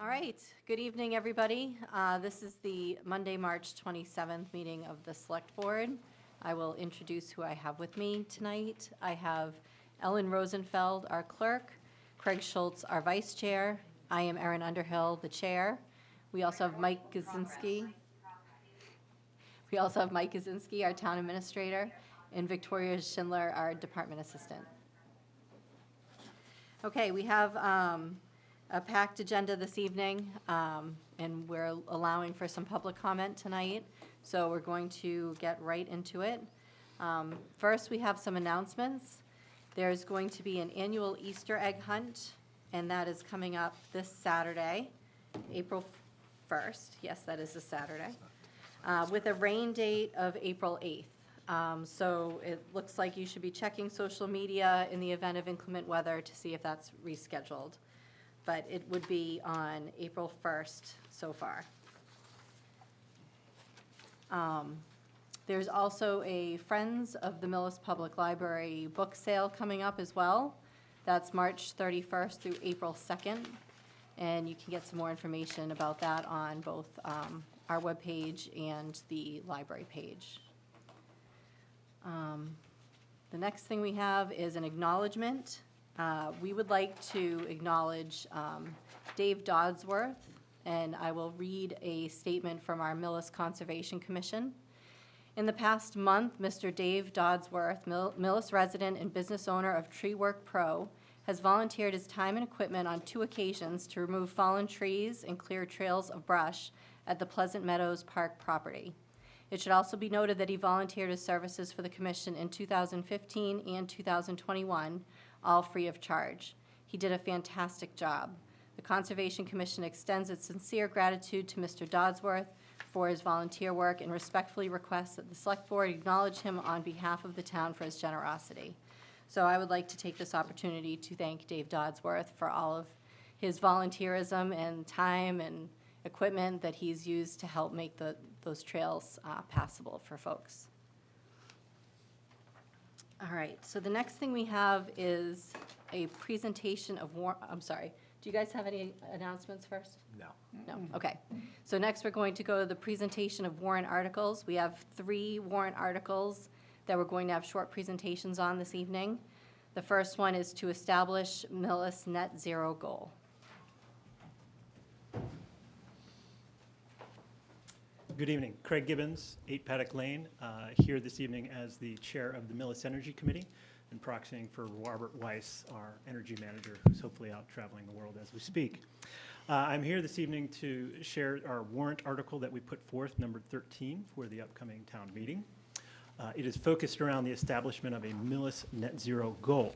All right, good evening, everybody. This is the Monday, March 27th meeting of the Select Board. I will introduce who I have with me tonight. I have Ellen Rosenfeld, our clerk, Craig Schultz, our vice chair. I am Erin Underhill, the chair. We also have Mike Gazinski. Our town administrator, and Victoria Schindler, our department assistant. Okay, we have a packed agenda this evening, and we're allowing for some public comment tonight, so we're going to get right into it. First, we have some announcements. There's going to be an annual Easter egg hunt, and that is coming up this Saturday, April 1st. Yes, that is a Saturday, with a rain date of April 8th. So it looks like you should be checking social media in the event of inclement weather to see if that's rescheduled. But it would be on April 1st so far. There's also a Friends of the Millis Public Library book sale coming up as well. That's March 31st through April 2nd. And you can get some more information about that on both our webpage and the library page. The next thing we have is an acknowledgement. We would like to acknowledge Dave Dodsworth, and I will read a statement from our Millis Conservation Commission. In the past month, Mr. Dave Dodsworth, Millis resident and business owner of Tree Work Pro, has volunteered his time and equipment on 2 occasions to remove fallen trees and clear trails of brush at the Pleasant Meadows Park property. It should also be noted that he volunteered his services for the commission in 2015 and 2021, all free of charge. He did a fantastic job. The Conservation Commission extends its sincere gratitude to Mr. Dodsworth for his volunteer work and respectfully requests that the Select Board acknowledge him on behalf of the town for his generosity. So I would like to take this opportunity to thank Dave Dodsworth for all of his volunteerism and time and equipment that he's used to help make those trails passable for folks. All right, so the next thing we have is a presentation of I'm sorry, do you guys have any announcements first? No. No, okay. So next we're going to go to the presentation of warrant articles. We have 3 warrant articles that we're going to have short presentations on this evening. The first one is to establish Millis net zero goal. Good evening. Craig Gibbons, 8 Paddock Lane, here this evening as the chair of the Millis Energy Committee and proxying for Robert Weiss, our energy manager, who's hopefully out traveling the world as we speak. I'm here this evening to share our warrant article that we put forth, number 13, for the upcoming town meeting. It is focused around the establishment of a Millis net zero goal.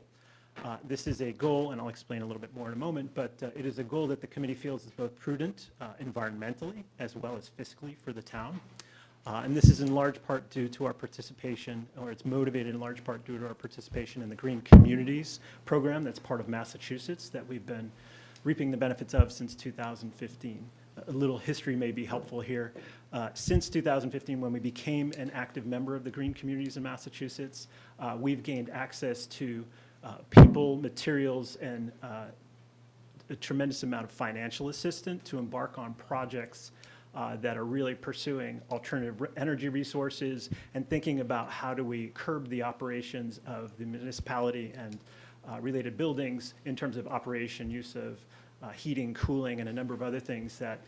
This is a goal, and I'll explain a little bit more in a moment, but it is a goal that the committee feels is both prudent environmentally as well as fiscally for the town. And this is in large part due to our participation, or it's motivated in large part due to our participation in the Green Communities program that's part of Massachusetts that we've been reaping the benefits of since 2015. A little history may be helpful here. Since 2015, when we became an active member of the Green Communities in Massachusetts, we've gained access to people, materials, and a tremendous amount of financial assistance to embark on projects that are really pursuing alternative energy resources and thinking about how do we curb the operations of the municipality and related buildings in terms of operation, use of heating, cooling, and a number of other things that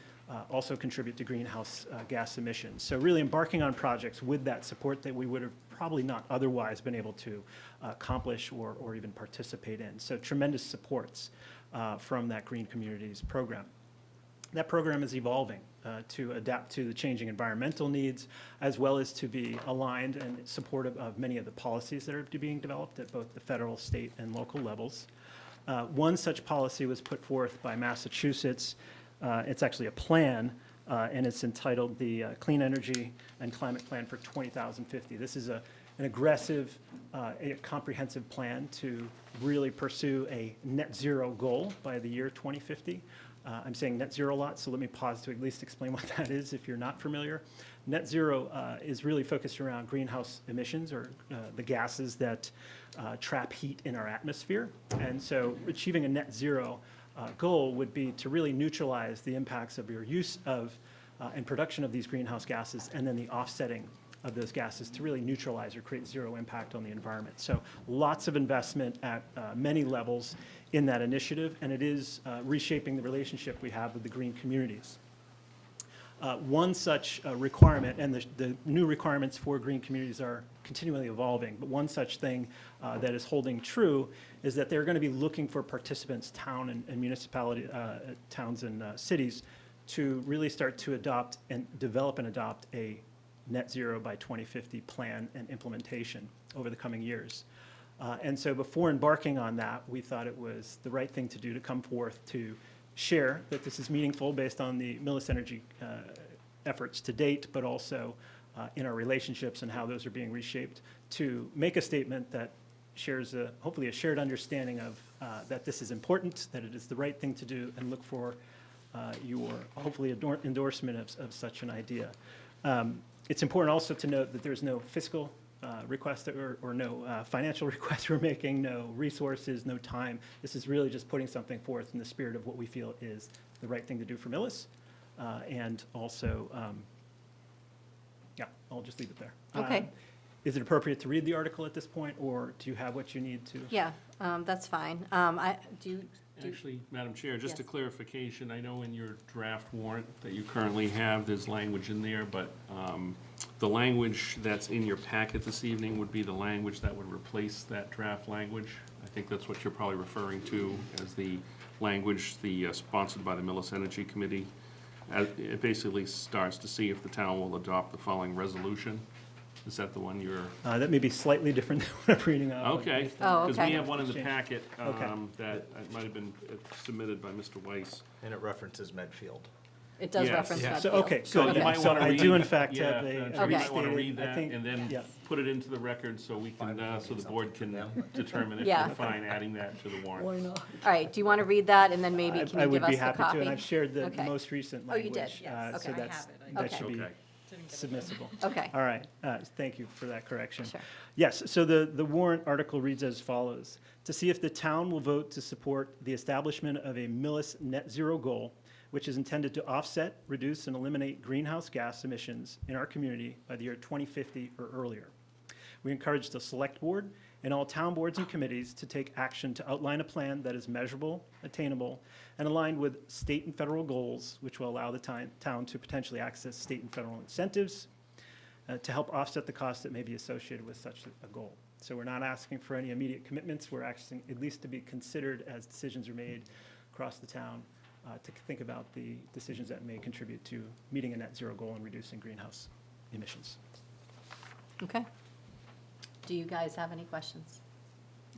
also contribute to greenhouse gas emissions. So really embarking on projects with that support that we would have probably not otherwise been able to accomplish or even participate in. So tremendous supports from that Green Communities program. That program is evolving to adapt to the changing environmental needs, as well as to be aligned and supportive of many of the policies that are being developed at both the federal, state, and local levels. One such policy was put forth by Massachusetts. It's actually a plan, and it's entitled the Clean Energy and Climate Plan for 2050. This is an aggressive, a comprehensive plan to really pursue a net zero goal by the year 2050. I'm saying net zero a lot, so let me pause to at least explain what that is if you're not familiar. Net zero is really focused around greenhouse emissions, or the gases that trap heat in our atmosphere. And so achieving a net zero goal would be to really neutralize the impacts of your use of and production of these greenhouse gases, and then the offsetting of those gases to really neutralize or create zero impact on the environment. So lots of investment at many levels in that initiative, and it is reshaping the relationship we have with the green communities. One such requirement, and the new requirements for green communities are continually evolving, but one such thing that is holding true is that they're going to be looking for participants, and municipality, towns and cities, to really start to adopt and develop and adopt a net zero by 2050 plan and implementation over the coming years. And so before embarking on that, we thought it was the right thing to do to come forth to share that this is meaningful based on the Millis Energy efforts to date, but also in our relationships and how those are being reshaped, to make a statement that shares hopefully a shared understanding of that this is important, that it is the right thing to do, and look for your hopefully endorsement of such an idea. It's important also to note that there's no fiscal request or no financial request we're making, no resources, no time. This is really just putting something forth in the spirit of what we feel is the right thing to do for Millis. And also, yeah, I'll just leave it there. Okay. Is it appropriate to read the article at this point, or do you have what you need to? Yeah, that's fine. Actually, Madam Chair, just a Yes. clarification, I know in your draft warrant that you currently have, there's language in there, but the language that's in your packet this evening would be the language that would replace that draft language. I think that's what you're probably referring to as the language sponsored by the Millis Energy Committee. It basically starts to see if the town will adopt the following resolution. Is that the one you're? That may be slightly different than what I'm reading off. Okay. Oh, Because okay. we have one in the Change. packet Okay. that might have been submitted by Mr. Weiss. And it references Medfield. It does Yes. reference Yeah. Medfield. So, okay, So good. you Yeah. might So want to I read. do in fact yeah, have a You might want to restated, read I that think, and then yeah. put it into the record so we can, so the board can determine if Yeah. we're fine adding that to the warrant. All right, do you want to read that, and then maybe can I you give would us be the happy copy? to, and I've shared the Okay. most recent Oh, you language. did, yes. So Okay. I that's, have it. I that Okay. should be Okay. submissible. Okay, All right, thank you for that correction. sure. Yes, so the warrant article reads as follows. To see if the town will vote to support the establishment of a Millis net zero goal, which is intended to offset, reduce, and eliminate greenhouse gas emissions in our community by the year 2050 or earlier. We encourage the select board and all town boards and committees to take action to outline a plan that is measurable, attainable, and aligned with state and federal goals, which will allow the town to potentially access state and federal incentives to help offset the costs that may be associated with such a goal. So we're not asking for any immediate commitments. We're asking at least to be considered as decisions are made across the town to think about the decisions that may contribute to meeting a net zero goal and reducing greenhouse emissions. Okay. Do you guys have any questions?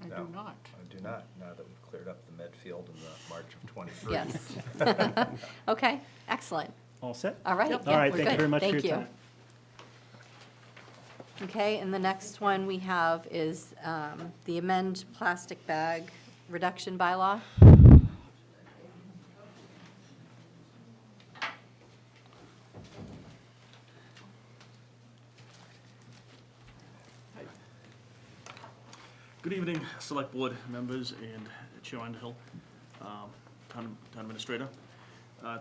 I No, do not. I do not, now that we've cleared up the Medfield in the March of '23. Yes. Okay, excellent. All set? All right. Yep. yeah, All right, we're thank you good. very much for Thank your you. time. Okay, and the next one we have is the amend plastic bag reduction bylaw. Good evening, Select Board members and Chair Underhill, Town Administrator.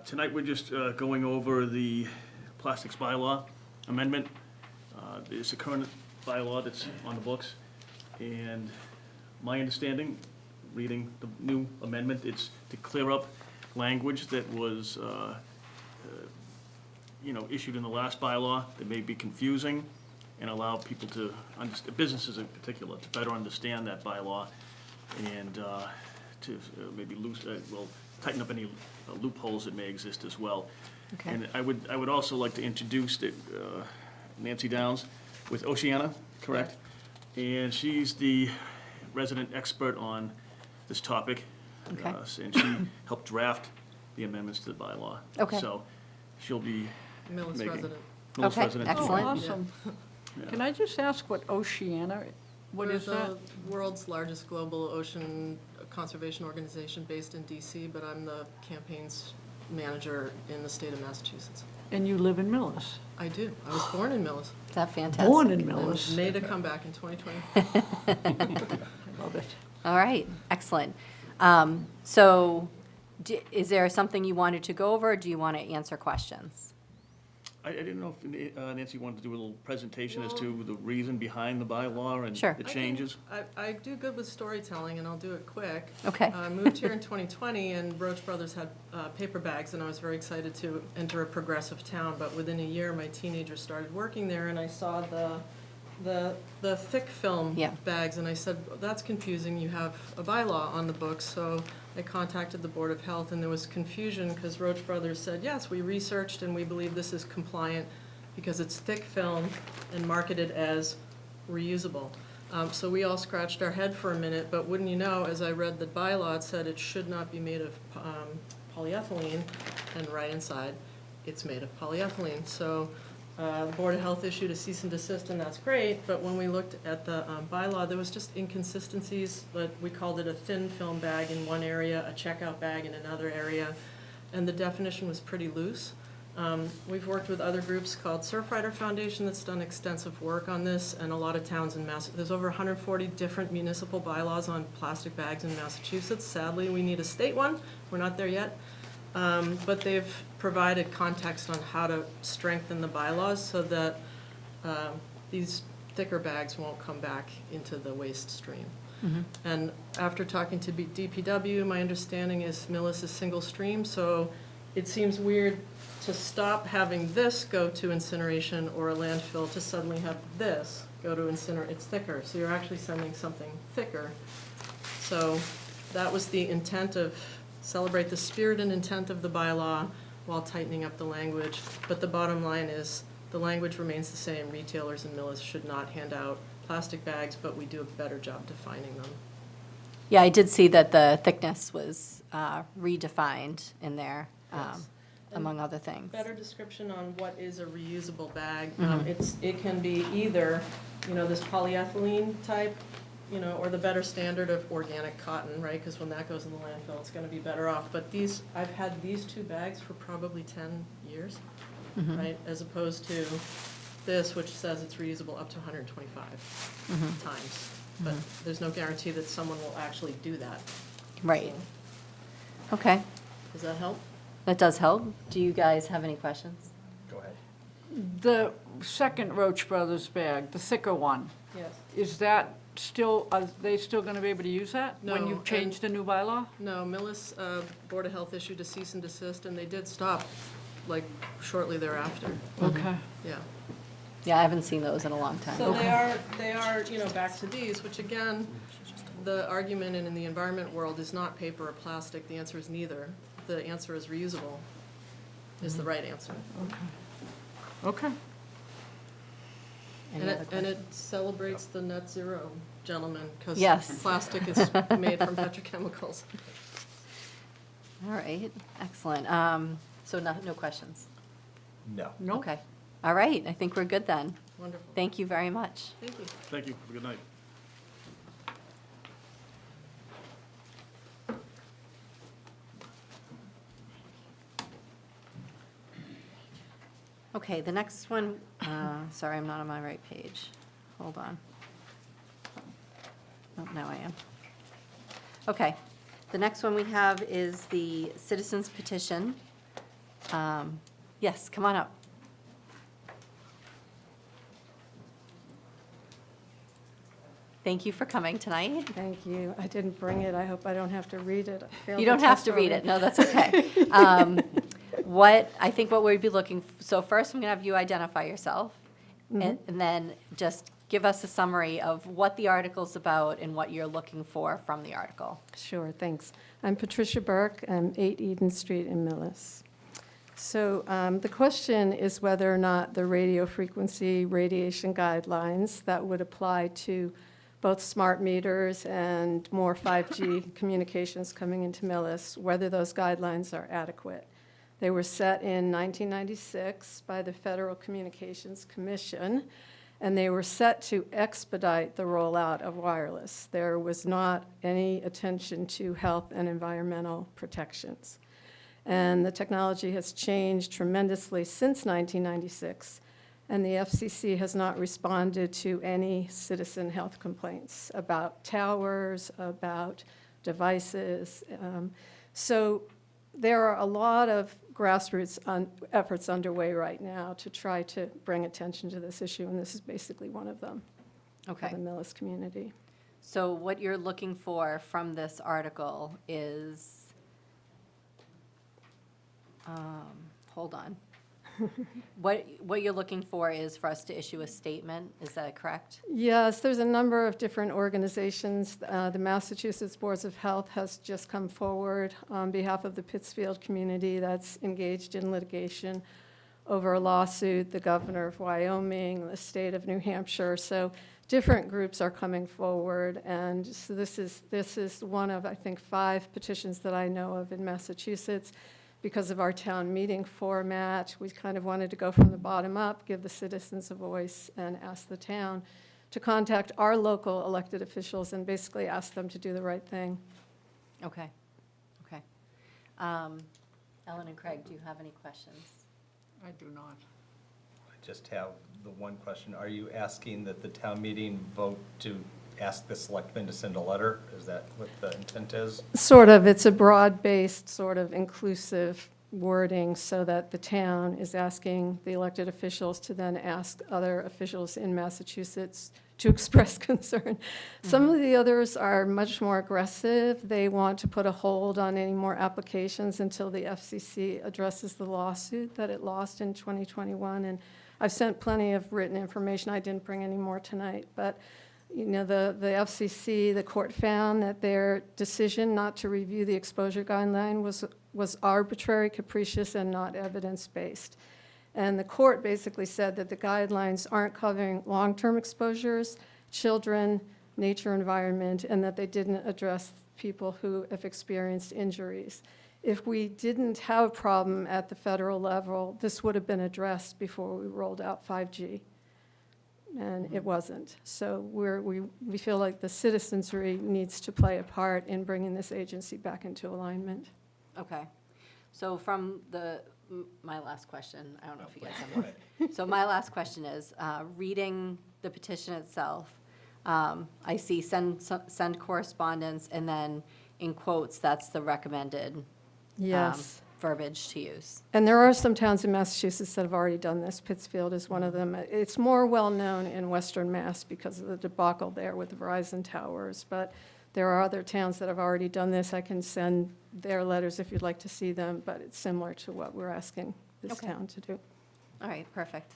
Tonight, we're just going over the plastics bylaw amendment. There's a current bylaw that's on the books, and my understanding, reading the new amendment, it's to clear up language that was, issued in the last bylaw that may be confusing, and allow people to, businesses in particular, to better understand that bylaw and to maybe tighten up any loopholes that may exist as well. Okay. And I would also like to introduce Nancy Downs with Oceana, correct? And she's the resident expert on this topic. Okay. And she helped draft the amendments to the bylaw. Okay. So she'll be Millis making. resident. Millis Okay, resident. Oh, excellent. awesome. Yeah. Can I just ask what Oceana, what We're is that? the world's largest global ocean conservation organization based in DC, but I'm the campaigns manager in the state of Massachusetts. And you live in Millis? I do. I was born in Millis. Is that fantastic? Born in And Millis. made a comeback in 2020. I love it. All right, excellent. So Is there something you wanted to go over, or do you want to answer questions? I didn't know if Nancy wanted to do a little presentation as to the reason behind the bylaw and Sure. the changes. I do good with storytelling, and I'll do it quick. Okay. I moved here in 2020, and Roach Brothers had paper bags, and I was very excited to enter a progressive town. But within a year, my teenagers started working there, and I saw the thick film Yeah. bags, and I said, that's confusing, you have a bylaw on the books. So I contacted the Board of Health, and there was confusion because Roach Brothers said, yes, we researched and we believe this is compliant because it's thick film and marketed as reusable. So we all scratched our head for a minute, but wouldn't you know, as I read the bylaw, it said it should not be made of polyethylene, and right inside, it's made of polyethylene. So the Board of Health issued a cease and desist, and that's great, but when we looked at the bylaw, there was just inconsistencies, but we called it a thin film bag in one area, a checkout bag in another area, and the definition was pretty loose. We've worked with other groups called Surfrider Foundation that's done extensive work on this, and a lot of towns in there's over 140 different municipal bylaws on plastic bags in Massachusetts. Sadly, we need a state one. We're not there yet. But they've provided context on how to strengthen the bylaws so that these thicker bags won't come back into the waste stream. And after talking to DPW, my understanding is Millis is single stream, so it seems weird to stop having this go to incineration or a landfill to suddenly have this go to incinerate. It's thicker, so you're actually sending something thicker. So that was the intent of celebrate the spirit and intent of the bylaw while tightening up the language. But the bottom line is, the language remains the same. Retailers and millers should not hand out plastic bags, but we do a better job defining them. Yeah, I did see that the thickness was redefined in there, Yes. among other things. Better description on what is a reusable bag. Mm-hmm. It can be either, this polyethylene type, or the better standard of organic cotton, right? Because when that goes in the landfill, it's gonna be better off. But I've had these two bags for probably 10 years, Mm-hmm. right? As opposed to this, which says it's reusable up to 125 Mm-hmm. times. But there's no guarantee that someone will actually do that. Right. So, Okay, does that help? that does help. Do you guys have any questions? Go ahead. The second Roach Brothers bag, the thicker one, Yes. is that still, are they still going to be able to use that? When No, you've changed the new bylaw? No, Millis Board of Health issued a cease and desist, and they did stop, like, shortly thereafter. Okay. Yeah. Yeah, I haven't seen those in a long time. So they are, back to these, which again, the argument in the environment world is not paper or plastic. The answer is neither. The answer is reusable, is the right answer. Okay. Any And other it questions? celebrates the net zero, gentlemen, because Yes. plastic is made from petrochemicals. All right, excellent. So no questions? No. No? Okay. All right, I think we're good then. Wonderful. Thank you very much. Thank you. Thank you. Have a good night. Okay, the next one, sorry, I'm not on my right page. Hold on. Oh, now I am. Okay, the next one we have is the citizens petition. Yes, come on up. Thank you for coming tonight. Thank you. I didn't bring it. I hope I don't have to read it. I failed You the don't have test to read already. it, no, that's okay. I think what we'd be looking, so first I'm going to have you identify yourself, and then just give us a summary of what the article's about and what you're looking for from the article. Sure, thanks. I'm Patricia Burke. I'm 8 Eden Street in Millis. So the question is whether or not the radio frequency radiation guidelines that would apply to both smart meters and more 5G communications coming into Millis, whether those guidelines are adequate. They were set in 1996 by the Federal Communications Commission, and they were set to expedite the rollout of wireless. There was not any attention to health and environmental protections. And the technology has changed tremendously since 1996, and the FCC has not responded to any citizen health complaints about towers, about devices. So there are a lot of grassroots efforts underway right now to try to bring attention to this issue, and this is basically one of them for Okay. the Millis community. So what you're looking for from this article is, hold on. What you're looking for is for us to issue a statement, is that correct? Yes, there's a number of different organizations. The Massachusetts Boards of Health has just come forward on behalf of the Pittsfield community that's engaged in litigation over a lawsuit, the governor of Wyoming, the state of New Hampshire. So different groups are coming forward, and so this is one of, I think, 5 petitions that I know of in Massachusetts. Because of our town meeting format, we kind of wanted to go from the bottom up, give the citizens a voice, and ask the town to contact our local elected officials and basically ask them to do the right thing. Okay, okay. Ellen and Craig, do you have any questions? I do not. I just have the one question. Are you asking that the town meeting vote to ask the selectmen to send a letter? Is that what the intent is? Sort of, it's a broad-based, sort of inclusive wording so that the town is asking the elected officials to then ask other officials in Massachusetts to express concern. Some of the others are much more aggressive. They want to put a hold on any more applications until the FCC addresses the lawsuit that it lost in 2021. And I've sent plenty of written information. I didn't bring any more tonight, but you know, the FCC, the court found that their decision not to review the exposure guideline was arbitrary, capricious, and not evidence-based. And the court basically said that the guidelines aren't covering long-term exposures, children, nature, environment, and that they didn't address people who have experienced injuries. If we didn't have a problem at the federal level, this would have been addressed before we rolled out 5G. And it wasn't. So we feel like the citizenry needs to play a part in bringing this agency back into alignment. Okay. So from my last question, I don't know if you guys have more. So my last question is, reading the petition itself, I see send correspondence, and then in quotes, that's the recommended Yes. verbiage to use. And there are some towns in Massachusetts that have already done this. Pittsfield is one of them. It's more well-known in Western Mass because of the debacle there with the Verizon towers. But there are other towns that have already done this. I can send their letters if you'd like to see them, but it's similar to what we're asking this Okay. town to do. All right, perfect.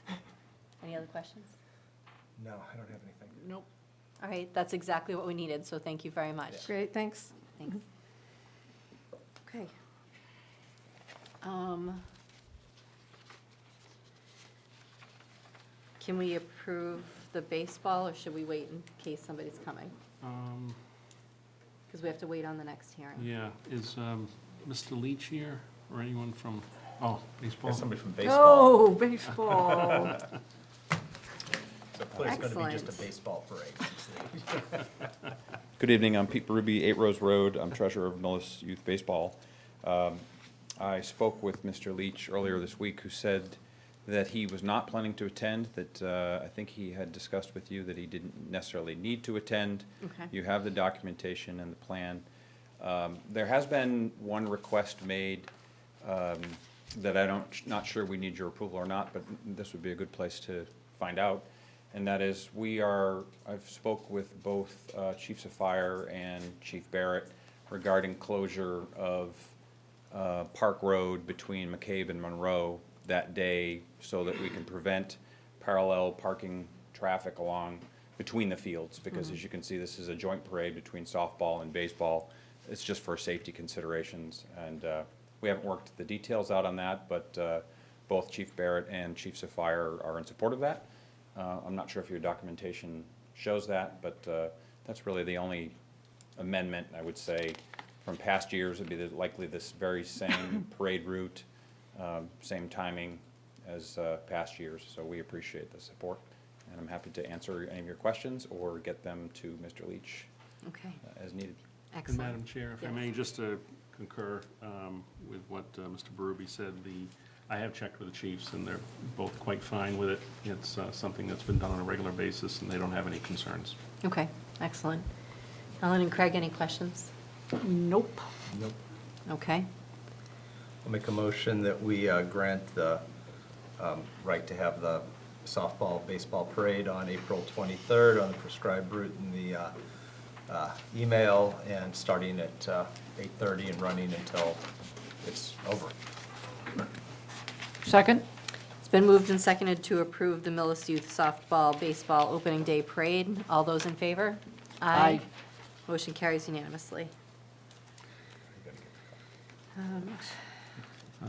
Any other questions? No, I don't have anything. Nope. All right, that's exactly what we needed, so thank you very much. Great, thanks. Thanks. Okay. Can we approve the baseball, or should we wait in case somebody's coming? Because we have to wait on the next hearing. Yeah, is Mr. Leach here, or anyone from, oh, baseball? Got somebody from baseball. Oh, baseball. So clearly it's going to be just a Excellent. baseball parade. Good evening, I'm Pete Berube, 8 Rose Road. I'm treasurer of Millis Youth Baseball. I spoke with Mr. Leach earlier this week, who said that he was not planning to attend, that I think he had discussed with you that he didn't necessarily need to attend. Okay. You have the documentation and the plan. There has been one request made that not sure we need your approval or not, but this would be a good place to find out. And that is, I've spoke with both Chiefs of Fire and Chief Barrett regarding closure of Park Road between McCabe and Monroe that day so that we can prevent parallel parking traffic along between the fields. Because as you can see, this is a joint parade between softball and baseball. It's just for safety considerations. And we haven't worked the details out on that, but both Chief Barrett and Chiefs of Fire are in support of that. I'm not sure if your documentation shows that, but that's really the only amendment, I would say, from past years. Would be likely this very same parade route, same timing as past years. So we appreciate the support, and I'm happy to answer any of your questions or get them to Mr. Leach Okay, as needed. And excellent. Madam Chair, if I Yes. may, just to concur with what Mr. Berube said, I have checked with the chiefs, and they're both quite fine with it. It's something that's been done on a regular basis, and they don't have any concerns. Okay, excellent. Ellen and Craig, any questions? Nope. Nope. Okay. I'll make a motion that we grant the right to have the softball, baseball parade on April 23rd on the prescribed route in the email, and starting at 8:30 and running until it's over. Second? It's been moved and seconded to approve the Millis Youth Softball Baseball Opening Day Parade. All those in favor? Aye. Motion carries unanimously.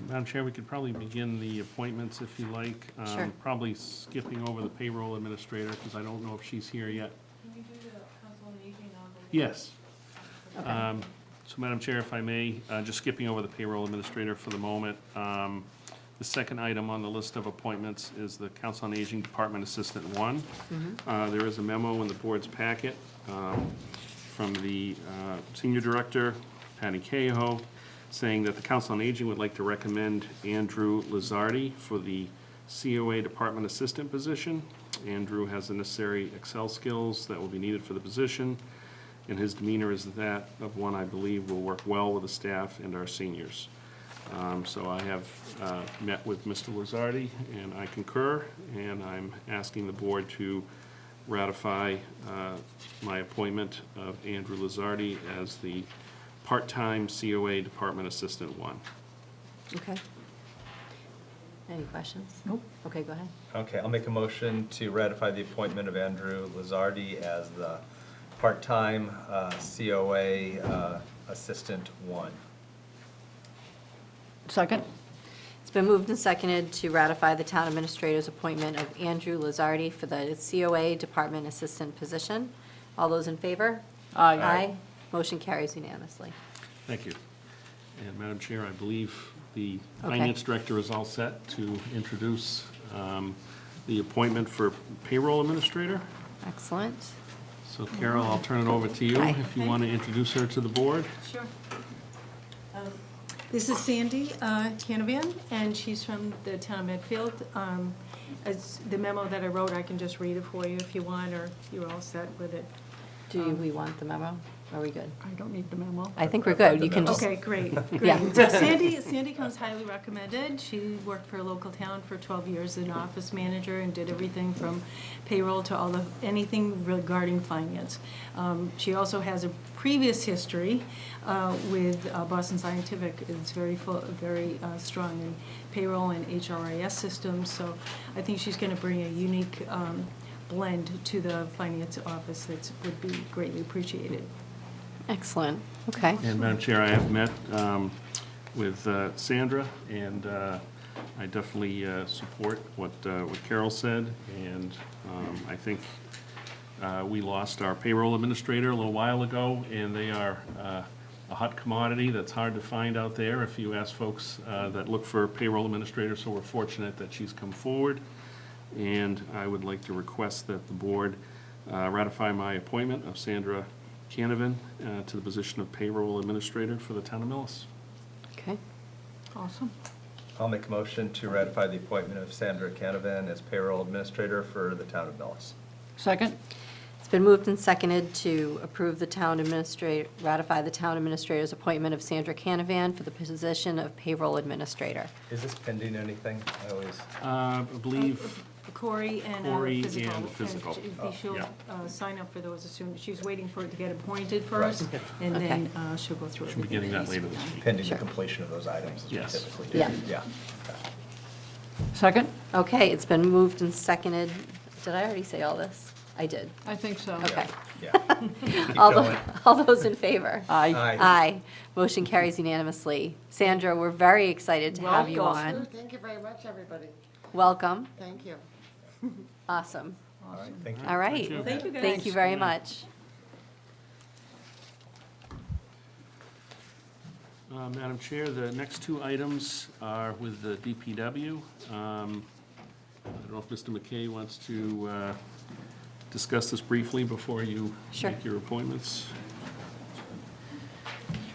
Madam Chair, we could probably begin the appointments if you like. Sure. Probably skipping over the payroll administrator, because I don't know if she's here yet. Can we do the council on aging on the? Yes. Okay. So, Madam Chair, if I may, just skipping over the payroll administrator for the moment. The second item on the list of appointments is the Council on Aging Department Assistant 1. There is a memo in the board's packet from the Senior Director, Patty Cahill, saying that the Council on Aging would like to recommend Andrew Lizardi for the COA Department Assistant position. Andrew has the necessary Excel skills that will be needed for the position, and his demeanor is that of one I believe will work well with the staff and our seniors. So I have met with Mr. Lizardi, and I concur, and I'm asking the board to ratify my appointment of Andrew Lizardi as the part-time COA Department Assistant 1. Okay. Any questions? Nope. Okay, go ahead. Okay, I'll make a motion to ratify the appointment of Andrew Lizardi as the part-time COA Assistant 1. Second? It's been moved and seconded to ratify the town administrator's appointment of Andrew Lizardi for the COA Department Assistant position. All those in favor? Aye. Motion carries unanimously. Thank you. And Madam Chair, I believe the Okay. Finance Director is all set to introduce the appointment for Payroll Administrator. Excellent. So Carol, I'll turn it over to you Hi. if you want to introduce her to the board. Sure. This is Sandy Canavan, and she's from the town of Medfield. As the memo that I wrote, I can just read it for you if you want, or you're all set with it. Do we want the memo? Are we good? I don't need the memo. I think we're good. You can just, Okay, great, Yeah. great. So Sandy comes highly recommended. She worked for a local town for 12 years as an office manager and did everything from payroll to all of, anything regarding finance. She also has a previous history with Boston Scientific. It's very strong in payroll and HRIS systems, so I think she's going to bring a unique blend to the finance office that would be greatly appreciated. excellent. Okay. And Madam Chair, I have met with Sandra, and I definitely support what Carol said, and I think we lost our payroll administrator a little while ago, and they are a hot commodity that's hard to find out there if you ask folks that look for payroll administrators, so we're fortunate that she's come forward. And I would like to request that the board ratify my appointment of Sandra Canavan to the position of payroll administrator for the town of Millis. Okay. Awesome. I'll make a motion to ratify the appointment of Sandra Canavan as payroll administrator for the town of Millis. Second? It's been moved and seconded to approve the town administrator, ratify the town administrator's appointment of Sandra Canavan for the position of payroll administrator. Is this pending anything? I always, I believe, Corey and Corey physical. and physical. She'll yeah. Sign up for those as soon, she's waiting for it to get appointed first, and Okay. then she'll go through it. Should be getting that later this week. pending Sure. the completion of those items, as we Yes. typically do. Yeah. Yeah. Second? Okay, it's been moved and seconded. Did I already say all this? I did. I think so. Okay. Yeah. Keep All going. all those in favor? Aye. Aye. Aye. Motion carries unanimously. Sandra, we're very excited to have you Welcome. on. Thank you very much, everybody. Welcome. Thank you. Awesome. All right, thank you. All right. you. Thank you, guys. Thank you very much. Madam Chair, the next two items are with the DPW. I don't know if Mr. McKay wants to discuss this briefly before you Sure. make your appointments.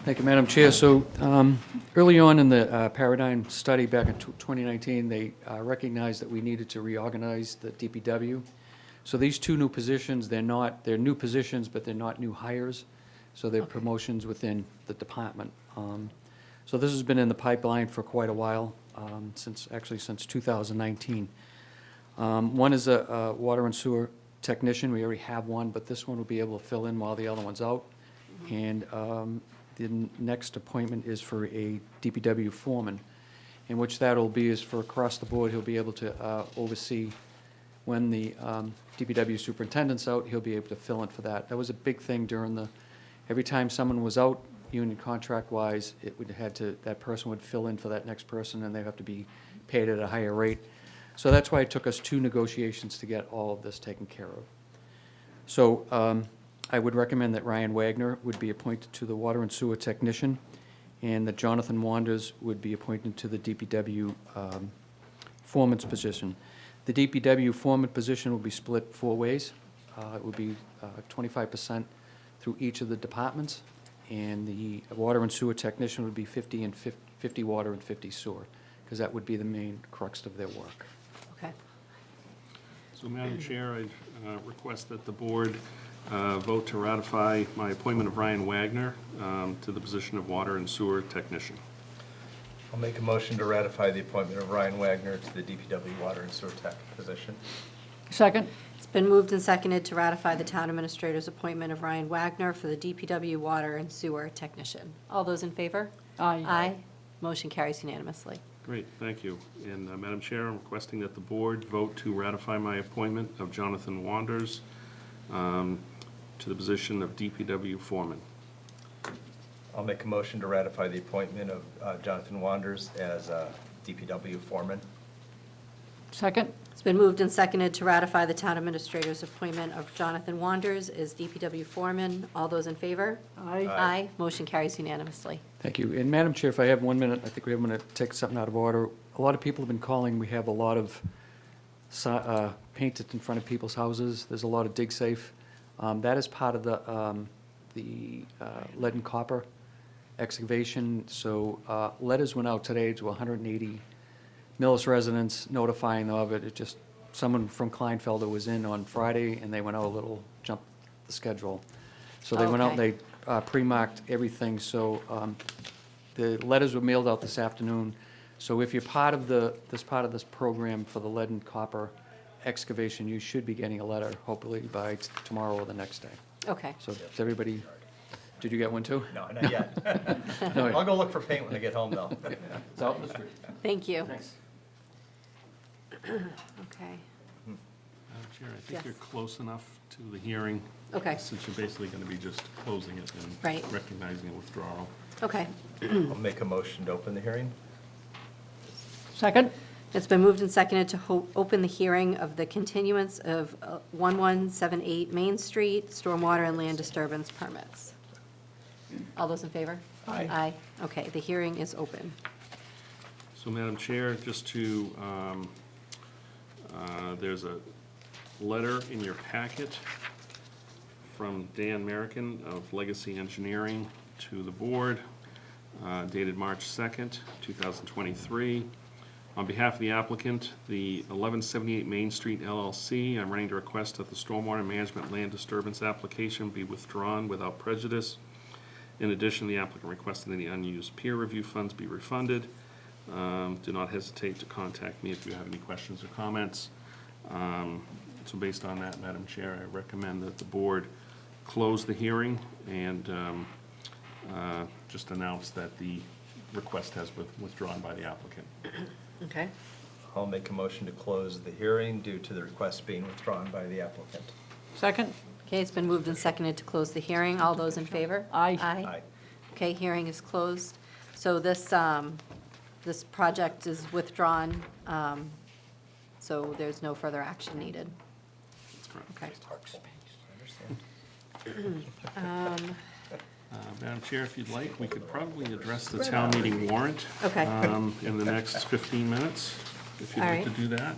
Thank you, Madam Chair. So early on in the Paradigm study back in 2019, they recognized that we needed to reorganize the DPW. So these two new positions, they're new positions, but they're not new hires. So they're Okay. promotions within the department. So this has been in the pipeline for quite a while, since 2019. One is a water and sewer technician. We already have one, but this one will be able to fill in while the other one's out. And the next appointment is for a DPW foreman, in which that'll be is for across the board. He'll be able to oversee when the DPW superintendent's out, he'll be able to fill in for that. That was a big thing during every time someone was out, union contract-wise, that person would fill in for that next person, and they have to be paid at a higher rate. So that's why it took us 2 negotiations to get all of this taken care of. So I would recommend that Ryan Wagner would be appointed to the water and sewer technician, and that Jonathan Wanders would be appointed to the DPW foreman's position. The DPW foreman position will be split 4 ways. It would be 25% through each of the departments, and the water and sewer technician would be 50 water and 50 sewer, because that would be the main crux of their work. Okay. So, Madam Chair, I request that the board vote to ratify my appointment of Ryan Wagner to the position of water and sewer technician. I'll make a motion to ratify the appointment of Ryan Wagner to the DPW Water and Sewer Tech position. Second? It's been moved and seconded to ratify the town administrator's appointment of Ryan Wagner for the DPW Water and Sewer Technician. All those in favor? Aye. Aye. Motion carries unanimously. Great, thank you. And Madam Chair, I'm requesting that the board vote to ratify my appointment of Jonathan Wanders to the position of DPW foreman. I'll make a motion to ratify the appointment of Jonathan Wanders as DPW foreman. Second? It's been moved and seconded to ratify the town administrator's appointment of Jonathan Wanders as DPW foreman. All those in favor? Aye. Aye. Motion carries unanimously. Thank you. And Madam Chair, if I have 1 minute, I think we have 1 minute to take something out of order. A lot of people have been calling. We have a lot of painted in front of people's houses. There's a lot of dig safe. That is part of the lead and copper excavation. So letters went out today to 180 Millis residents notifying them of it. It just, someone from Kleinfelder was in on Friday, and they went out a little, jumped the schedule. So they went out and they pre-marked everything. So the letters were mailed out this afternoon. So if you're part of this program for the lead and copper excavation, you should be getting a letter hopefully by tomorrow or the next day. Okay. So does everybody, did you get one too? No, not yet. No. I'll go look for paint when I get home, though. It's out in the street. Thank you. Thanks. Okay. Madam Chair, I Yes. think you're close enough to the hearing. Okay. Since you're basically going to be just closing it and Right. recognizing a withdrawal. Okay. I'll make a motion to open the hearing. Second? It's been moved and seconded to open the hearing of the continuance of 1178 Main Street stormwater and land disturbance permits. All those in favor? Aye. Aye. Okay, the hearing is open. So, Madam Chair, just to, there's a letter in your packet from Dan Merrickin of Legacy Engineering to the board, dated March 2nd, 2023. On behalf of the applicant, the 1178 Main Street LLC, I'm running to request that the stormwater management land disturbance application be withdrawn without prejudice. In addition, the applicant requested any unused peer review funds be refunded. Do not hesitate to contact me if you have any questions or comments. So based on that, Madam Chair, I recommend that the board close the hearing and just announce that the request has been withdrawn by the applicant. Okay. I'll make a motion to close the hearing due to the request being withdrawn by the applicant. Second? Okay, it's been moved and seconded to close the hearing. All those in favor? Aye. Aye. Okay, hearing is closed. So this project is withdrawn, so there's no further action needed. That's correct. Okay. Madam Chair, if you'd like, we could probably address the town meeting warrant Okay. in the next 15 minutes, if you'd All like to right. do that.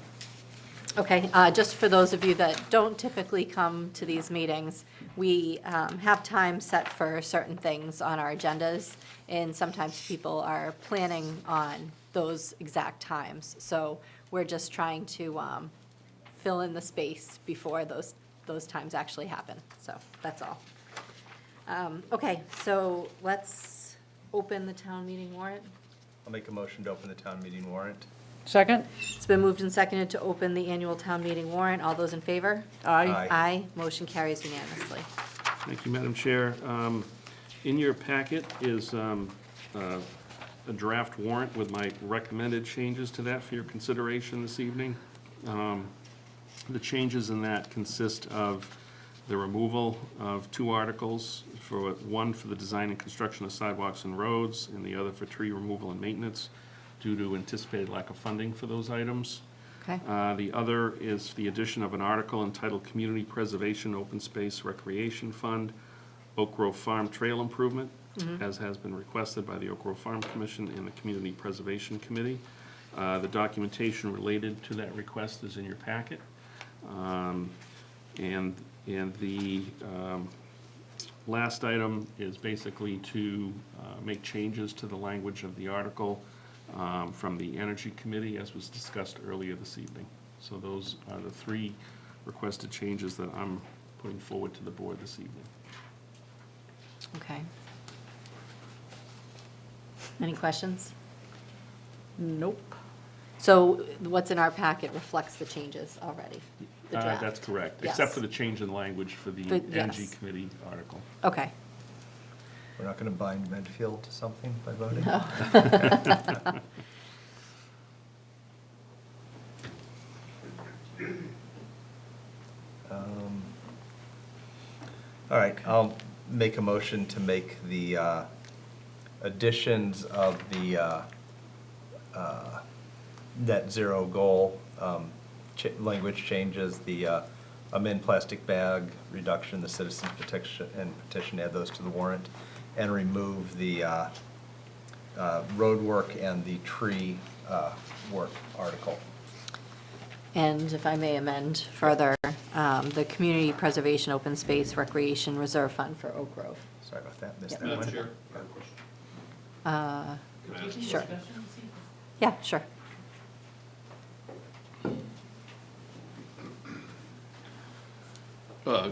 Okay, just for those of you that don't typically come to these meetings, we have time set for certain things on our agendas, and sometimes people are planning on those exact times. So we're just trying to fill in the space before those times actually happen. So that's all. Okay, so let's open the town meeting warrant? I'll make a motion to open the town meeting warrant. Second? It's been moved and seconded to open the annual town meeting warrant. All those in favor? Aye. Aye. Motion carries unanimously. Thank you, Madam Chair. In your packet is a draft warrant with my recommended changes to that for your consideration this evening. The changes in that consist of the removal of 2 articles, one for the design and construction of sidewalks and roads, and the other for tree removal and maintenance, due to anticipated lack of funding for those items. Okay. The other is the addition of an article entitled Community Preservation Open Space Recreation Fund, Oak Grove Farm Trail Improvement, as has been requested by the Oak Grove Farm Commission and the Community Preservation Committee. The documentation related to that request is in your packet. And the last item is basically to make changes to the language of the article from the Energy Committee, as was discussed earlier this evening. So those are the 3 requested changes that I'm putting forward to the board this evening. Okay. Any questions? Nope. So what's in our packet reflects the changes already? The draft? That's correct, Yes. except for the change in language for the But, Energy yes. Committee article. Okay. We're not going to bind Medfield to something by voting? No. All right, I'll make a motion to make the additions of the net zero goal, language changes, the amend plastic bag reduction, the citizens petition, add those to the warrant, and remove the road work and the tree work article. And if I may amend further, the Community Preservation Open Space Recreation Reserve Fund for Oak Grove. Sorry about that, missed Yep. that one. Madam Chair, I have a question. Sure. Yeah, sure.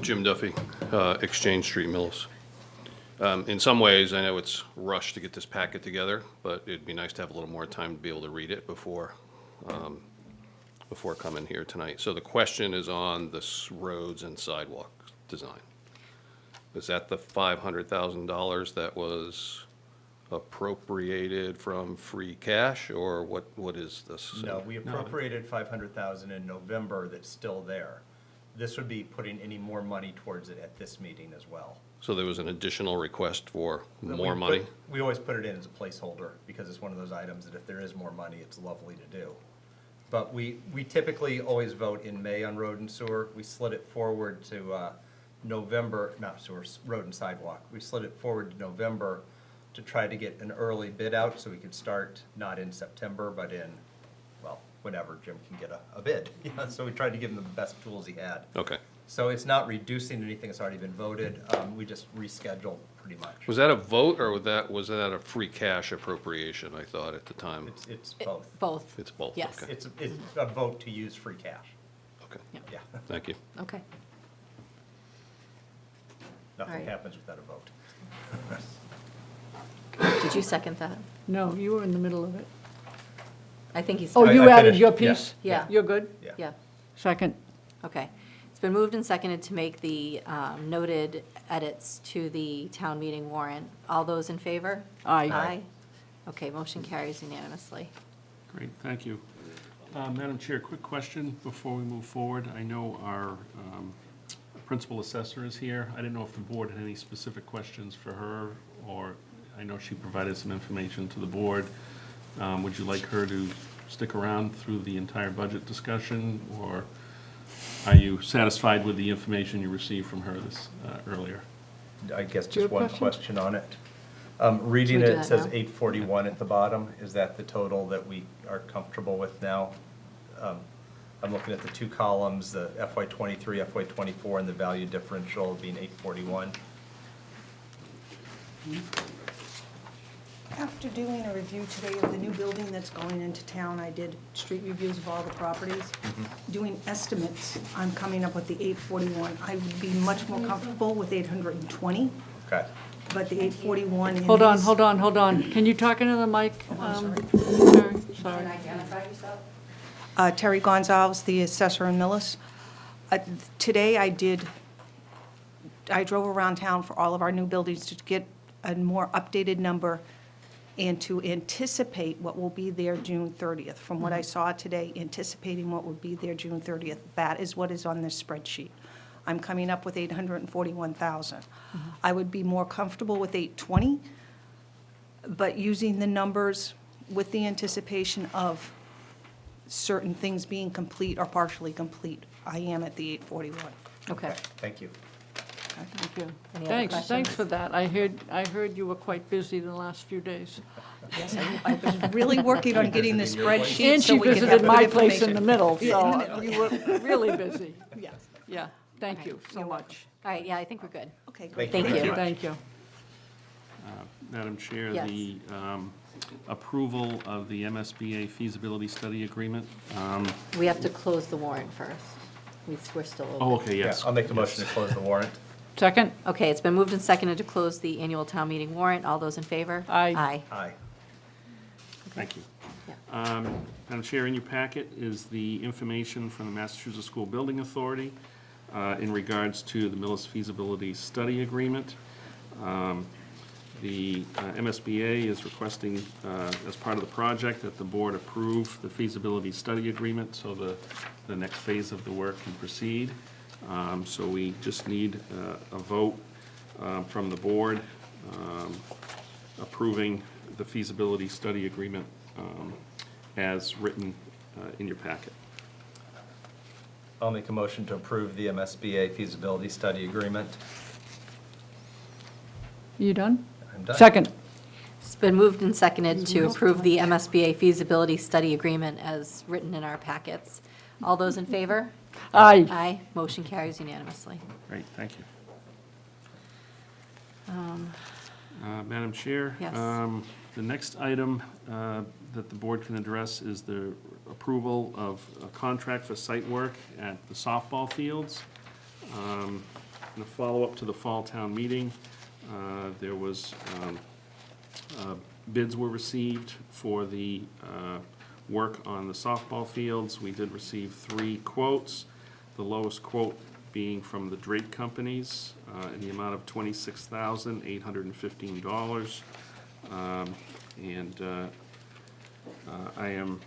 Jim Duffy, Exchange Street, Millis. In some ways, I know it's rushed to get this packet together, but it'd be nice to have a little more time to be able to read it before coming here tonight. So the question is on the roads and sidewalk design. Is that the $500,000 that was appropriated from free cash, or what is this? No, we appropriated 500,000 in November that's still there. This would be putting any more money towards it at this meeting as well. So there was an additional request for We more put- money? We always put it in as a placeholder, because it's one of those items that if there is more money, it's lovely to do. But we typically always vote in May on road and sewer. We slid it forward to November, not sewer, road and sidewalk. We slid it forward to November to try to get an early bid out, so we could start not in September, but in, well, whenever Jim can get a bid. So we tried to give him the best tools he had. Okay. So it's not reducing anything that's already been voted. We just rescheduled pretty much. Was that a vote, or was that a free cash appropriation, I thought at the time? It's both. Both. It's both, Yes. okay. It's a vote to use free cash. Okay, Yeah. thank you. Okay. Nothing Alright. happens without a vote. Did you second that? No, you were in the middle of it. I think he's. Oh, I- you I added finished, your yeah. piece? Yeah. You're good? Yeah, Second? okay. It's been moved and seconded to make the noted edits to the town meeting warrant. All those in favor? Aye. Aye. Okay, motion carries unanimously. Great, thank you. Madam Chair, quick question before we move forward. I know our principal assessor is here. I didn't know if the board had any specific questions for her, or I know she provided some information to the board. Would you like her to stick around through the entire budget discussion, or are you satisfied with the information you received from her this earlier? I guess Do you just have one questions? question on it. Reading Can we do it, that it says now? 841 at the bottom. Is that the total that we are comfortable with now? I'm looking at the 2 columns, the FY '23, FY '24, and the value differential being 841. After doing a review today of the new building that's going into town, I did street reviews of all the properties. Doing estimates, I'm coming up with the 841. I would be much more comfortable with 820. Okay. but the 841 in Hold on, these- hold on, hold on. Can you talk into the mic? Terry? Sorry. Identify yourself. Terry Gonzalez, the assessor in Millis. Today I drove around town for all of our new buildings to get a more updated number and to anticipate what will be there June 30th. From what I saw today, anticipating what would be there June 30th, that is what is on this spreadsheet. I'm coming up with 841,000. I would be more comfortable with 820, but using the numbers with the anticipation of certain things being complete or partially complete, I am at the 841. Okay. Thank you. Thank you. Any other Thanks questions? for that. I heard you were quite busy the last few days. Yes, I was really working on getting the spreadsheet And so she we could have visited good my place in information. the middle, Yeah, in the so middle, you were really busy. Yes. Yeah, thank you so much. All right, yeah, I think we're good. Okay, great. Thank you. Thank you. Madam Chair, Yes. the approval of the MSBA feasibility study agreement. We have to close the warrant first. We're still open. Oh, okay, Yeah, yes. I'll make the motion to close the warrant. Second? Okay, it's been moved and seconded to close the annual town meeting warrant. All those in favor? Aye. Aye. Aye. Thank you. Yeah. Madam Chair, in your packet is the information from the Massachusetts School Building Authority in regards to the Millis feasibility study agreement. The MSBA is requesting, as part of the project, that the board approve the feasibility study agreement so the next phase of the work can proceed. So we just need a vote from the board approving the feasibility study agreement as written in your packet. I'll make a motion to approve the MSBA feasibility study agreement. You done? I'm done. Second? It's been moved and seconded to approve the MSBA feasibility study agreement as written in our packets. All those in favor? Aye. Aye. Motion carries unanimously. Great, thank you. Madam Chair? Yes. The next item that the board can address is the approval of a contract for site work at the softball fields. In a follow-up to the fall town meeting, there was, bids were received for the work on the softball fields. We did receive 3 quotes, the lowest quote being from the Drake Companies in the amount of $26,815. I am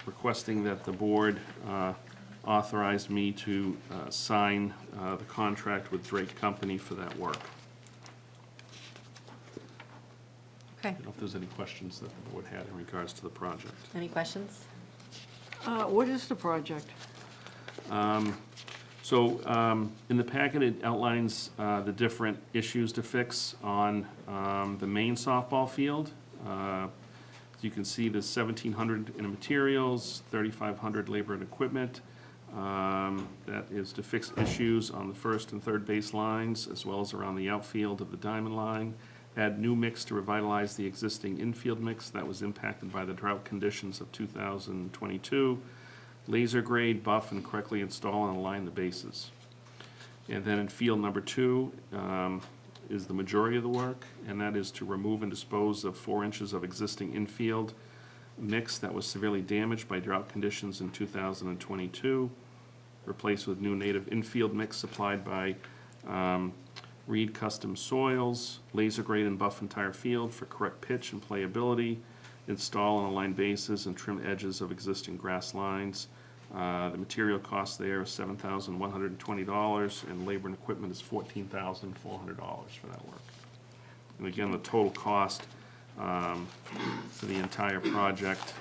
requesting that the board authorize me to sign the contract with Drake Company for that work. Okay. I don't know if there's any questions that the board had in regards to the project. Any questions? What is the project? In the packet, it outlines the different issues to fix on the main softball field. As you can see, there's $1,700 in materials, $3,500 labor and equipment. That is to fix issues on the first and third base lines, as well as around the outfield of the diamond line. Add new mix to revitalize the existing infield mix that was impacted by the drought conditions of 2022. Laser grade, buff, and correctly install and align the bases. And then in field number 2 is the majority of the work, and that is to remove and dispose of 4 inches of existing infield mix that was severely damaged by drought conditions in 2022, replaced with new native infield mix supplied by Reed Custom Soils, laser grade and buff entire field for correct pitch and playability, install and align bases and trim edges of existing grass lines. The material cost there is $7,120, and labor and equipment is $14,400 for that work. And again, the total cost for the entire project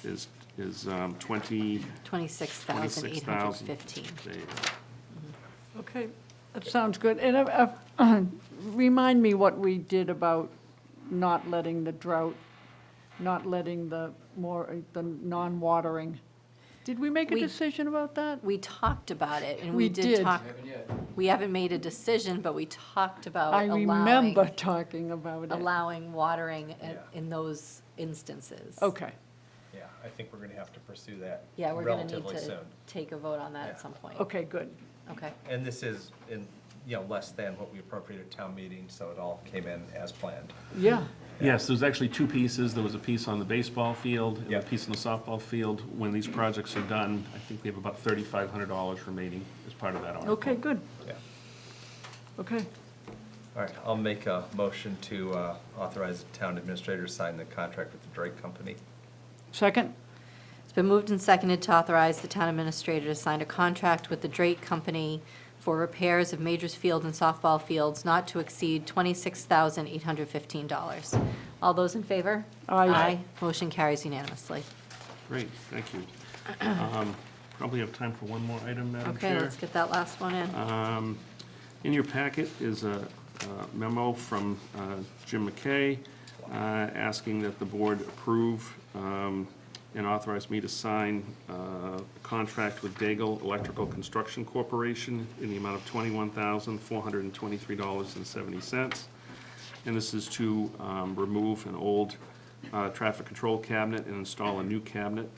is $26,815. There you go. Okay, that sounds good. And remind me what we did about not letting the drought, not letting the non-watering. Did we make a We- decision about that? We talked about it, and We we did did. talk. We haven't made a decision, but we talked about I remember talking about it. allowing watering Yeah. in those instances. Okay, Yeah, I think we're going to have to pursue that Yeah, we're gonna need relatively to soon. take a vote on that Yeah. at some point. okay, good. Okay. And this is, in less than what we appropriated at town meeting, so it all came in as planned. Yeah, Yes, there's actually two pieces. There was a piece on the baseball field and a Yep. piece on the softball field. When these projects are done, I think we have about $3,500 remaining as part of that article. okay, good, Yeah. okay. All right, I'll make a motion to authorize the town administrator to sign the contract with the Drake Company. Second? It's been moved and seconded to authorize the town administrator to sign a contract with the Drake Company for repairs of Majors Field and softball fields not to exceed $26,815. All those in favor? Aye. Motion carries unanimously. Great, thank you. Probably have time for one more item, Madam Chair. Okay, let's get that last one in. In your packet is a memo from Jim McKay asking that the board approve and authorize me to sign a contract with Daigle Electrical Construction Corporation in the amount of $21,423.70. And this is to remove an old traffic control cabinet and install a new cabinet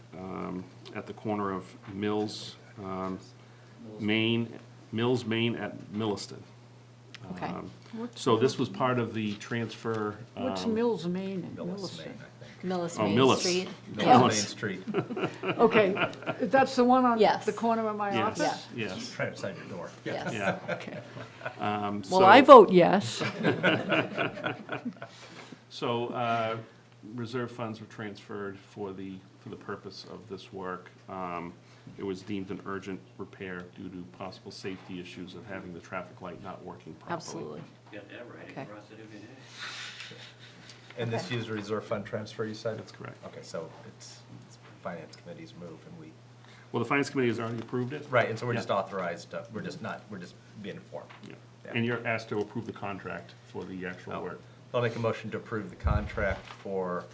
at the corner of Mills Main at Milliston. Okay. So this was part of the transfer. What's Mills, Maine and Millis, Millicent? Maine, I Millis Oh, Main Millis. Street. think. Yeah. Millis Main Street, Okay, that's the one on Yes. the corner of my Yes, office? yes, right outside your door. Yes. yeah. Okay. So- Well, I vote yes. So, reserve funds were transferred for the purpose of this work. It was deemed an urgent repair due to possible safety issues of having the traffic light not working properly. Absolutely. Okay. And this used a reserve fund transfer, you said? That's correct. Okay, so it's finance committee's move, and we, Well, the finance committee has already approved it. right, and so we're Yeah. just authorized, we're just being informed. Yeah. Yeah. And you're asked to approve the contract for the actual Oh. work. I'll make a motion to approve the contract for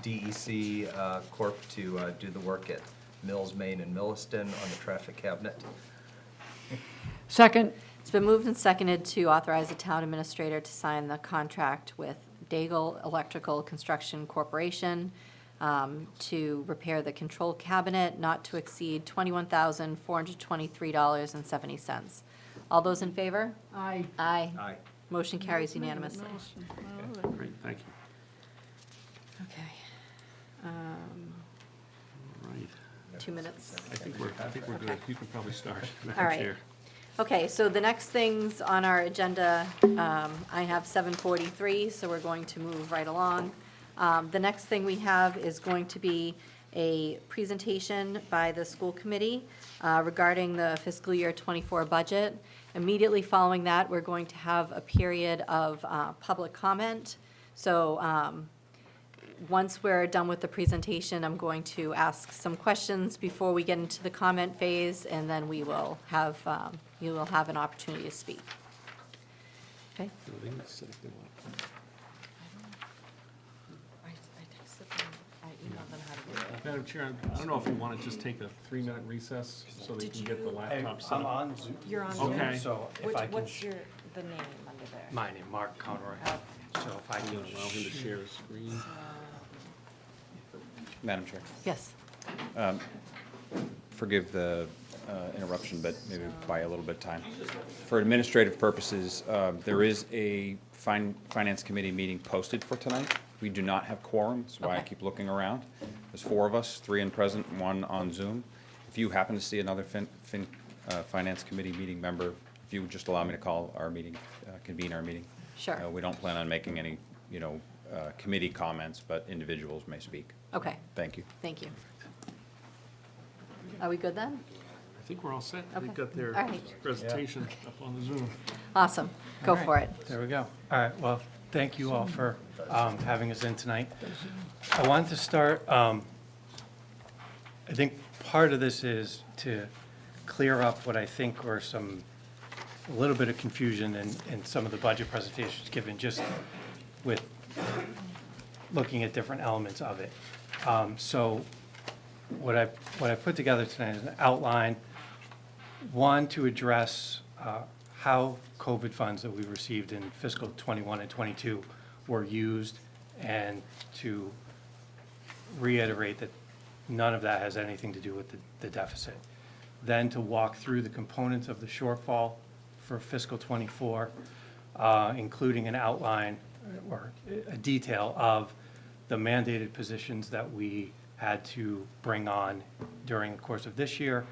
DEC Corp. to do the work at Mills, Maine, and Milliston on the traffic cabinet. Second, It's been moved and seconded to authorize the town administrator to sign the contract with Daigle Electrical Construction Corporation to repair the control cabinet not to exceed $21,423.70. All those in favor? aye. Aye. Aye. Motion carries unanimously. Great, thank you. Okay. Right. 2 minutes. I think we're good. You can probably start, All Madam right. Chair. Okay, so the next things on our agenda, I have 7:43, so we're going to move right along. The next thing we have is going to be a presentation by the school committee regarding the fiscal year '24 budget. Immediately following that, we're going to have a period of public comment. So once we're done with the presentation, I'm going to ask some questions before we get into the comment phase, and then we will have, you will have an opportunity to speak. Okay? They can sit if they want. I texted them, I emailed them how to do it. Madam Chair, I don't know if you want to just take a 3-minute recess so they can get the laptop set I'm up. on Zoom. You're on Zoom? Okay. So if I can, What's your, the name under there? my name, Mark Conroy. So if I I'm can, going to allow him to share his screen. Madam Chair, Yes. forgive the interruption, but maybe buy a little bit of time. For administrative purposes, there is a finance committee meeting posted for tonight. We do not have quorum, that's why I Okay. keep looking around. There's 4 of us, 3 in present, 1 on Zoom. If you happen to see another finance committee meeting member, if you would just allow me to call our meeting, convene our meeting. Sure. We don't plan on making any, committee comments, but individuals may speak. Okay, Thank you. thank you. Are we good then? I think we're all set. Okay. They've got their All right. presentation up on the Zoom. Awesome. Go All right. for it. There we go. All right, well, thank you all for having us in tonight. I wanted to start, I think part of this is to clear up what I think were a little bit of confusion in some of the budget presentations given just with looking at different elements of it. So what I put together tonight is an outline, one, to address how COVID funds that we received in fiscal '21 and '22 were used, and to reiterate that none of that has anything to do with the deficit. then to walk through the components of the shortfall for fiscal '24, including an outline or a detail of the mandated positions that we had to bring on during the course of this year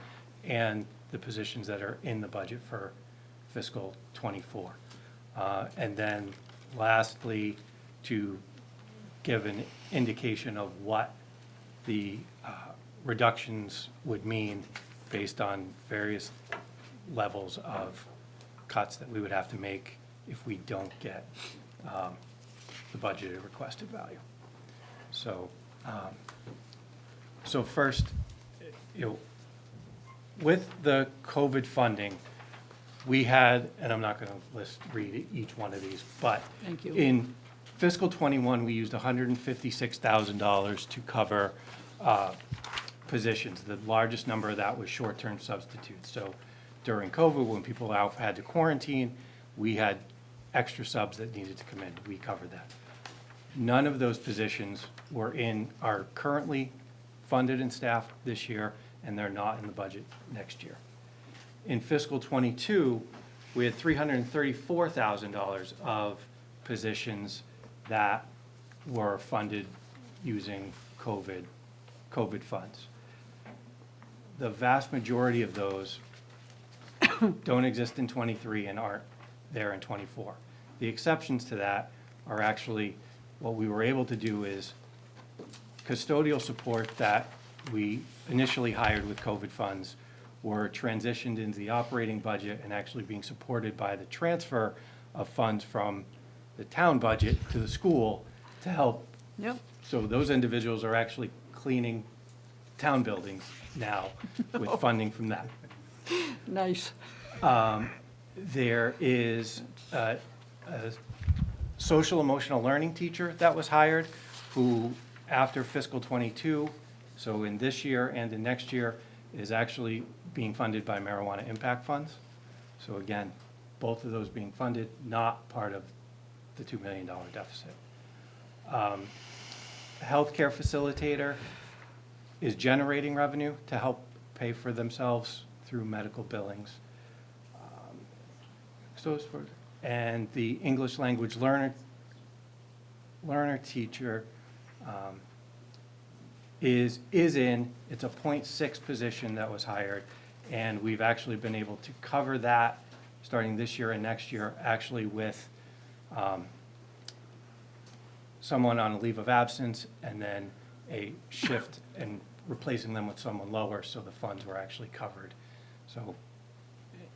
and the positions that are in the budget for fiscal '24. And then lastly, to give an indication of what the reductions would mean based on various levels of cuts that we would have to make if we don't get the budgeted requested value. So, so first, with the COVID funding, we had, and I'm not going to read each one of these, but Thank you. in fiscal '21, we used $156,000 to cover positions. The largest number of that was short-term substitutes. So during COVID, when people had to quarantine, we had extra subs that needed to come in. We covered that. None of those positions are currently funded and staffed this year, and they're not in the budget next year. In fiscal '22, we had $334,000 of positions that were funded using COVID funds. The vast majority of those don't exist in '23 and aren't there in '24. The exceptions to that are actually, what we were able to do is custodial support that we initially hired with COVID funds were transitioned into the operating budget and actually being supported by the transfer of funds from the town budget to the school to help. Yep. So those individuals are actually cleaning town buildings now with funding from that. Nice. There is a social emotional learning teacher that was hired who, after fiscal '22, so in this year and in next year, is actually being funded by marijuana impact funds. So again, both of those being funded, not part of the $2 million deficit. Healthcare facilitator is generating revenue to help pay for themselves through medical billings. And the English language learner teacher is in, it's a .6 position that was hired, and we've actually been able to cover that starting this year and next year, actually with someone on a leave of absence and then a shift and replacing them with someone lower, so the funds were actually covered. So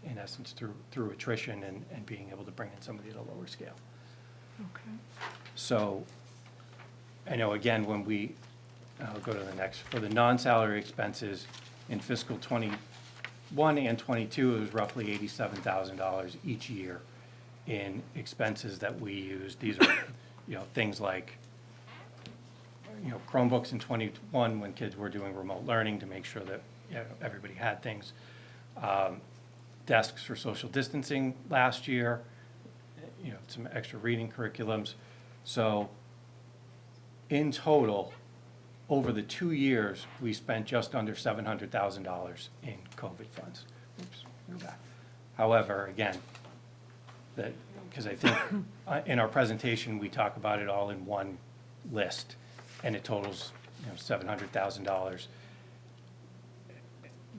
in essence, through attrition and being able to bring in somebody at a lower scale. Okay. So I know, again, when I'll go to the next, for the non-salary expenses in fiscal '21 and '22, it was roughly $87,000 each year in expenses that we used. These are, things like, Chromebooks in '21 when kids were doing remote learning to make sure that everybody had things. Desks for social distancing last year, some extra reading curriculums. So in total, over the 2 years, we spent just under $700,000 in COVID funds. Oops, go back. However, again, because I think in our presentation, we talk about it all in one list, and it totals $700,000.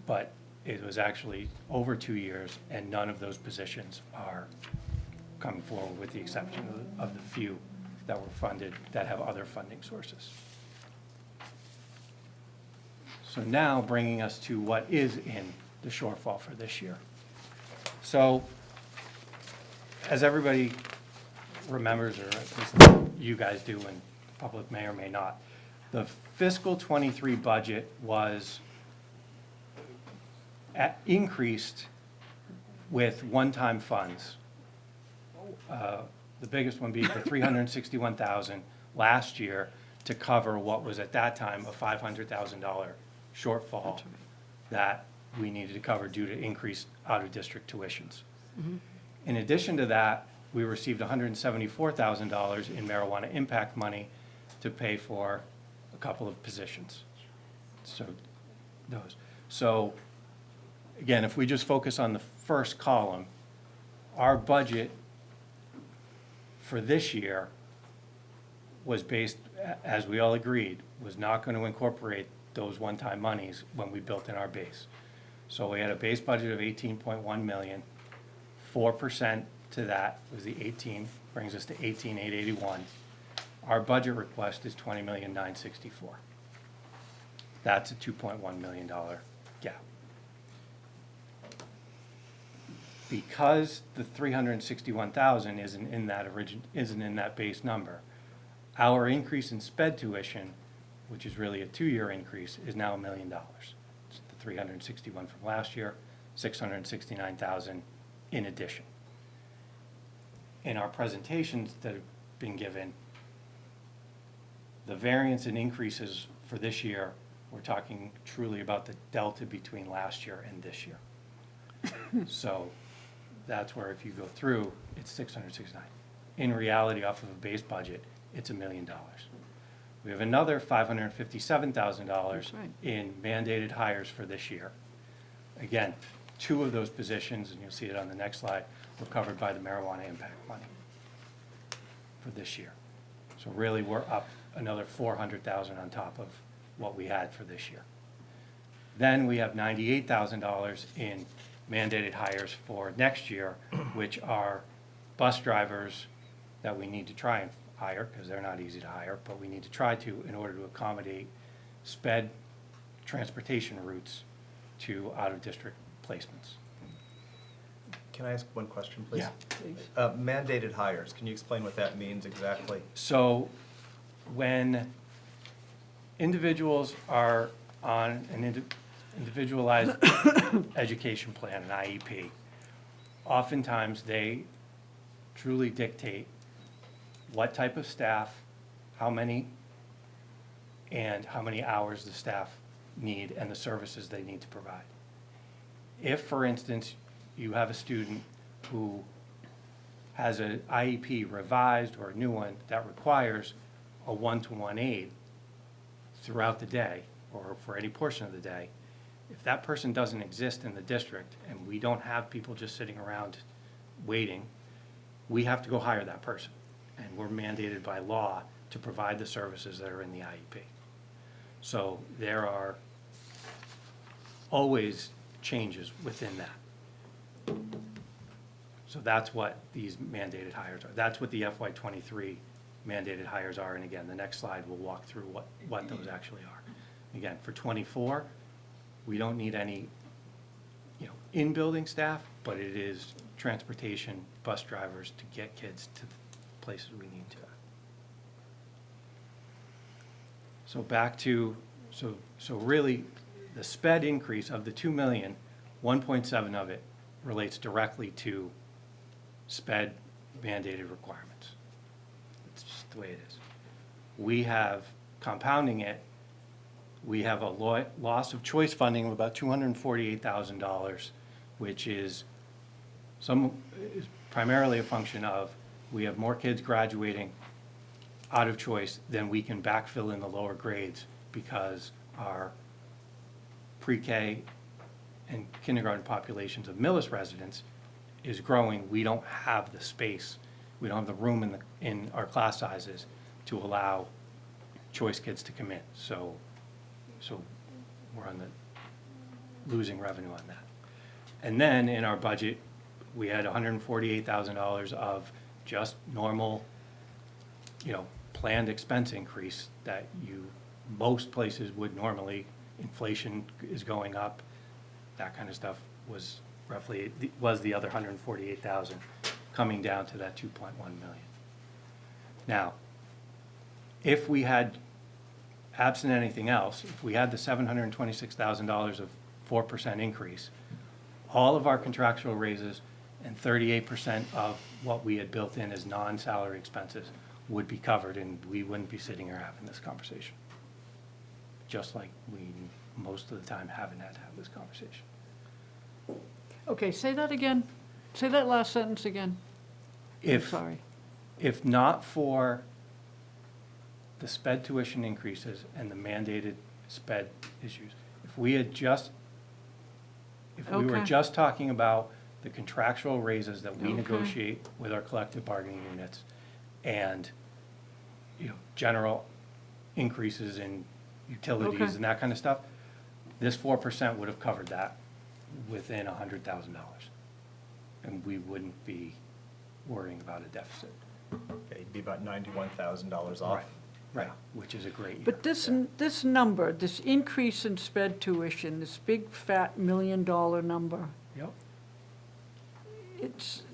But it was actually over 2 years, and none of those positions are coming forward, with the exception of the few that were funded that have other funding sources. So now bringing us to what is in the shortfall for this year. So as everybody remembers, or at least you guys do and the public may or may not, the fiscal '23 budget was increased with one-time funds. The biggest one being the $361,000 last year to cover what was at that time a $500,000 shortfall that we needed to cover due to increased out-of-district tuitions. Mm-hmm. In addition to that, we received $174,000 in marijuana impact money to pay for a couple of positions. So those. So again, if we just focus on the first column, our budget for this year was based, as we all agreed, was not going to incorporate those one-time monies when we built in our base. So we had a base budget of 18.1 million. 4% to that was the 18, brings us to 18,881. Our budget request is 20,964,000. That's a $2.1 million gap. Because the 361,000 isn't in that base number, our increase in sped tuition, which is really a 2-year increase, is now $1 million. It's the 361 from last year, 669,000 in addition. In our presentations that have been given, the variance and increases for this year, we're talking truly about the delta between last year and this year. So that's where if you go through, it's 669. In reality, off of a base budget, it's $1 million. We have another $557,000 in mandated hires for this year. Again, 2 of those positions, and you'll see it on the next slide, were covered by the marijuana impact money for this year. So really, we're up another $400,000 on top of what we had for this year. Then we have $98,000 in mandated hires for next year, which are bus drivers that we need to try and hire, because they're not easy to hire, but we need to try to in order to accommodate sped transportation routes to out-of-district placements. Can I ask one question, please? Yeah. Mandated hires, can you explain what that means exactly? So when individuals are on an individualized education plan, an IEP, oftentimes they truly dictate what type of staff, how many, and how many hours the staff need and the services they need to provide. If, for instance, you have a student who has an IEP revised or a new one that requires a one-to-one aid throughout the day or for any portion of the day, if that person doesn't exist in the district and we don't have people just sitting around waiting, we have to go hire that person. And we're mandated by law to provide the services that are in the IEP. So there are always changes within that. So that's what these mandated hires are. That's what the FY23 mandated hires are. And again, the next slide will walk through what those actually are. Again, for 24, we don't need any, in-building staff, but it is transportation, bus drivers to get kids to the places we need to. So back to, so really, the sped increase of the 2 million, 1.7 of it relates directly to sped mandated requirements. It's just the way it is. We have, compounding it, we have a loss of choice funding of about $248,000, which is primarily a function of we have more kids graduating out of choice than we can backfill in the lower grades because our pre-K and kindergarten populations of Millis residents is growing. We don't have the space, we don't have the room in our class sizes to allow choice kids to come in. So we're on the losing revenue on that. And then in our budget, we had $148,000 of just normal, planned expense increase that most places would normally, inflation is going up, that kind of stuff was roughly, was the other 148,000 coming down to that 2.1 million. Now, if we had, absent anything else, if we had the $726,000 of 4% increase, all of our contractual raises and 38% of what we had built in as non-salary expenses would be covered, and we wouldn't be sitting here having this conversation. Just like we most of the time haven't had to have this conversation. Okay, say that again. Say that last sentence again. Sorry. If not for the sped tuition increases and the mandated sped issues, if If we were Okay. just talking about the contractual raises that we Okay. negotiate with our collective bargaining units and, general increases in utilities Okay. and that kind of stuff, this 4% would have covered that within $100,000. And we wouldn't be worrying about a deficit. Okay, it'd be about $91,000 off. Right, which is a great year. But this number, this increase in sped tuition, this big fat $1 million number, Yep.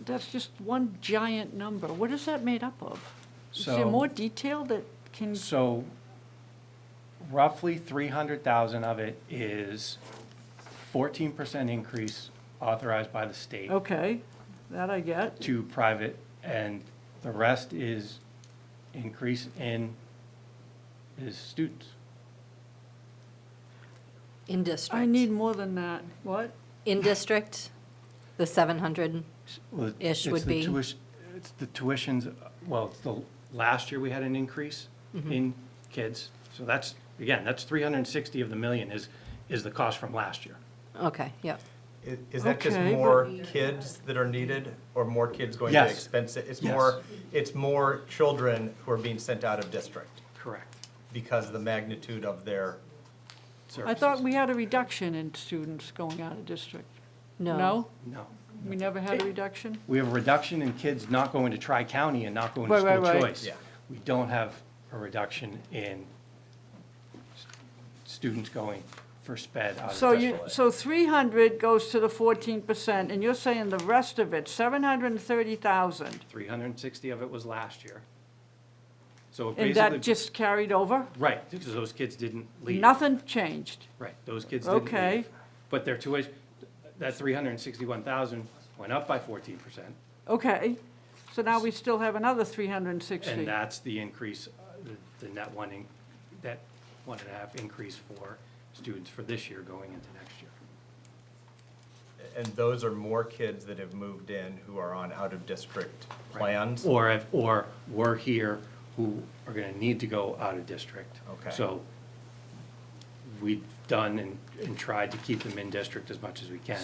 that's just one giant number. What is that made up of? Is there So- more detail that can, So roughly 300,000 of it is 14% increase authorized by the state okay, that I get. to private, and the rest is increase in students. In district. I need more than that. What? In district, the 700, Well, Ish it's would the be. It's the tuitions, well, last year we had an increase Mm-hmm. in kids. So that's, again, that's 360 of the million is the cost from last year. okay, yep. Is that just Okay, but- more kids that are needed, or more kids going to Yes. expensive? Yes. It's more children who are being sent out of district Correct. because of the magnitude of their I thought we had a reduction in students going out of district. No. No? No. We never had a reduction? We have a reduction in kids not going to Tri-County and not going to Right, right, school right. choice. Yeah. We don't have a reduction in students going for sped out of So district. so 300 goes to the 14%, and you're saying the rest of it, 730,000, 360 of it was last year. So and basically. that just carried over? Right, because those kids didn't leave. Nothing changed? Right, those kids didn't Okay. leave. But their tuition, that 361,000 went up by 14%. Okay, so now we still have another 360. And that's the increase, the net that 1.5 increase for students for this year going into next year. And those are more kids that have moved in who are on out-of-district plans? Or were here who are gonna need to go out of district. Okay. So we've done and tried to keep them in district as much as we can.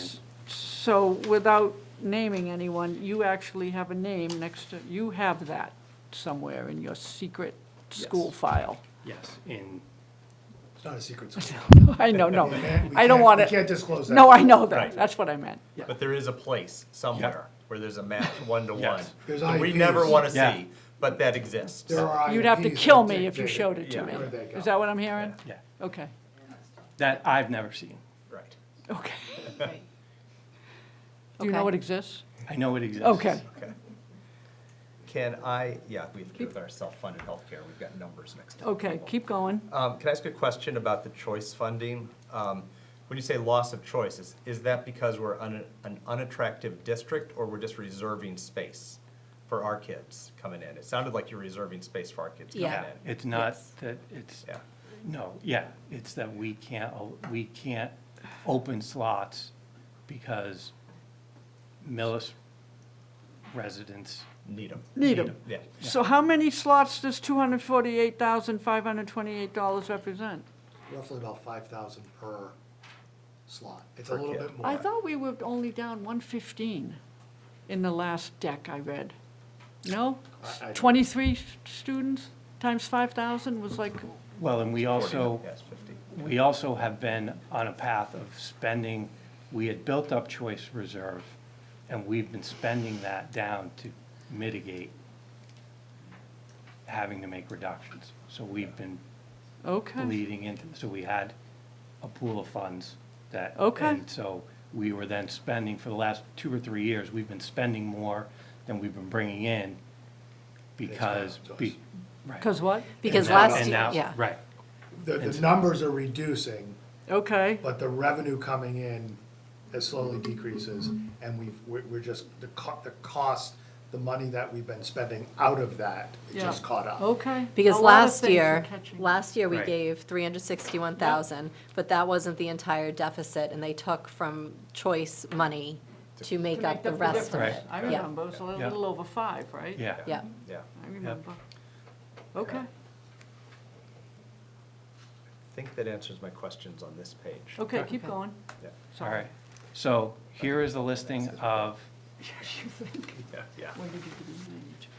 So without naming anyone, you actually have a name next to, you have that somewhere in your secret school Yes. file. Yes, in, It's not a secret school. I know, no, We I don't can't- want we it. can't disclose that. No, I know that, Right. that's what I meant. But there is a place somewhere where there's a match one-to-one. Yes. There's that we IEPs. never want to Yeah. see, but that exists. There are You'd have to IEPs kill that me if you dictate showed it to Yeah. me. where they go. Is that what I'm hearing? yeah, Okay, that I've never seen. Right. okay. Do you Okay. know it exists? I know it exists. Okay. Okay. Can I, yeah, we have to do with our self-funded healthcare, we've got numbers next to it. Okay, keep going. Can I ask a question about the choice funding? When you say loss of choice, is that because we're an unattractive district, or we're just reserving space for our kids coming in? It sounded like you're reserving space for our kids coming Yeah. in. It's not Yes. that, it's, Yeah. no, yeah, it's that we can't open slots because Millis residents Need them. Need 'em. Yeah. So how many slots does $248,528 represent? Roughly about 5,000 per slot. It's a Per little kid. bit more. I thought we were only down 115 in the last deck I read. No? I- 23 students times 5,000 was like, Well, and we 40, also, Yes, 50. we also have been on a path of spending, we had built up choice reserve, and we've been spending that down to mitigate having to make reductions. So we've been okay, bleeding into, so we had a pool of funds that. Okay. And so we were then spending, for the last 2 or 3 years, we've been spending more than we've been bringing in because. It's be- right. because what? Because And now- last and year, now- yeah. Right, The numbers are reducing, Okay, but the revenue coming in as slowly decreases, and we're just, the cost, the money that we've been spending out of that, it Yeah. just caught up. okay. Because A lot of last things are year, catching up. we Right. gave 361,000, but that wasn't the entire deficit, and they took from choice money to make To up the rest of difference. it. I Yeah. remember, it was a Yeah. little over 5, right? yeah. Yeah, Yeah. I remember. Okay, I think that answers my questions on this page. okay, keep Okay. going. Yeah. All Sorry. right. So here is the listing of Yeah.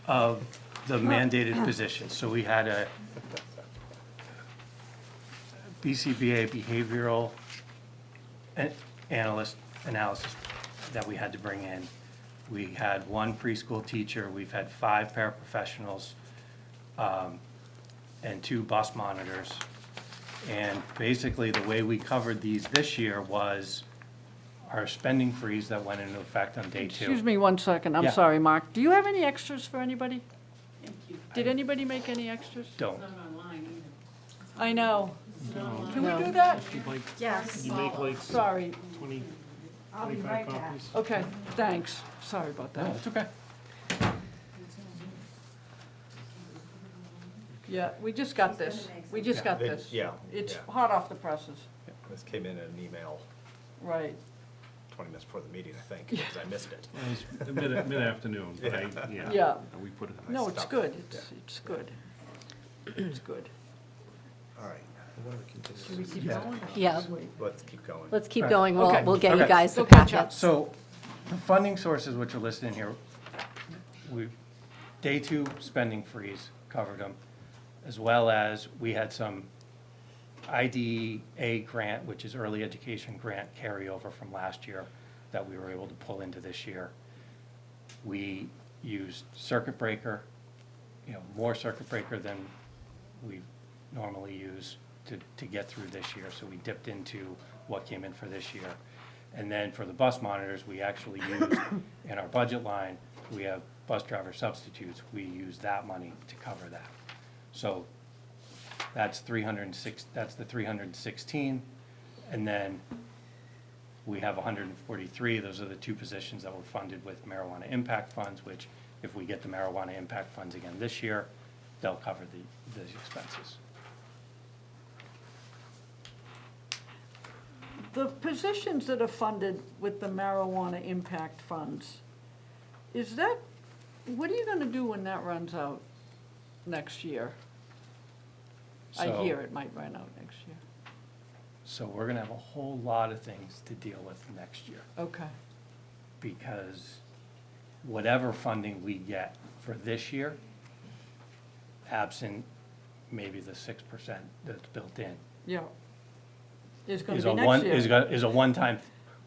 of the mandated positions. So we had a BCBA behavioral analysis that we had to bring in. We had one preschool teacher, we've had 5 paraprofessionals, and 2 bus monitors. And basically, the way we covered these this year was our spending freeze that went into effect on day 2. Excuse me one second, I'm Yeah. sorry, Mark. Do you have any extras for anybody? Did anybody make any extras? Don't. I know. Can we do that? Yes. You make like Sorry. 20, 25 copies? Okay, thanks. Sorry about No, that. it's okay. Yeah, we just got this. We just got this. Yeah, It's yeah. hot off the presses. This came in an email Right. 20 minutes before the meeting, I think, because I missed it. It was mid-afternoon, but yeah. Yeah. We put it. No, it's stopped. good. It's good. It's good. All right. Should we keep going? Yeah, Let's keep going. let's keep Right. going. Okay. We'll get you Okay. guys the Go catch up. packets. So the funding sources which are listed in here, day 2 spending freeze covered them, as well as we had some IDEA grant, which is early education grant carryover from last year that we were able to pull into this year. We used circuit breaker, more circuit breaker than we normally use to get through this year. So we dipped into what came in for this year. And then for the bus monitors, we actually used, in our budget line, we have bus driver substitutes. We use that money to cover that. So that's 306, that's the 316. And then we have 143. Those are the 2 positions that were funded with marijuana impact funds, which if we get the marijuana impact funds again this year, they'll cover the expenses. The positions that are funded with the marijuana impact funds, is that, what are you gonna do when that runs out next year? I So- hear it might run out next year. So we're gonna have a whole lot of things to deal with next year, Okay, because whatever funding we get for this year, absent maybe the 6% that's built in, yeah. It's gonna is be a next one, year. is a one-time.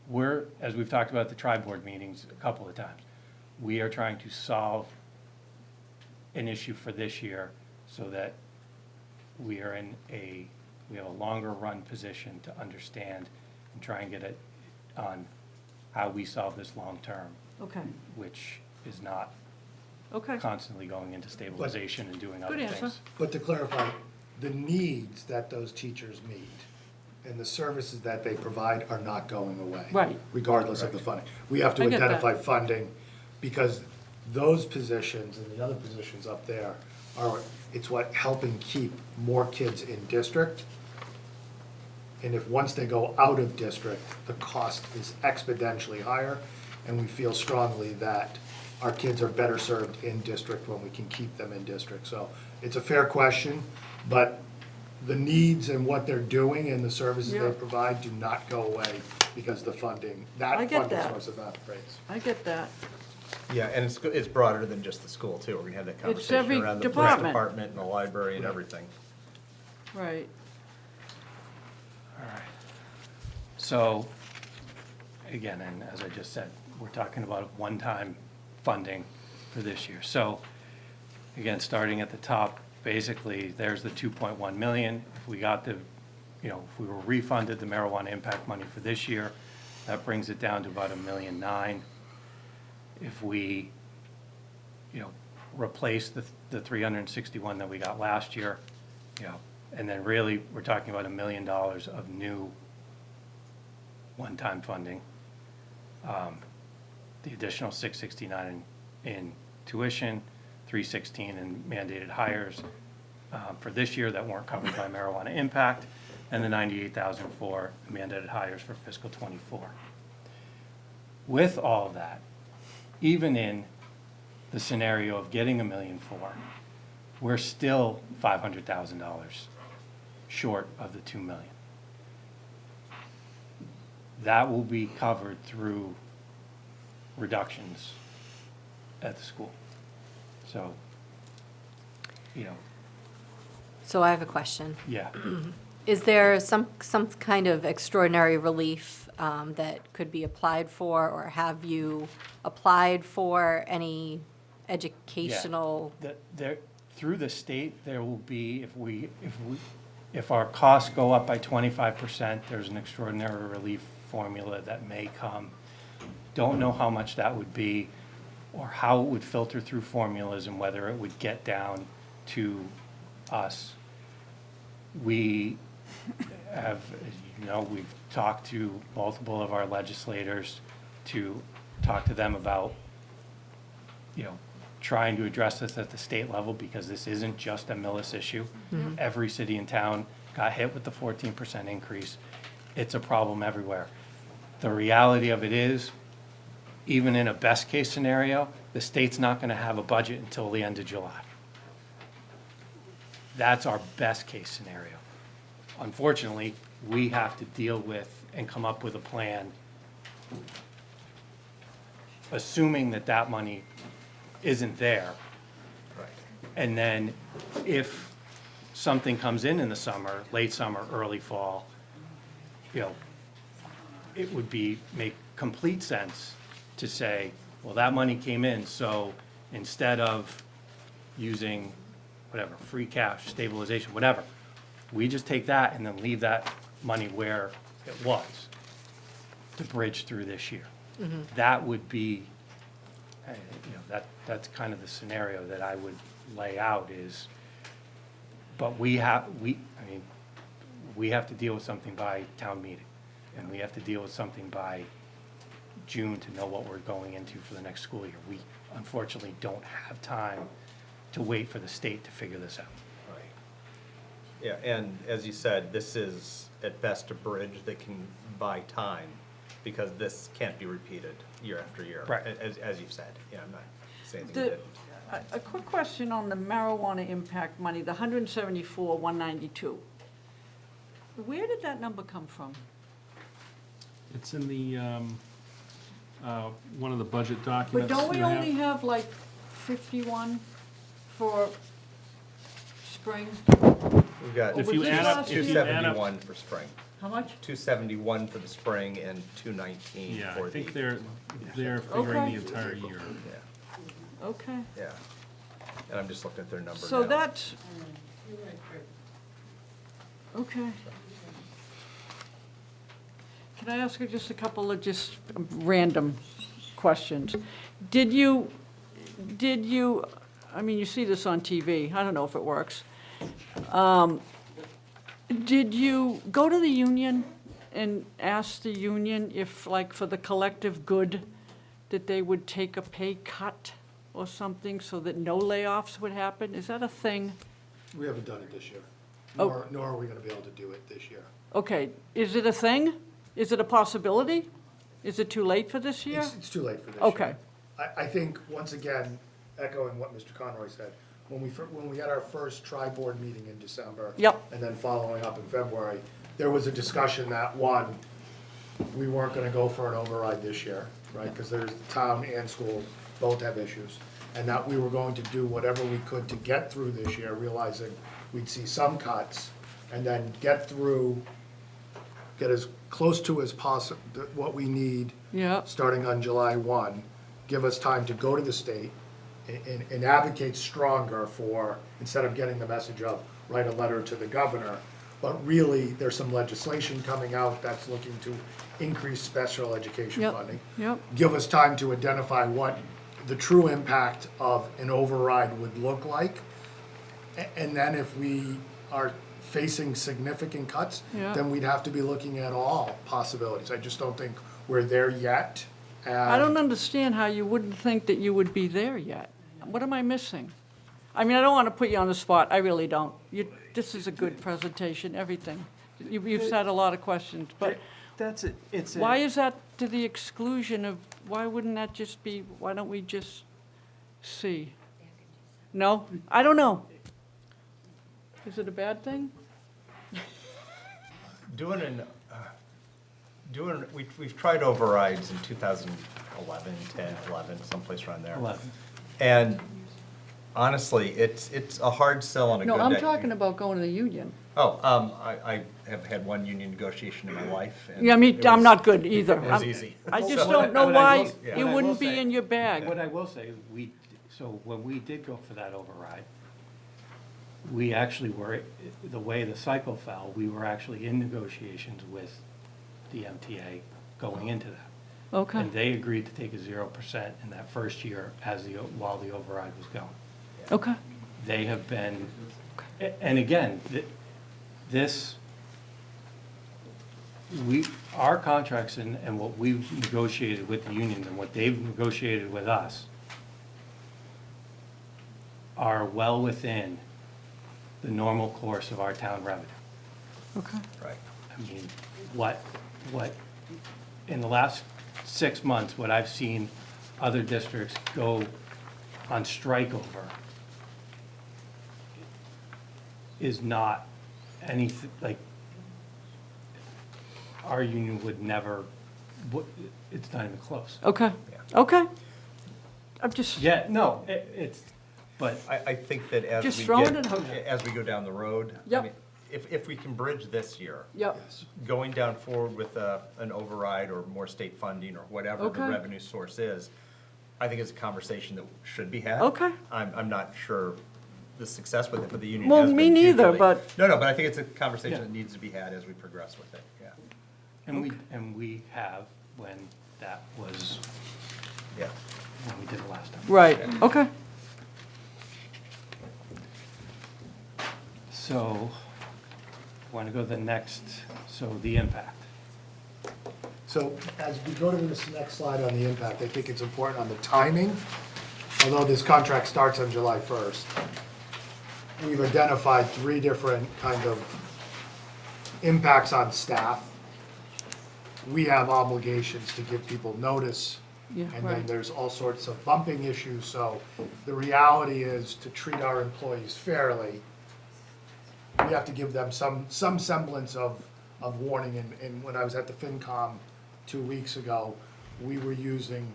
We're, as we've talked about at the tri-board meetings a couple of times, we are trying to solve an issue for this year so that we are we have a longer run position to understand and try and get it on how we solve this long-term, Okay, which is not okay. constantly going into stabilization and doing other Good things. answer. But to clarify, the needs that those teachers meet and the services that they provide are not going away. Right. Regardless of the funding. We have to I get that. identify funding because those positions and the other positions up there are, it's what helping keep more kids in district. And if once they go out of district, the cost is exponentially higher. And we feel strongly that our kids are better served in district when we can keep them in district. So it's a fair question, but the needs and what they're doing and the services they Yeah. provide do not go away because the funding, I that get funding that. source of that raise. I get that. Yeah, and it's broader than just the school, too. We're going to have that It's every conversation around the police department. department and the library and everything. Right. All right. So, again, and as I just said, we're talking about one-time funding for this year. So, again, starting at the top, basically, there's the 2.1 million. If we got if we were refunded the marijuana impact money for this year, that brings it down to about $1.9 million. If we, replace the 361 that we got last year, and then really, we're talking about $1 million of new one-time funding. The additional 669 in tuition, 316 in mandated hires for this year that weren't covered by marijuana impact, and the 98,000 for mandated hires for fiscal '24. With all of that, even in the scenario of getting $1.4 million, we're still $500,000 short of the $2 million. that will be covered through reductions at the school. So, you know, So I have a question. yeah. Is there some kind of extraordinary relief that could be applied for, or have you applied for any educational? There, through the state, there will be, if our costs go up by 25%, there's an extraordinary relief formula that may come. Don't know how much that would be, or how it would filter through formulas, and whether it would get down to us. We have, as you know, we've talked to multiple of our legislators to talk to them about, you know, trying to address this at the state level, because this isn't just a Millis issue. Every city and town got hit with the 14% increase. It's a problem everywhere. The reality of it is, even in a best-case scenario, the state's not going to have a budget until the end of July. That's our best-case scenario. Unfortunately, we have to deal with and come up with a plan, assuming that that money isn't there. Right. And then if something comes in the summer, late summer, early fall, you know, it would make complete sense to say, well, that money came in, so instead of using whatever, free cash, stabilization, whatever, we just take that and then leave that money where it was to bridge through this year. That would be, you know, that's kind of the scenario that I would lay out is, but I mean, we have to deal with something by town meeting, and we have to deal with something by June to know what we're going into for the next school year. We unfortunately don't have time to wait for the state to figure this out. Right. Yeah, and as you said, this is at best a bridge that can buy time, because this can't be repeated year after year. Right. As you've said, yeah, I'm not saying you The- didn't. A quick question on the marijuana impact money, the 174,192. Where did that number come from? It's in the, one of the budget But documents don't we you have. only have like 51 for spring? We've got If was you this add up, last if year? you add up, 271 for spring. How much? 271 for the spring and 219 yeah, for I the. think they're figuring Okay. the entire year. Yeah, Okay. yeah. And I'm just looking at their number now. So that's, okay. Can I ask you just a couple of just random questions? Did you, I mean, you see this on TV, I don't know if it works. Did you go to the union and ask the union if, like, for the collective good, that they would take a pay cut or something so that no layoffs would happen? Is that a thing? We haven't done it this year, Oh. nor are we gonna be able to do it this year. Okay, is it a thing? Is it a possibility? Is it too late for this year? It's too late for this year. Okay. I think, once again, echoing what Mr. Conroy said, when we had our first tri-board meeting in December. Yep. And then following up in February, there was a discussion that, one, we weren't gonna go for an override this year, right? Because there's, town and school both have issues. And that we were going to do whatever we could to get through this year, realizing we'd see some cuts, and then get as close to as possible, what we need Yeah, starting on July 1, give us time to go to the state and advocate stronger for, instead of getting the message of, write a letter to the governor, but really, there's some legislation coming out that's looking to increase special education Yep. funding. yep, Give us time to identify what the true impact of an override would look like. And then if we are facing significant cuts, Yeah. then we'd have to be looking at all possibilities. I just don't think we're there yet. I don't understand how you wouldn't think that you would be there yet. What am I missing? I mean, I don't want to put you on the spot, I really don't. This is a good presentation, everything. You've said a lot of questions, but why is that to the exclusion of, why wouldn't that just be, why don't we just see? No? I don't know. Is it a bad thing? Doing we've tried overrides in 2011, 10, 11, someplace around there. 11. And honestly, it's a hard sell on a good day. No, I'm talking about going to the union. Oh, I have had one union negotiation in my life. and Yeah, I mean, it I'm was- not good either. It was I'm- easy. I just So- don't know What I will- why yeah. it what I will wouldn't be say- in your bag. What I will say, so when we did go for that override, we actually were, the way the cycle fell, we were actually in negotiations with the MTA going into that. Okay. And they agreed to take a 0% in that first year while the override was going. Okay. They have been, and again, our contracts and what we've negotiated with the unions and what they've negotiated with us are well within the normal course of our town revenue. Okay. Right. I mean, what, in the last 6 months, what I've seen other districts go on strike over is not anything, like, our union would never, it's not even close. Okay. Yeah. Okay. I'm just, Yeah, no, it's, but I think that as Just we throwing get, it out there. as we go down the road, I Yep. mean, if we can bridge this year, yep, going down forward with an override or more state funding or whatever the Okay. revenue source is, I think it's a conversation that should be had. Okay. I'm not sure the success with it, but the union Well, has me been neither, hugely- but- No, but I think it's a conversation Yeah. that needs to be had as we progress with it, yeah. and we have when that was, Yeah. when we did it last time. right, okay. So, want to go to the next, so the impact. So as we go to this next slide on the impact, I think it's important on the timing. Although this contract starts on July 1st, we've identified 3 different kind of impacts on staff. We have obligations to give people notice. Yeah, And then right. there's all sorts of bumping issues. So the reality is to treat our employees fairly, we have to give them some semblance of warning. And when I was at the FinCom 2 weeks ago, we were using,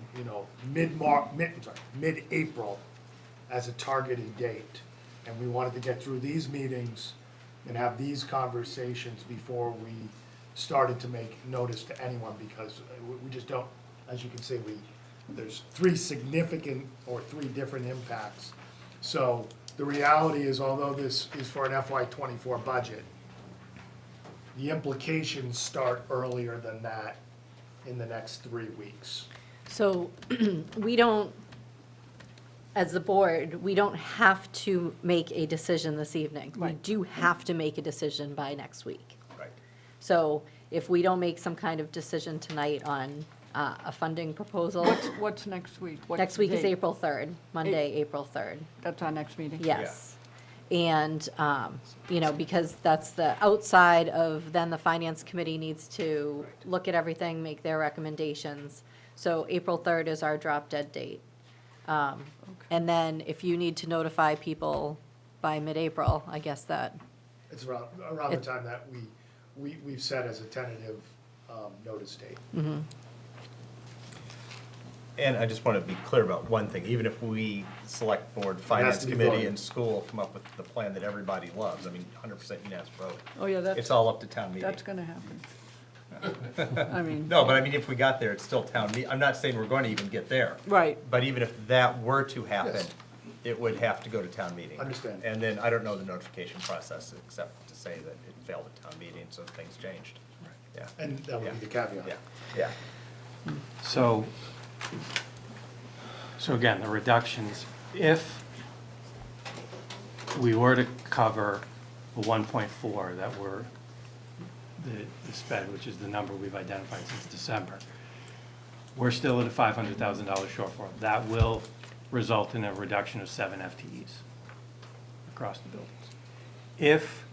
mid-April as a targeted date. And we wanted to get through these meetings and have these conversations before we started to make notice to anyone, because we just don't, as you can see, there's 3 significant or 3 different impacts. So the reality is, although this is for an FY '24 budget, the implications start earlier than that in the next 3 weeks. So we don't, as the board, we don't have to make a decision this evening. We Right. do have to make a decision by next week. Right. So if we don't make some kind of decision tonight on a funding proposal, What's next week? What next week is date? April 3rd, Monday, April 3rd. That's our next meeting? Yes. And, because that's the outside of, then the finance committee needs to look at everything, make their recommendations. So April 3rd is our drop dead date. And then if you need to notify people by mid-April, I guess that, It's around the time that we've set as a tentative notice date. And I just want to be clear about one thing, even if we, select board, finance to be committee, voted. and school come up with the plan that everybody loves, 100% unanimous vote. Oh, yeah, It's all up to town meeting. that's gonna happen. I mean, No, but if we got there, it's still town meeting. I'm not saying we're going to even get there. right, But even if that were to happen, Yes. it would have to go to town meeting. Understand. And then I don't know the notification process, except to say that it failed at town meeting, so things changed. Yeah, And that would be the caveat. yeah. So again, the reductions, if we were to cover the 1.4 that were the sped, which is the number we've identified since December, we're still at a $500,000 shortfall. That will result in a reduction of 7 FTEs across the buildings. If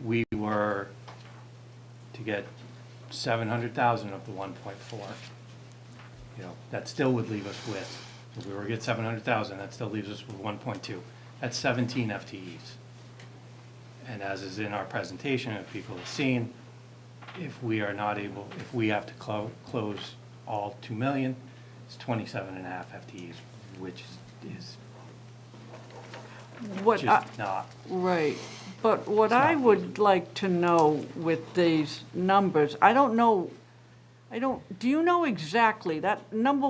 we were to get 700,000 of the 1.4, that still would leave us with, if we were to get 700,000, that still leaves us with 1.2. That's 17 FTEs. And as is in our presentation, if people have seen, if we are not able, if we have to close all 2 million, it's 27.5 FTEs, which is What I- just not. Right, but what It's not I would like to know with these numbers, I don't know, do you know exactly, that number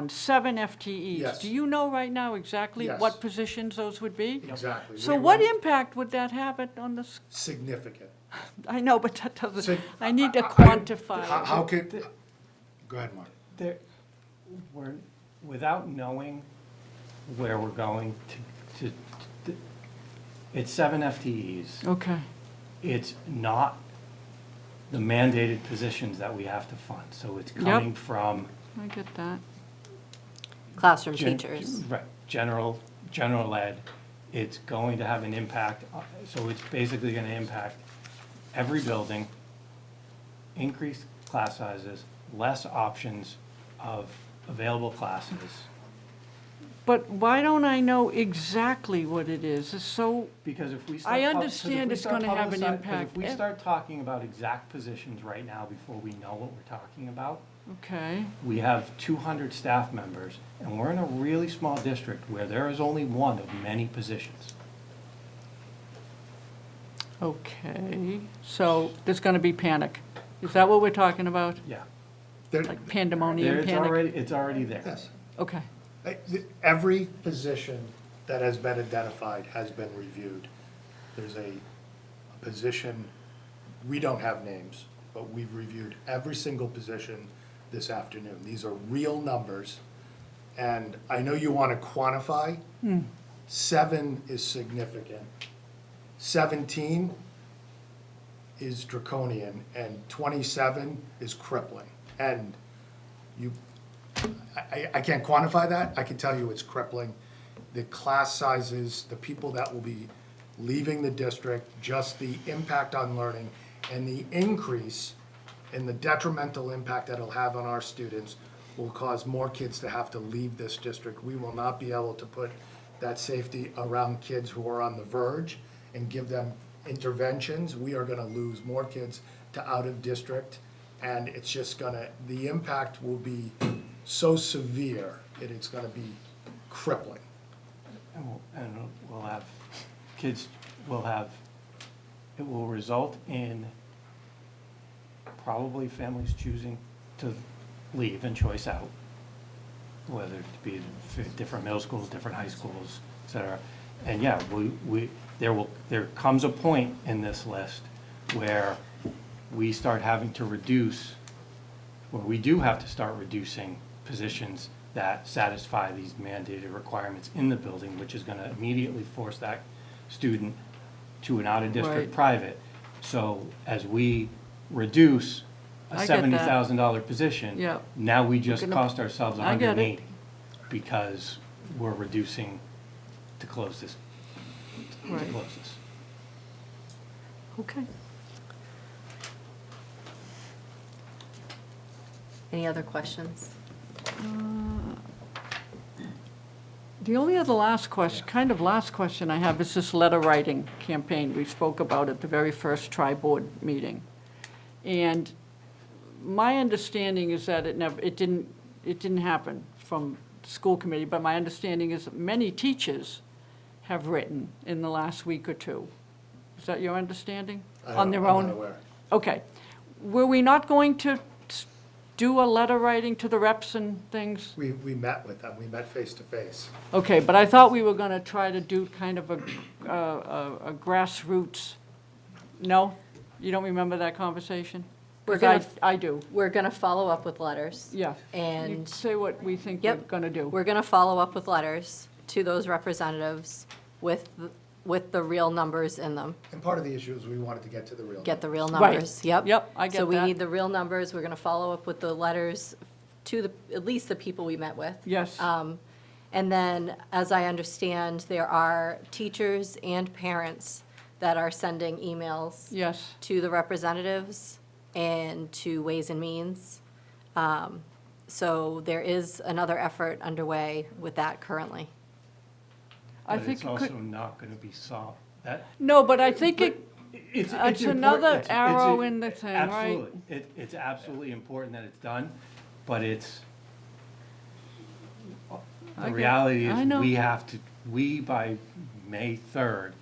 7 FTEs? Yes. Do you know right now exactly Yes. what positions those would be? Exactly. So We what went impact would that have on the, Significant. I know, but that doesn't, So, I need to How quantify. could, go ahead, Mark. There, we're, without knowing where we're going it's 7 FTEs. Okay, It's not the mandated positions that we have to fund, so it's coming from. I get that. Classroom gen- teachers. Right, general ed, it's going to have an impact, so it's basically gonna impact every building, increased class sizes, less options of available classes. But why don't I know exactly what it is? It's so, Because if we start. I pub- 'cause if understand we it's start gonna have an 'cause impact. If we start talking about exact positions right now before we know what we're talking about, okay, we have 200 staff members, and we're in a really small district where there is only one of many positions. okay. So there's gonna be panic. Is that what we're talking about? Yeah. There- Like pandemonium, It's panic? already there. Yes. Okay, Every position that has been identified has been reviewed. There's a position, we don't have names, but we've reviewed every single position this afternoon. These are real numbers, and I know you want to quantify. 7 is significant. 17 is draconian, and 27 is crippling. And you, I can't quantify that, I can tell you it's crippling. The class sizes, the people that will be leaving the district, just the impact on learning, and the increase in the detrimental impact that it'll have on our students will cause more kids to have to leave this district. We will not be able to put that safety around kids who are on the verge and give them interventions. We are gonna lose more kids to out of district, and it's just gonna, the impact will be so severe, it's gonna be crippling. And we'll have, kids will have, it will result in probably families choosing to leave and choice out, whether it be different middle schools, different high schools, et cetera. And yeah, there comes a point in this list where we start having to reduce, where we do have to start reducing positions that satisfy these mandated requirements in the building, which is gonna immediately force that student to an out-of-district Right. private. So as we reduce a I get that. $70,000 position, Yeah. now we just We're gonna- cost ourselves I get it. 180 because we're reducing to close this, to Right. close this. okay. Any other questions? The only other last question I have is this letter writing campaign we spoke about at the very first tri-board meeting. And my understanding is that it didn't happen from the school committee, but my understanding is that many teachers have written in the last week or two. Is that your understanding? On their own? I'm not aware. Okay. Were we not going to do a letter writing to the reps and things? We met with them, we met face to face. Okay, but I thought we were gonna try to do kind of a grassroots, no? You don't remember that conversation? We're 'Cause gonna- I do, We're going to follow up with letters. yeah. And You say what we think we're Yep. gonna do. we're going to follow up with letters to those representatives with the real numbers in them. And part of the issue is we wanted to get to the real. Get the real Right. numbers, yep. Yep, I get So we that. need the real numbers, we're gonna follow up with the letters to at least the people we met with. Yes, And then, as I understand, there are teachers and parents that are sending emails yes. to the representatives and to Ways and Means. So there is another effort underway with that currently. I But think it's it also could, not gonna be solved. no, but I think it, It's important- another it's- arrow in the thing, right? Absolutely. It's absolutely important that it's done, but it's, I the get- reality I is, know. we by May 3rd,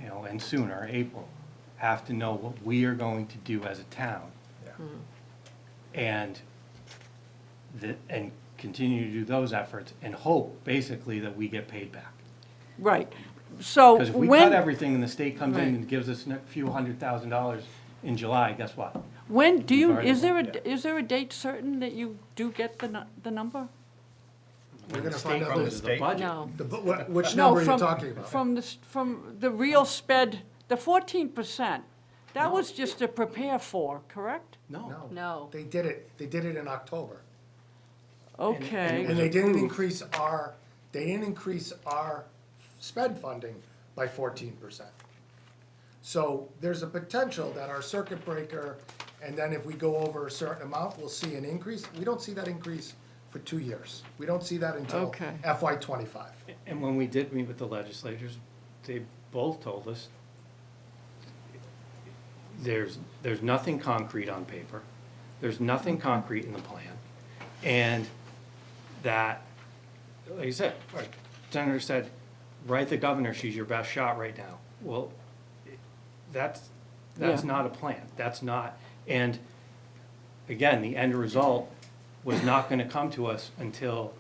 and sooner, April, have to know what we are going to do as a town. Yeah. And and continue to do those efforts and hope, basically, that we get paid back. Right. So Because if we cut when, everything and the state comes in Right. and gives us a few $100,000 in July, guess what? when do you, We've already- is there a date certain that you do get the number? We're gonna The find state out closes the budget. No. which No, number are you from- talking about? From the real sped, the 14%, that was just to prepare for, correct? No. No. They did it in October. Okay. And they didn't increase our sped funding by 14%. So there's a potential that our circuit breaker, and then if we go over a certain amount, we'll see an increase. We don't see that increase for 2 years. We don't see that until Okay. FY '25. And when we did meet with the legislators, they both told us there's nothing concrete on paper, there's nothing concrete in the plan, and that, like you said, like Senator said, write the governor, she's your best shot right now. Well, that's Yeah. not a plan, that's not, and again, the end result was not gonna come to us until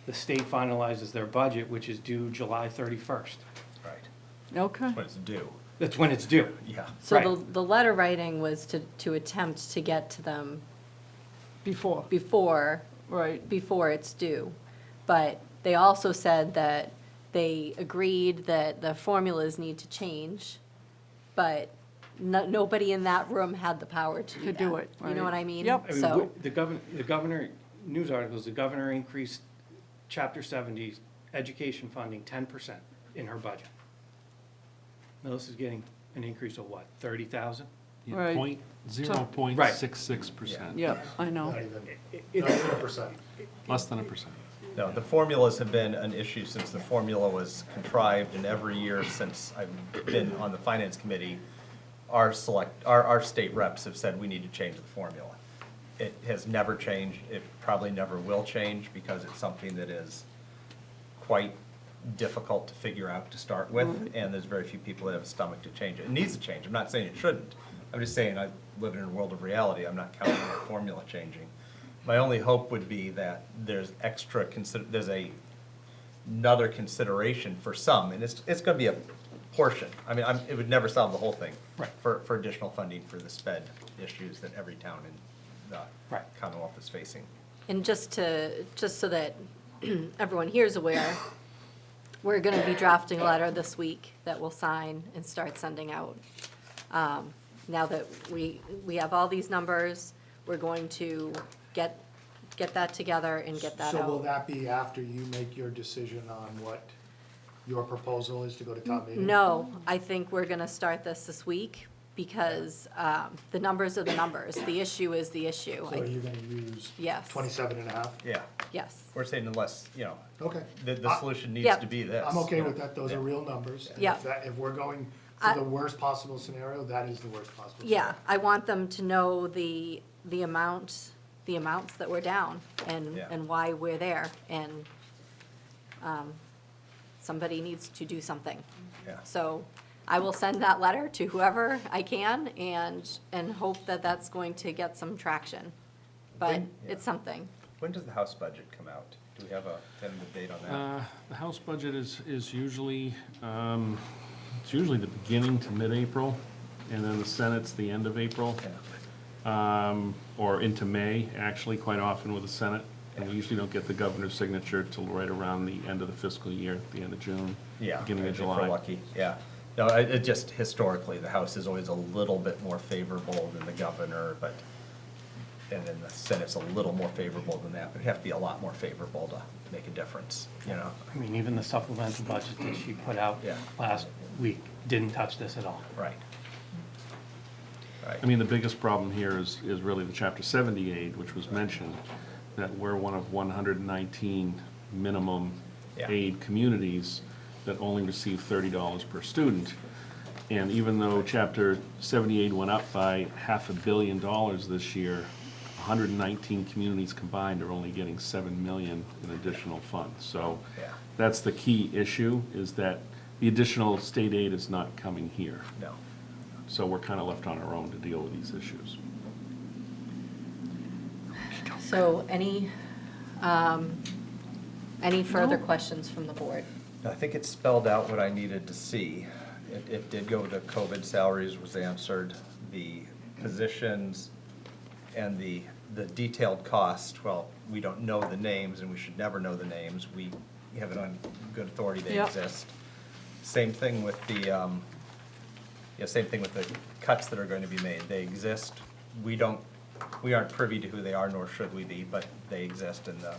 the state finalizes their budget, which is due July 31st. Right, Okay. when it's due, That's when it's due. yeah. So Right. the letter writing was to attempt to get to them Before, before right. it's due. But they also said that they agreed that the formulas need to change, but nobody in that room had the power to do To that. do it, You know right. what I mean? Yep. I mean, So, the governor, news articles, the governor increased Chapter 70 education funding 10% in her budget. Melissa's getting an increase of what, 30,000? Right. 0.66%. Yeah, I know. Not even a percent. Less than 1%. No, the formulas have been an issue since the formula was contrived, and every year since I've been on the finance committee, our state reps have said we need to change the formula. It has never changed, it probably never will change, because it's something that is quite difficult to figure out to start with, and there's very few people that have a stomach to change it. It needs to change, I'm not saying it shouldn't. I'm just saying I live in a world of reality, I'm not counting on the formula changing. My only hope would be that there's another consideration for some, and it's gonna be a portion. I mean, it would never solve the whole thing. Right. For additional funding for the sped issues that every town in the Right. Commonwealth is facing. and just so that everyone here is aware, we're gonna be drafting a letter this week that we'll sign and start sending out. Now that we have all these numbers, we're going to get that together and get that So will out. that be after you make your decision on what your proposal is to go to town meeting? No, I think we're gonna start this week, because the numbers are the numbers. The issue is the issue. So are you gonna use Yes. 27 and a half? Yeah, Yes, we're saying unless, Okay. the solution needs Yep. to be this. I'm okay you know. with that, those are real numbers. And Yeah. If we're going I- for the worst possible scenario, that is the worst possible yeah, scenario. I want them to know the amounts that we're down Yeah. and why we're there, and somebody needs to do something. Yeah. So I will send that letter to whoever I can and hope that that's going to get some traction. But When- yeah. it's something. When does the House budget come out? Do we have a tentative date on that? The House budget is usually, it's usually the beginning to mid-April, and then the Senate's the end of April, or into May, actually, quite often with the Senate. And we usually don't get the governor's signature till right around the end of the fiscal year, the end of June, Yeah. beginning of if we're July. lucky, yeah. No, it just historically, the House is always a little bit more favorable than the governor, but, and then the Senate's a little more favorable than that, but it'd have to be a lot more favorable to make a difference, you know? I mean, even the supplemental budget that she put out Yeah. last week didn't touch this at all. Right. Right. I mean, the biggest problem here is really the Chapter 70 aid, which was mentioned, that we're one of 119 minimum Yeah. aid communities that only receive $30 per student. And even though Chapter 78 went up by $500 million this year, 119 communities combined are only getting $7 million in additional funds. So Yeah. that's the key issue, is that the additional state aid is not coming here. No. So we're kind of left on our own to deal with these issues. So any further questions from the board? I think it spelled out what I needed to see. It did go, the COVID salaries was answered, the positions and the detailed cost, well, we don't know the names and we should never know the names. We have it on good authority they Yep. exist. Same thing with the, same thing with the cuts that are going to be made. They exist. We aren't privy to who they are, nor should we be, but they exist, and the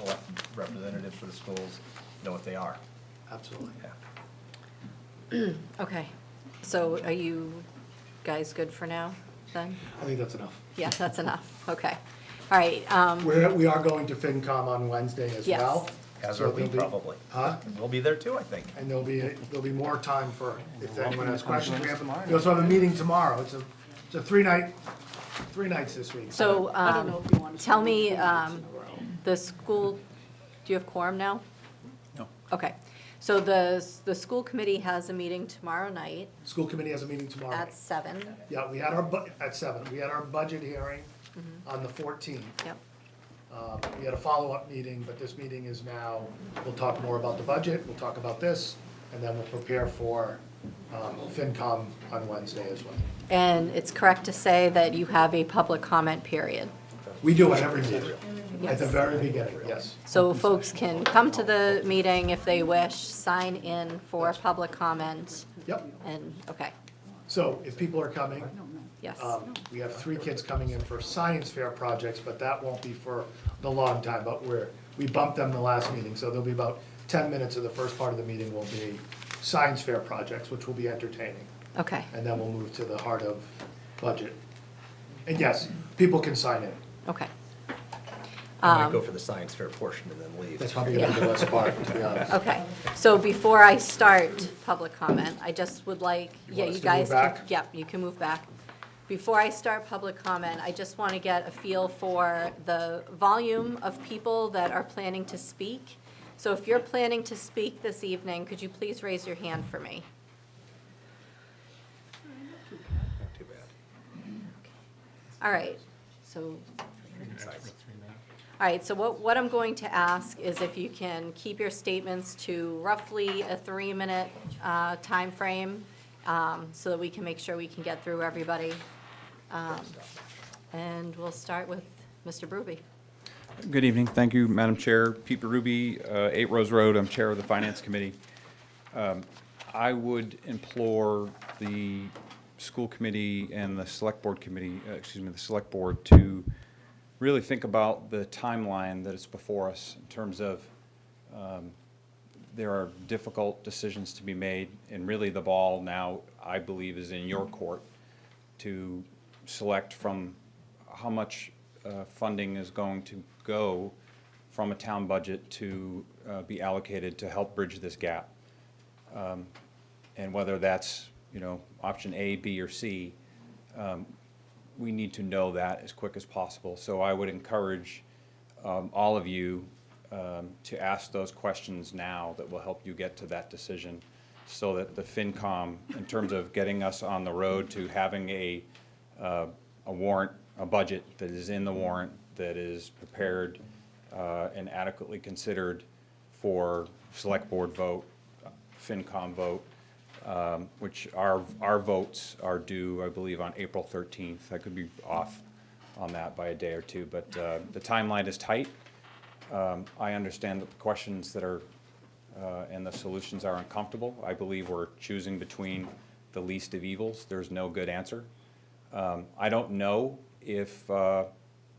elected representatives for the schools know what they are. Absolutely. Yeah. Okay, so are you guys good for now, then? I think that's enough. Yeah, that's enough, okay. All right, We are going to FinCom on Wednesday as Yes. well. As So are we there'll be- probably. Huh? We'll be there too, I think. And there'll be more time for, if anyone has questions. We also have a meeting tomorrow. It's a three nights this week. so, I don't know if you want to. tell say me, two weeks in a row. the school, do you have quorum now? No. Okay, so the school committee has a meeting tomorrow night School committee has a meeting tomorrow. at 7. Yeah, we had at 7. We had our budget hearing on the 14th. Yep, We had a follow-up meeting, but this meeting is now, we'll talk more about the budget, we'll talk about this, and then we'll prepare for FinCom on Wednesday as well. and it's correct to say that you have a public comment period. We do it every meeting, at the Yes. very beginning, yes. So folks can come to the meeting if they wish, sign in for public comment, Yep, and, okay, so if people are coming, yes. we have 3 kids coming in for science fair projects, but that won't be for the long time, but we bumped them the last meeting, so there'll be about 10 minutes of the first part of the meeting will be science fair projects, which will be entertaining. Okay, And then we'll move to the heart of budget. And yes, people can sign in. okay. I might go for the science fair portion and then leave. That's probably gonna be the best part, to be honest. Okay, so before I start public comment, I just would like, yeah, want us you to move guys, back? yep, you can move back. Before I start public comment, I just want to get a feel for the volume of people that are planning to speak. So if you're planning to speak this evening, could you please raise your hand for me? Not too bad. All right, so all right, so what I'm going to ask is if you can keep your statements to roughly a 3-minute timeframe, so that we can make sure we can get through everybody. And we'll start with Mr. Berube. Good evening. Thank you, Madam Chair. Pete Berube, 8 Rose Road. I'm Chair of the Finance Committee. I would implore the school committee and the select board committee, the select board, to really think about the timeline that is before us in terms of there are difficult decisions to be made, and really the ball now, I believe, is in your court to select from how much funding is going to go from a town budget to be allocated to help bridge this gap. And whether that's, option A, B, or C, we need to know that as quick as possible. So I would encourage all of you to ask those questions now that will help you get to that decision, so that the FinCom, in terms of getting us on the road to having a warrant, a budget that is in the warrant, that is prepared and adequately considered for select board vote, FinCom vote, which our votes are due, I believe, on April 13th. I could be off on that by a day or two, but the timeline is tight. I understand that the questions that are and the solutions are uncomfortable. I believe we're choosing between the least of evils. There's no good answer. I don't know if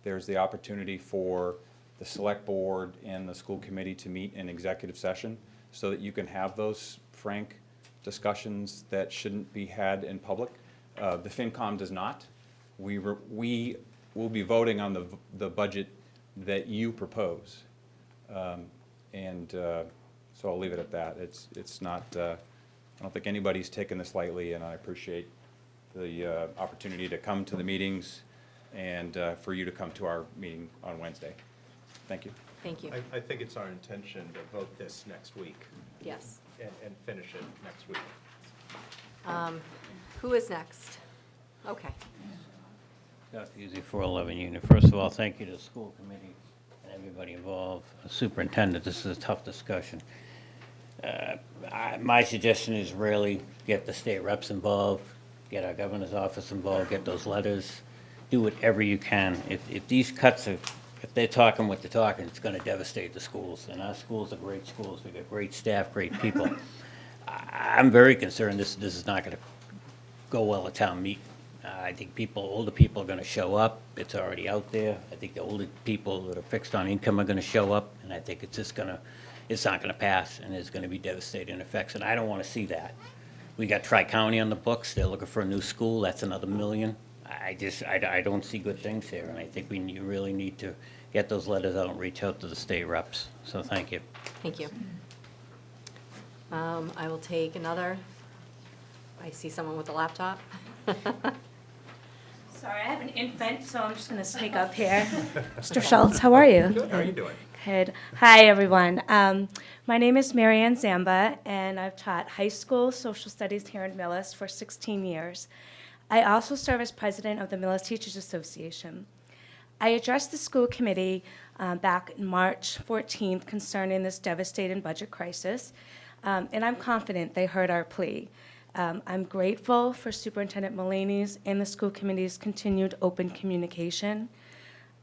there's the opportunity for the select board and the school committee to meet in executive session so that you can have those frank discussions that shouldn't be had in public. The FinCom does not. We will be voting on the budget that you propose. So I'll leave it at that. It's not I don't think anybody's taken this lightly, and I appreciate the opportunity to come to the meetings and for you to come to our meeting on Wednesday. Thank you. Thank you. I think it's our intention to vote this next week Yes. and finish it next week. Who is next? Okay. Dr. Easy, 411 Unit. First of all, thank you to the school committee and everybody involved. Superintendent, this is a tough discussion. My suggestion is really get the state reps involved, get our governor's office involved, get those letters, do whatever you can. If these cuts are, if they're talking what they're talking, it's going to devastate the schools. And our schools are great schools. We've got great staff, great people. I'm very concerned this is not going to go well at town meeting. I think older people are going to show up. It's already out there. I think the older people that are fixed on income are going to show up, and I think it's not going to pass, and there's going to be devastating effects, and I don't want to see that. We got Tri-County on the books. They're looking for a new school. That's another $1 million. I don't see good things here, and I think you really need to get those letters out and reach out to the state reps. So thank you. Thank you. I will take another. I see someone with a laptop. Sorry, I have an infant, so I'm just going to speak up here. Mr. Schultz, how are you? Good, how are you doing? Good. Hi, everyone. My name is Marianne Zamba, and I've taught high school social studies here in Millis for 16 years. I also serve as president of the Millis Teachers Association. I addressed the school committee back in March 14th concerning this devastating budget crisis, and I'm confident they heard our plea. I'm grateful for Superintendent Mulaney's and the school committee's continued open communication.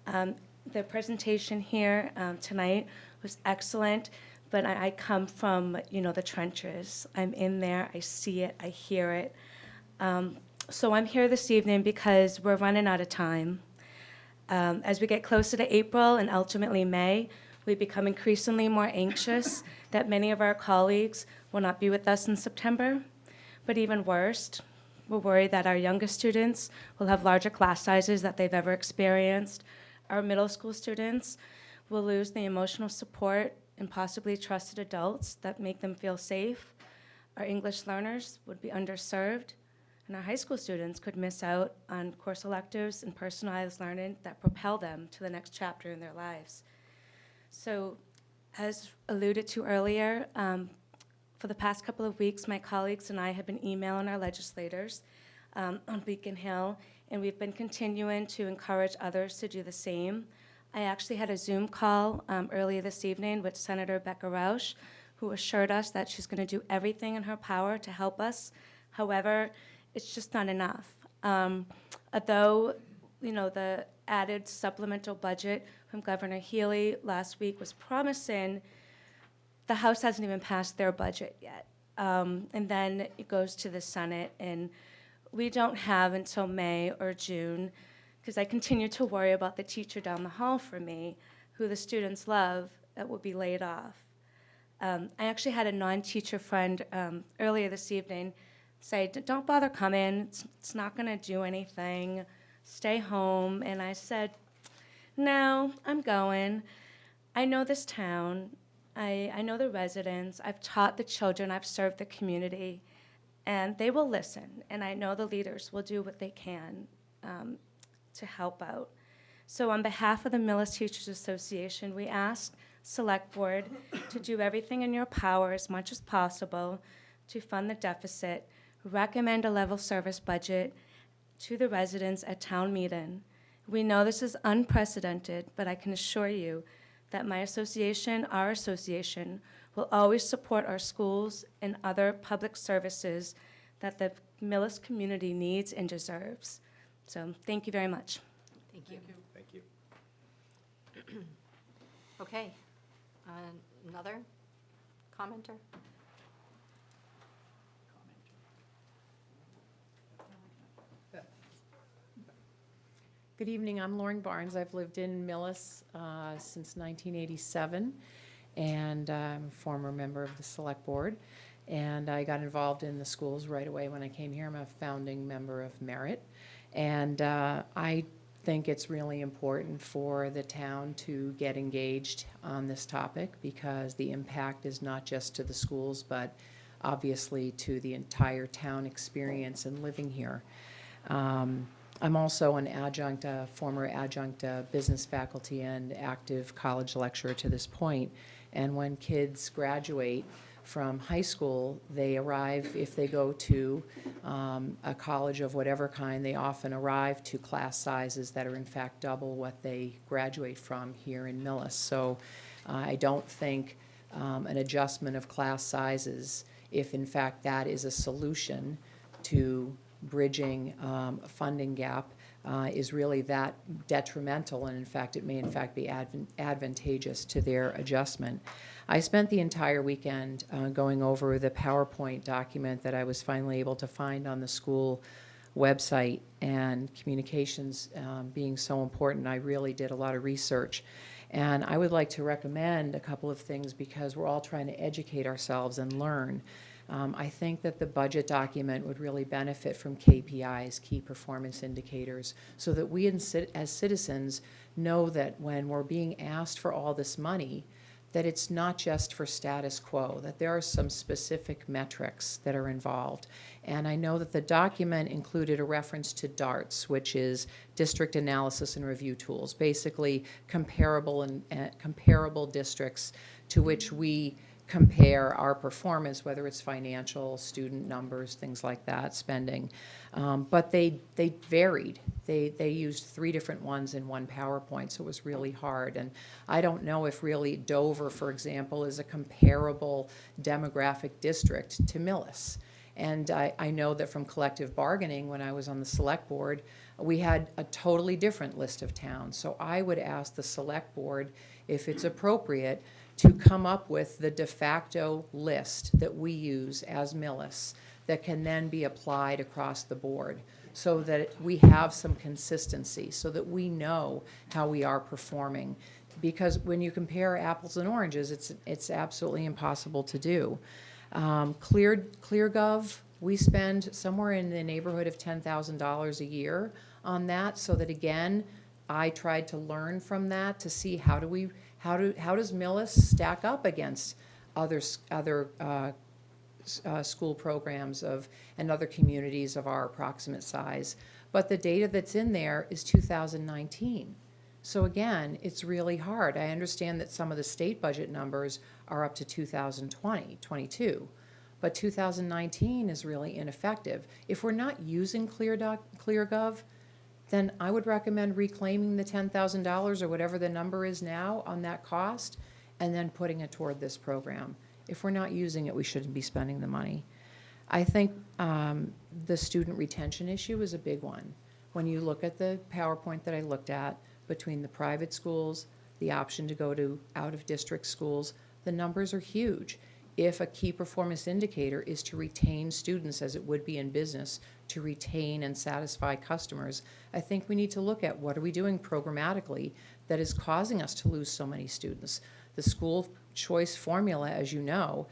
The presentation here tonight was excellent, but I come from, the trenches. I'm in there, I see it, I hear it. So I'm here this evening because we're running out of time. As we get closer to April and ultimately May, we become increasingly more anxious that many of our colleagues will not be with us in September. But even worse, we're worried that our youngest students will have larger class sizes that they've ever experienced. Our middle school students will lose the emotional support and possibly trusted adults that make them feel safe. Our English learners would be underserved. And our high school students could miss out on course electives and personalized learning that propel them to the next chapter in their lives. So, as alluded to earlier, for the past couple of weeks, my colleagues and I have been emailing our legislators on Beacon Hill, and we've been continuing to encourage others to do the same. I actually had a Zoom call earlier this evening with Senator Becca Rausch, who assured us that she's going to do everything in her power to help us. However, it's just not enough. Although, the added supplemental budget from Governor Healy last week was promising, the House hasn't even passed their budget yet. And then it goes to the Senate, and we don't have until May or June, because I continue to worry about the teacher down the hall from me, who the students love, that will be laid off. I actually had a non-teacher friend earlier this evening say, don't bother coming, it's not going to do anything, stay home. And I said, no, I'm going. I know this town. I know the residents. I've taught the children. I've served the community. And they will listen. And I know the leaders will do what they can to help out. So on behalf of the Millis Teachers Association, we ask Select Board to do everything in your power as much as possible to fund the deficit, recommend a level service budget to the residents at town meeting. We know this is unprecedented, but I can assure you that my association, our association, will always support our schools and other public services that the Millis community needs and deserves. So thank you very much. Thank you. Thank you. Okay. Another commenter? Good evening, I'm Lauren Barnes. I've lived in Millis since 1987, and I'm a former member of the Select Board. And I got involved in the schools right away when I came here. I'm a founding member of Merit. And I think it's really important for the town to get engaged on this topic because the impact is not just to the schools, but obviously, to the entire town experience and living here. I'm also an adjunct, former adjunct business faculty and active college lecturer to this point. And when kids graduate from high school, they arrive, if they go to a college of whatever kind, they often arrive to class sizes that are in fact double what they graduate from here in Millis. So I don't think an adjustment of class sizes, if in fact that is a solution to bridging a funding gap, is really that detrimental, and in fact, it may in fact be advantageous to their adjustment. I spent the entire weekend going over the PowerPoint document that I was finally able to find on the school website, and communications being so important, I really did a lot of research. And I would like to recommend a couple of things because we're all trying to educate ourselves and learn. I think that the budget document would really benefit from KPIs, key performance indicators, so that we as citizens know that when we're being asked for all this money, that it's not just for status quo, that there are some specific metrics that are involved. And I know that the document included a reference to DARTs, which is District Analysis and Review Tools, basically comparable districts to which we compare our performance, whether it's financial, student numbers, things like that, spending. But they varied. They used 3 different ones in one PowerPoint, so it was really hard. And I don't know if really Dover, for example, is a comparable demographic district to Millis. And I know that from collective bargaining, when I was on the select board, we had a totally different list of towns. So I would ask the select board, if it's appropriate, to come up with the de facto list that we use as Millis that can then be applied across the board, so that we have some consistency, so that we know how we are performing. Because when you compare apples and oranges, it's absolutely impossible to do. ClearGov, we spend somewhere in the neighborhood of $10,000 a year on that, so that again, I tried to learn from that to see how does Millis stack up against other school programs and other communities of our approximate size. But the data that's in there is 2019. So again, it's really hard. I understand that some of the state budget numbers are up to 2022, but 2019 is really ineffective. If we're not using ClearGov, then I would recommend reclaiming the $10,000 or whatever the number is now on that cost, and then putting it toward this program. If we're not using it, we shouldn't be spending the money. I think the student retention issue is a big one. When you look at the PowerPoint that I looked at, between the private schools, the option to go to out-of-district schools, the numbers are huge. If a key performance indicator is to retain students, as it would be in business, to retain and satisfy customers, I think we need to look at what are we doing programmatically that is causing us to lose so many students. The school choice formula, as you know,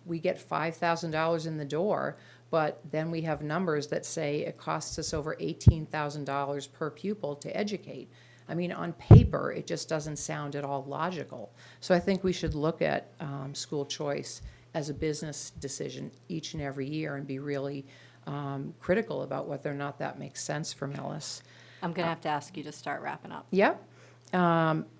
we get $5,000 in the door, but then we have numbers that say it costs us over $18,000 per pupil to educate. I mean, on paper, it just doesn't sound at all logical. So I think we should look at school choice as a business decision each and every year and be really critical about whether or not that makes sense for Millis. I'm going to have to ask you to start wrapping up. Yep.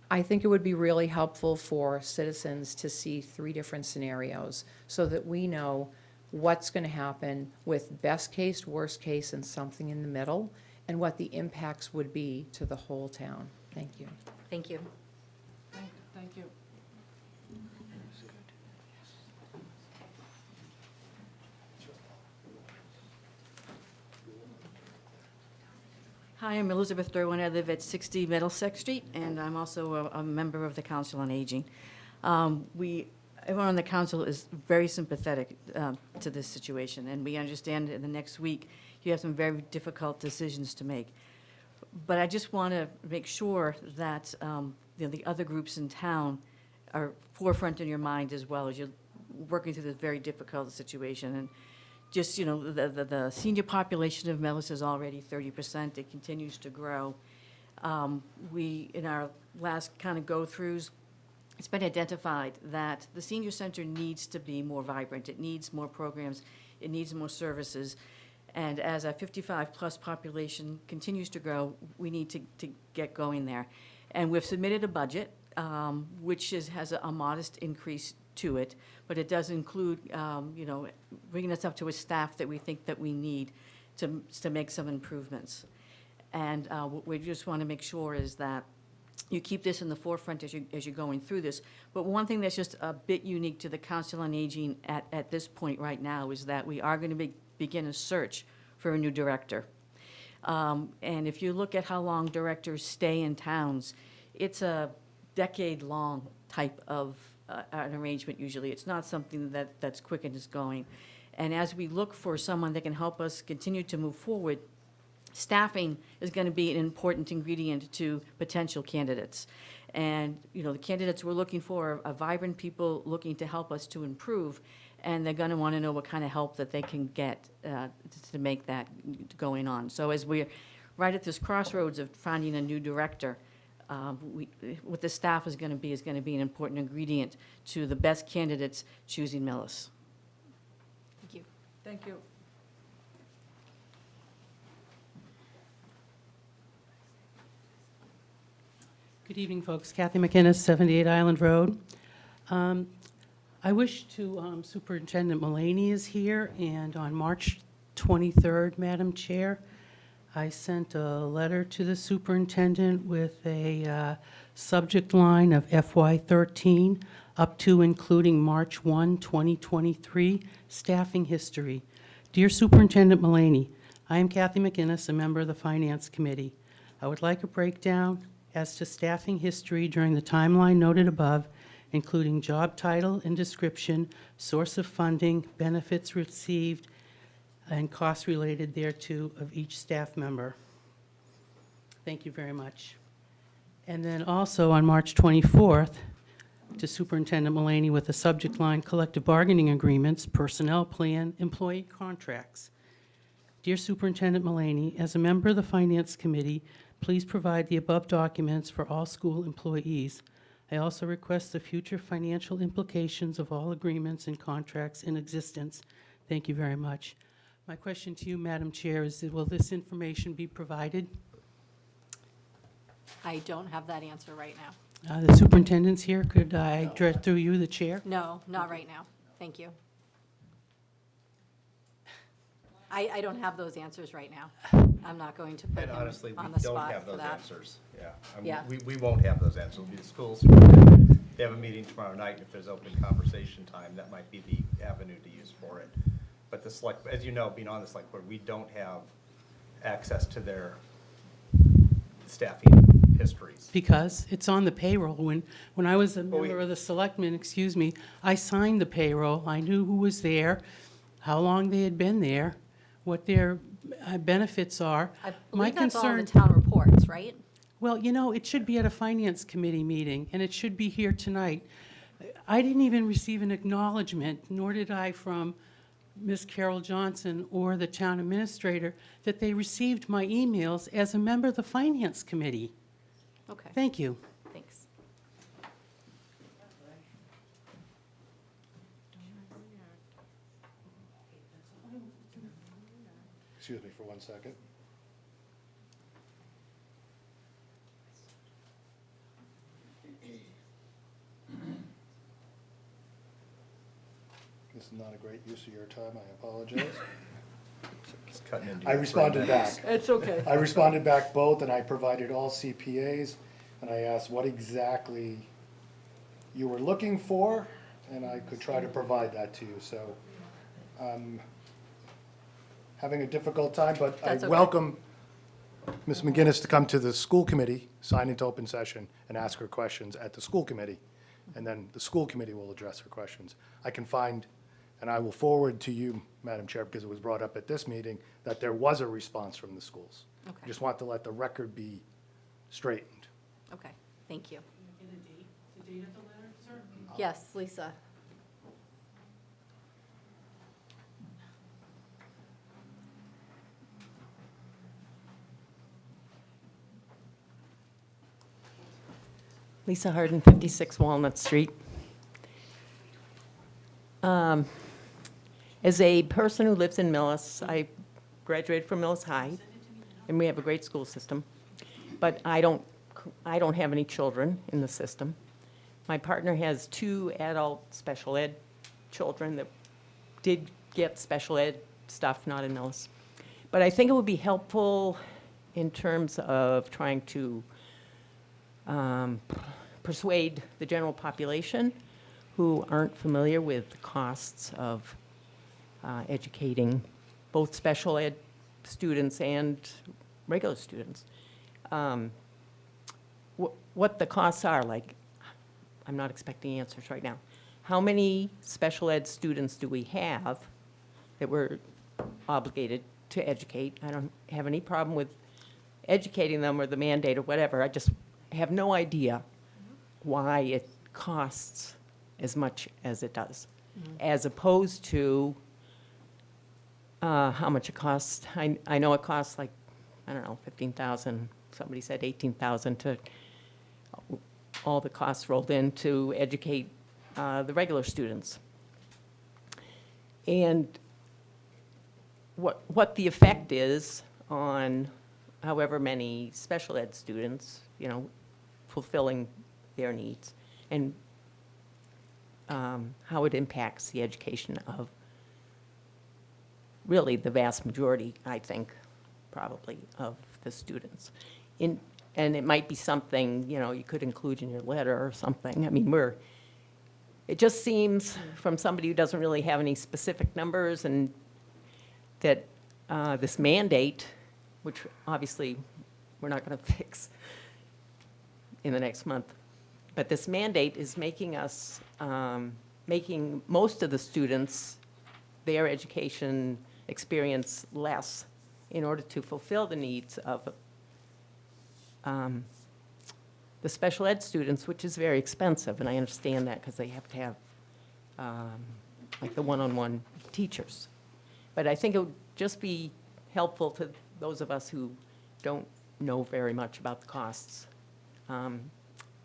I think it would be really helpful for citizens to see 3 different scenarios so that we know what's going to happen with best case, worst case, and something in the middle, and what the impacts would be to the whole town. Thank you. Thank you. Thank you. Hi, I'm Elizabeth Derwin. I live at 60 Middlesex Street, and I'm also a member of the Council on Aging. Everyone on the council is very sympathetic to this situation, and we understand in the next week you have some very difficult decisions to make. But I just want to make sure that the other groups in town are forefront in your mind as well as you're working through this very difficult situation. And just, the senior population of Millis is already 30%. It continues to grow. We, in our last kind of go-throughs, it's been identified that the senior center needs to be more vibrant. It needs more programs. It needs more services. And as our 55-plus population continues to grow, we need to get going there. And we've submitted a budget, which has a modest increase to it, but it does include, bringing us up to a staff that we think that we need to make some improvements. And what we just want to make sure is that you keep this in the forefront as you're going through this. But one thing that's just a bit unique to the Council on Aging at this point right now is that we are going to begin a search for a new director. And if you look at how long directors stay in towns, it's a decade-long type of an arrangement usually. It's not something that's quick and is going. And as we look for someone that can help us continue to move forward, staffing is going to be an important ingredient to potential candidates. And, the candidates we're looking for are vibrant people looking to help us to improve, and they're going to want to know what kind of help that they can get to make that going on. So as we're right at this crossroads of finding a new director, what the staff is going to be an important ingredient to the best candidates choosing Millis. Thank you. Thank you. Good evening, folks. Kathy McInnes, 78 Island Road. I wish to, Superintendent Mullaney is here, and on March 23rd, Madam Chair, I sent a letter to the superintendent with a subject line of FY13 up to including March 1, 2023, staffing history. Dear Superintendent Mullaney, I am Kathy McInnes, a member of the Finance Committee. I would like a breakdown as to staffing history during the timeline noted above, including job title and description, source of funding, benefits received, and costs related thereto of each staff member. Thank you very much. And then also on March 24th, to Superintendent Mullaney with the subject line, collective bargaining agreements, personnel plan, employee contracts. Dear Superintendent Mullaney, as a member of the Finance Committee, please provide the above documents for all school employees. I also request the future financial implications of all agreements and contracts in existence. Thank you very much. My question to you, Madam Chair, is will this information be provided? I don't have that answer right now. The superintendent's here. Could I direct through you, the chair? No, not right now. Thank you. I don't have those answers right now. I'm not going to put And him honestly, on we the don't spot have for those that. answers, yeah. Yeah. We won't have those answers. It'll be the schools. They have a meeting tomorrow night, and if there's open conversation time, that might be the avenue to use for it. But the select, as you know, being on the select board, we don't have access to their staffing histories. Because it's on the payroll. When I was a member of the selectmen, I signed the payroll. I knew who was there, how long they had been there, what their benefits are. I My believe that's all in the concern, town reports, right? well, it should be at a finance committee meeting, and it should be here tonight. I didn't even receive an acknowledgement, nor did I from Ms. Carol Johnson or the town administrator, that they received my emails as a member of the finance committee. Okay. Thank you. Thanks. Excuse me for 1 second. This is not a great use of your time, I apologize. It's cutting into I your responded 3 back. minutes. It's okay. I responded back both, and I provided all CPAs, and I asked what exactly you were looking for, and I could try to provide that to you, so I'm having a difficult time, but I That's okay. welcome Ms. McGinnis to come to the school committee, sign into open session, and ask her questions at the school committee, and then the school committee will address her questions. I can find, and I will forward to you, Madam Chair, because it was brought up at this meeting, that there was a response from the schools. Okay. I just want to let the record be straightened. Okay, thank you. The date of the letter, sir? Yes, Lisa. Lisa Harden, 56 Walnut Street. As a person who lives in Millis, I graduated from Millis High, and we have a great school system, but I don't have any children in the system. My partner has 2 adult special ed children that did get special ed stuff, not in Millis. But I think it would be helpful in terms of trying to persuade the general population who aren't familiar with the costs of educating both special ed students and regular students. What the costs are, like, I'm not expecting answers right now. How many special ed students do we have that we're obligated to educate? I don't have any problem with educating them or the mandate or whatever. I just have no idea why it costs as much as it does, as opposed to how much it costs. I know it costs like, I don't know, 15,000. Somebody said 18,000 to all the costs rolled in to educate the regular students. And what the effect is on however many special ed students, you know, fulfilling their needs, and how it impacts the education of really the vast majority, I think, probably, of the students. And it might be something, you know, you could include in your letter or something. I mean, it just seems from somebody who doesn't really have any specific numbers, and that this mandate, which obviously we're not going to fix in the next month, but this mandate is making us, making most of the students, their education experience less in order to fulfill the needs of the special ed students, which is very expensive, and I understand that because they have to have like the one-on-one teachers. But I think it would just be helpful to those of us who don't know very much about the costs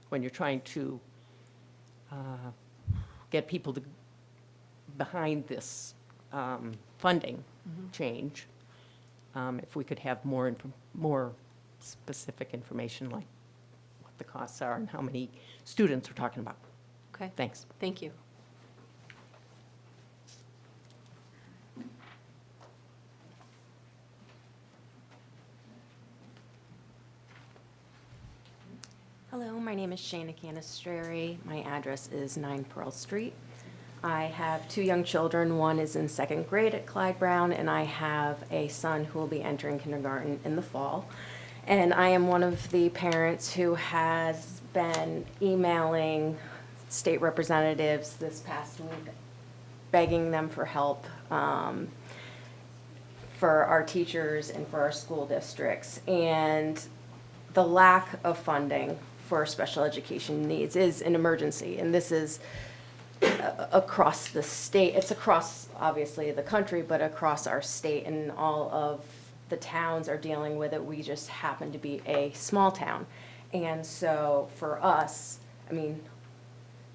when you're trying to get people behind this funding change. If we could have more specific information, like what the costs are and how many students we're talking about. Okay. Thanks. Thank you. Hello, my name is Shana Canistrari. My address is 9 Pearl Street. I have 2 young children. One is in 2nd grade at Clyde Brown, and I have a son who will be entering kindergarten in the fall. And I am one of the parents who has been emailing state representatives this past week, begging them for help for our teachers and for our school districts. And the lack of funding for special education needs is an emergency, and this is across the state. It's across, obviously, the country, but across our state, and all of the towns are dealing with it. We just happen to be a small town. And so for us, I mean,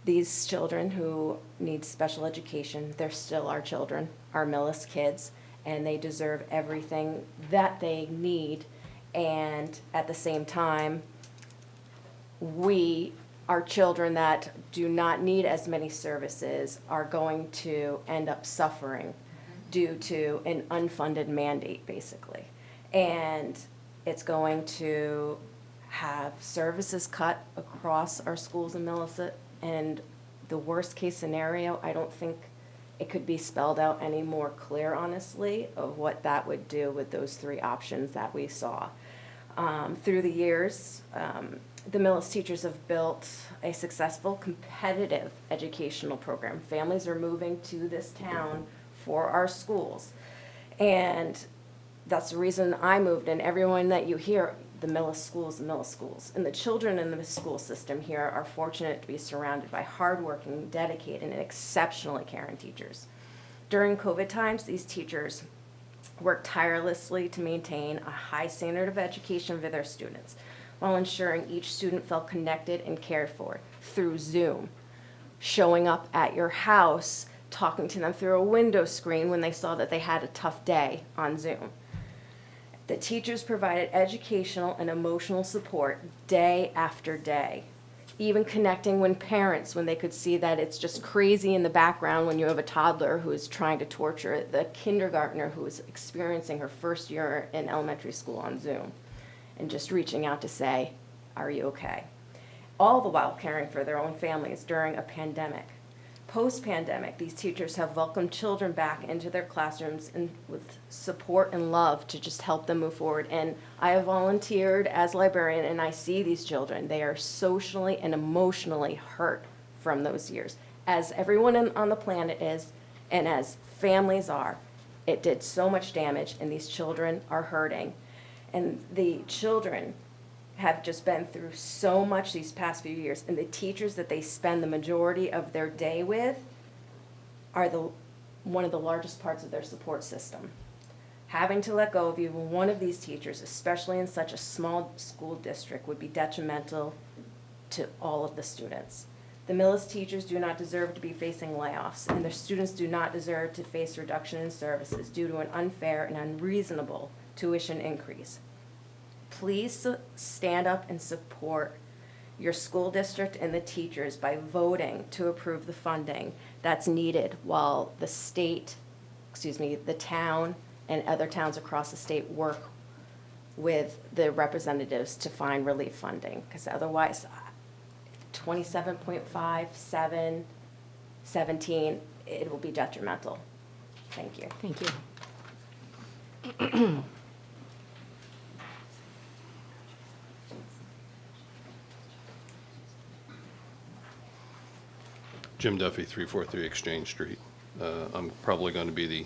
these children who need special education, they're still our children, our Millis kids, and they deserve everything that they need. And at the same time, our children that do not need as many services are going to end up suffering due to an unfunded mandate, basically. And it's going to have services cut across our schools in Millicent. And the worst case scenario, I don't think it could be spelled out any more clear, honestly, of what that would do with those 3 options that we saw. Through the years, the Millis teachers have built a successful, competitive educational program. Families are moving to this town for our schools. And that's the reason I moved, and everyone that you hear, the Millis schools, the Millis schools. And the children in the school system here are fortunate to be surrounded by hardworking, dedicated, and exceptionally caring teachers. During COVID times, these teachers worked tirelessly to maintain a high standard of education for their students. while ensuring each student felt connected and cared for through Zoom, showing up at your house, talking to them through a window screen when they saw that they had a tough day on Zoom. The teachers provided educational and emotional support day after day, even connecting when they could see that it's just crazy in the background when you have a toddler who is trying to torture the kindergartner who is experiencing her first year in elementary school on Zoom, and just reaching out to say, are you okay? All the while caring for their own families during a pandemic. Post-pandemic, these teachers have welcomed children back into their classrooms and with support and love to just help them move forward. And I have volunteered as librarian, and I see these children. They are socially and emotionally hurt from those years, as everyone on the planet is, and as families are. It did so much damage, and these children are hurting. And the children have just been through so much these past few years, and the teachers that they spend the majority of their day with are one of the largest parts of their support system. Having to let go of even one of these teachers, especially in such a small school district, would be detrimental to all of the students. The Millis teachers do not deserve to be facing layoffs, and their students do not deserve to face reduction in services due to an unfair and unreasonable tuition increase. Please stand up and support your school district and the teachers by voting to approve the funding that's needed while the town and other towns across the state work with the representatives to find relief funding. Because otherwise, 27.5, 7, 17, it will be detrimental. Thank you. Thank you. Jim Duffy, 343 Exchange Street. I'm probably going to be the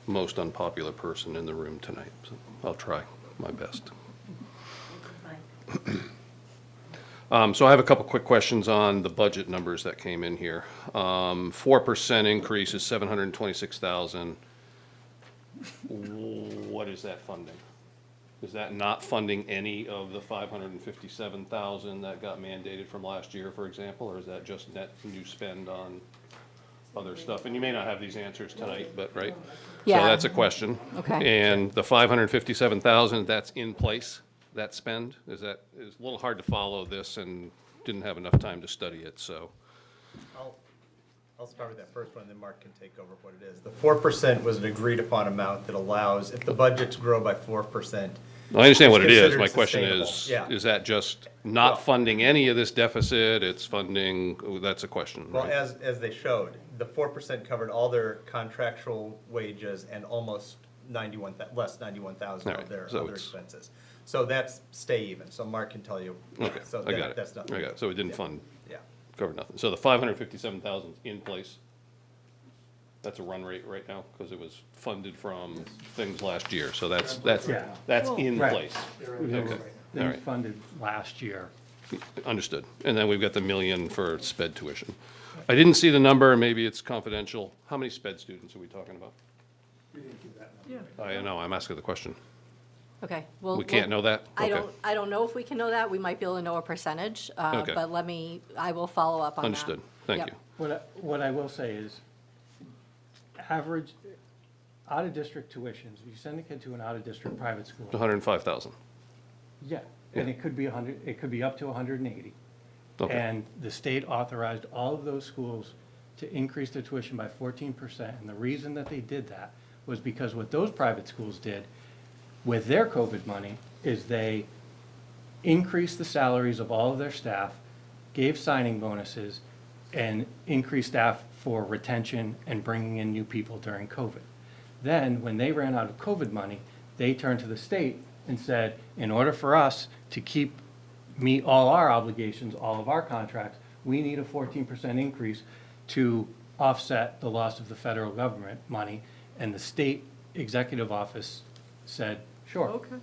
most unpopular person in the room tonight, so I'll try my best. So I have a couple quick questions on the budget numbers that came in here. 4% increase is $726,000. What is that funding? Is that not funding any of the $557,000 that got mandated from last year, for example, or is that just net new spend on other stuff? And you may not have these answers tonight, but, right? Yeah. So that's a question. Okay. And the $557,000, that's in place, that spend? It's a little hard to follow this and didn't have enough time to study it, so. I'll start with that first one, and then Mark can take over what it is. The 4% was an agreed-upon amount that allows, if the budgets grow by 4%. I understand what it is. considered My question sustainable. is that just not funding any of this deficit? It's funding, that's a question, Well, right? as they showed, the 4% covered all their contractual wages and almost less 91,000 All of right, their so other it's- expenses. So that's stay even, so Mark can tell you. Okay, So I got it. that's nothing. I got it. So it didn't Yeah. fund, Yeah. cover nothing. So the 557,000 in place? That's a run rate right now, because it was funded from things last year, so that's in Right. place. Okay, all right, funded last year. understood. And then we've got the $1 million for sped tuition. I didn't see the number, and maybe it's confidential. How many sped students are we talking about? I know, I'm asking the question. Okay. We can't know that? I Okay. don't know if we can know that. We might be able to know a percentage, Okay. but I will follow up on that. Understood, thank Yep. you. What I will say is, average out-of-district tuitions, you send a kid to an out-of-district private school. 105,000. Yeah, and it could be it could be up to 180. Okay. And the state authorized all of those schools to increase their tuition by 14%. And the reason that they did that was because what those private schools did with their COVID money is they increased the salaries of all of their staff, gave signing bonuses, and increased staff for retention and bringing in new people during COVID. Then, when they ran out of COVID money, they turned to the state and said, in order for us to meet all our obligations, all of our contracts, we need a 14% increase to offset the loss of the federal government money. And the state executive office said, sure. Okay.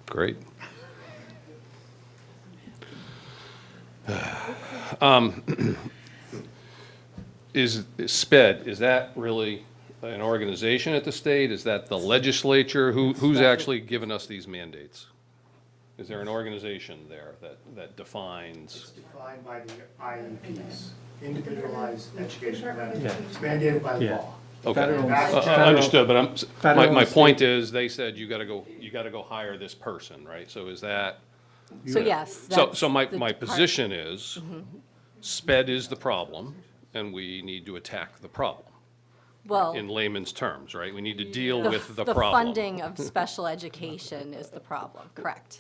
Great. Is SPED, is that really an organization at the state? Is that the legislature? Who's actually given us these mandates? Is there an organization there that It's defines? defined by the IEPs, individualized education plan. Yeah. It's mandated by Yeah. law. Okay, Federal- understood, but federal my and point state- is, they said you gotta go hire this person, right? So is that? So yes, So, that's so my the part- position is, sped is the problem, and we need to attack the problem, Well, in layman's terms, right? We need to deal the with the the problem. funding of special education is the problem, correct?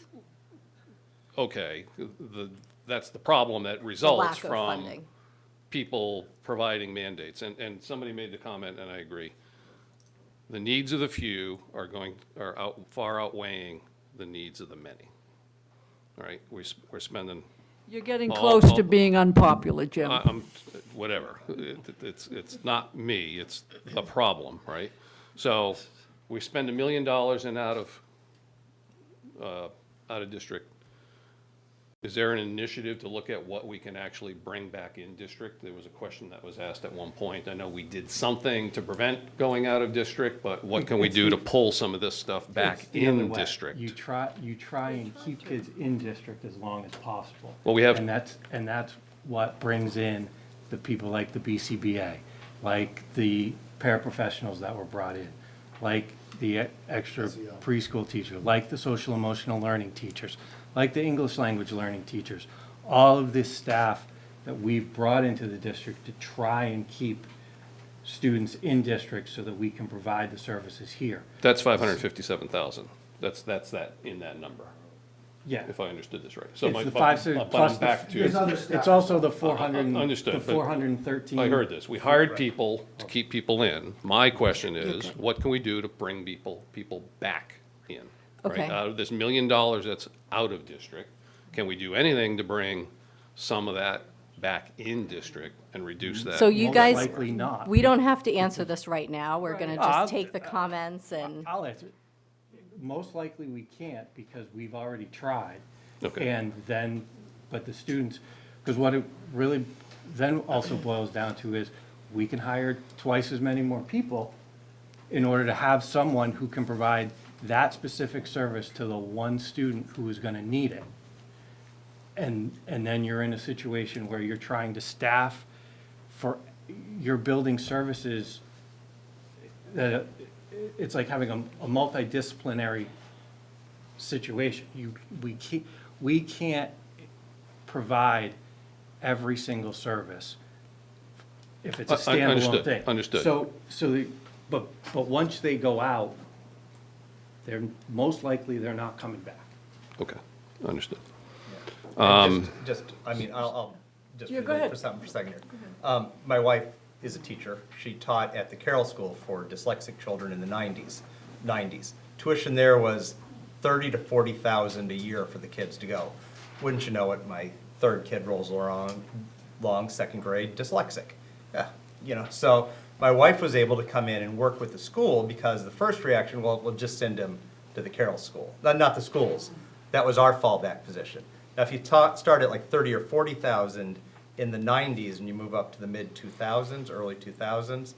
Okay, that's the problem that The results lack of from funding. people providing mandates. And somebody made the comment, and I agree. The needs of the few are far outweighing the needs of the many. All right, we're spending. You're getting All- close to all- being unpopular, Jim. Whatever. It's not me, it's the problem, right? So we spend $1 million in out of district. Is there an initiative to look at what we can actually bring back in district? There was a question that was asked at one point. I know we did something to prevent going out of district, but what can we do to pull some of this stuff back It's the other in way. district? You try and keep kids in district as long as possible. Well, we have- And that's what brings in the people like the BCBA, like the paraprofessionals that were brought in, like the extra preschool teacher, like the social emotional learning teachers, like the English language learning teachers. All of this staff that we've brought into the district to try and keep students in district so that we can provide the services here. That's 557,000. That's that, in that number, Yeah. if I understood this right. So It's my- the but- 560 but plus I'm back to. it's also the 400, Understood, the but 413. I heard this. We hired people to keep people in. My question is, what can we do to bring people back in? Right? Okay. Out of this $1 million that's out of district, can we do anything to bring some of that back in district and reduce that? So you Most guys, likely not. we don't have to answer this right now. We're going to I'll- just take the comments and, I'll answer. Most likely we can't because we've already tried. Okay. And then, but the students, because what it really then also boils down to is we can hire twice as many more people in order to have someone who can provide that specific service to the one student who is going to need it. And then you're in a situation where you're trying to staff for, you're building services that, it's like having a multidisciplinary situation. We can't provide every single service if it's a standalone Understood, thing. understood. But once they go out, most likely they're not coming back. Okay, understood. And I mean, I'll just Yeah, go relate ahead. for something for a second here. My wife is a teacher. She taught at the Carroll School for dyslexic children in the 90s. Tuition there was $30,000 to $40,000 a year for the kids to go. Wouldn't you know it, my third kid rolls along, second grade, dyslexic. Yeah, so my wife was able to come in and work with the school because the first reaction, well, we'll just send him to the Carroll School. Not the schools. That was our fallback position. Now, if you start at like 30 or 40,000 in the 90s and you move up to the mid-2000s, early 2000s,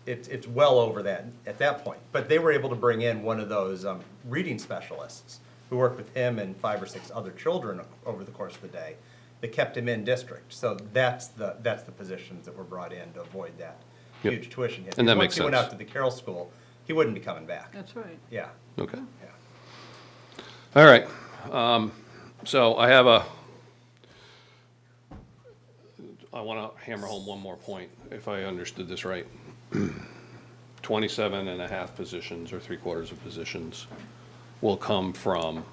it's well over that at that point. But they were able to bring in one of those reading specialists who worked with him and 5 or 6 other children over the course of the day. They kept him in district. So that's the positions that were brought in to avoid that Yep. huge tuition hit. And that Because makes once he went sense. out to the Carroll School, he wouldn't be coming back. That's right. Yeah. Okay. Yeah. All right. So I want to hammer home one more point, if I understood this right. 27 and a half positions or 3/4 of positions will come from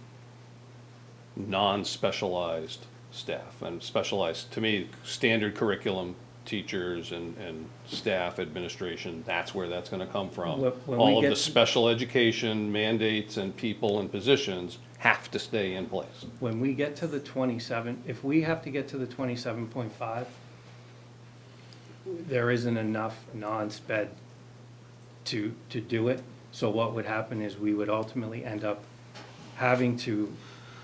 non-specialized staff. And specialized, to me, standard curriculum teachers and staff administration, that's where that's going to come from. When we All of get the to- special education mandates and people and positions have to stay in place. When we get to the 27, if we have to get to the 27.5, there isn't enough non-sped to do it. So what would happen is we would ultimately end up having to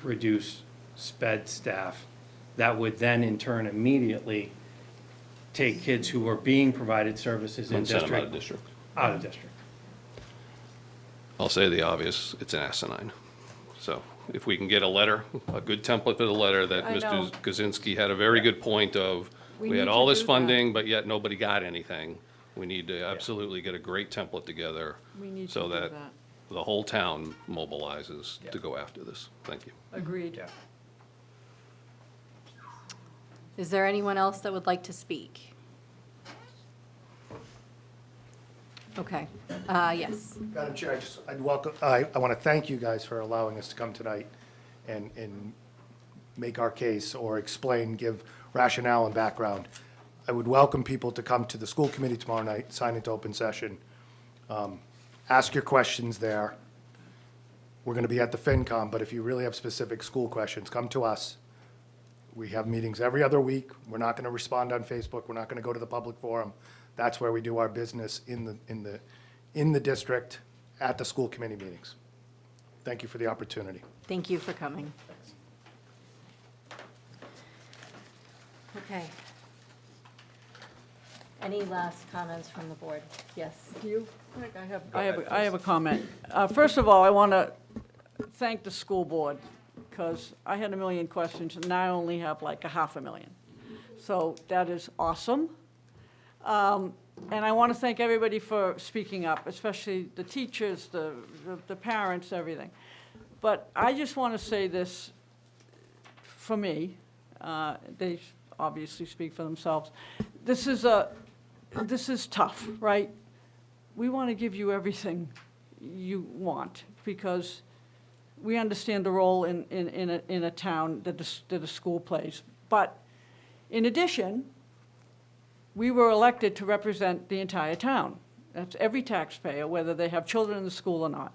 reduce sped staff. That would then in turn immediately take kids who are being provided services in And send district. them out of district. Out of district. I'll say the obvious, it's an asinine. So if we can get a letter, a good template for the letter that I know. Mr. Kaczynski had a very good point of, We we had need all to this do that. funding, but yet nobody got anything. We need to absolutely get a great template together We need to so do that that. the whole town mobilizes to go after this. Thank you. Agreed. Is there anyone else that would like to speak? Okay, yes. Madam Chair, I'd welcome, I want to thank you guys for allowing us to come tonight and make our case or explain, give rationale and background. I would welcome people to come to the school committee tomorrow night, sign into open session. Ask your questions there. We're going to be at the FinCom, but if you really have specific school questions, come to us. We have meetings every other week. We're not going to respond on Facebook. We're not going to go to the public forum. That's where we do our business in the district at the school committee meetings. Thank you for the opportunity. Thank you for coming. Okay. Any last comments from the board? Yes. You? I have a comment. First of all, I want to thank the school board, because I had 1 million questions, and now I only have like 500,000. So that is awesome. And I want to thank everybody for speaking up, especially the teachers, the parents, everything. But I just want to say this, for me, they obviously speak for themselves. This is tough, right? We want to give you everything you want, because we understand the role in a town that a school plays. But in addition, we were elected to represent the entire town. That's every taxpayer, whether they have children in the school or not.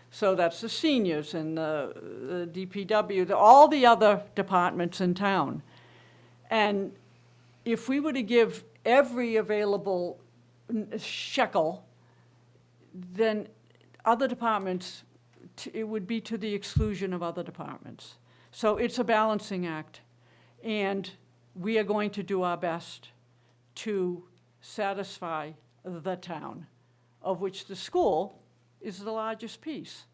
So that's the seniors and the DPW, all the other departments in town. And if we were to give every available shekel, then other departments, it would be to the exclusion of other departments. So it's a balancing act. And we are going to do our best to satisfy the town, of which the school is the largest piece.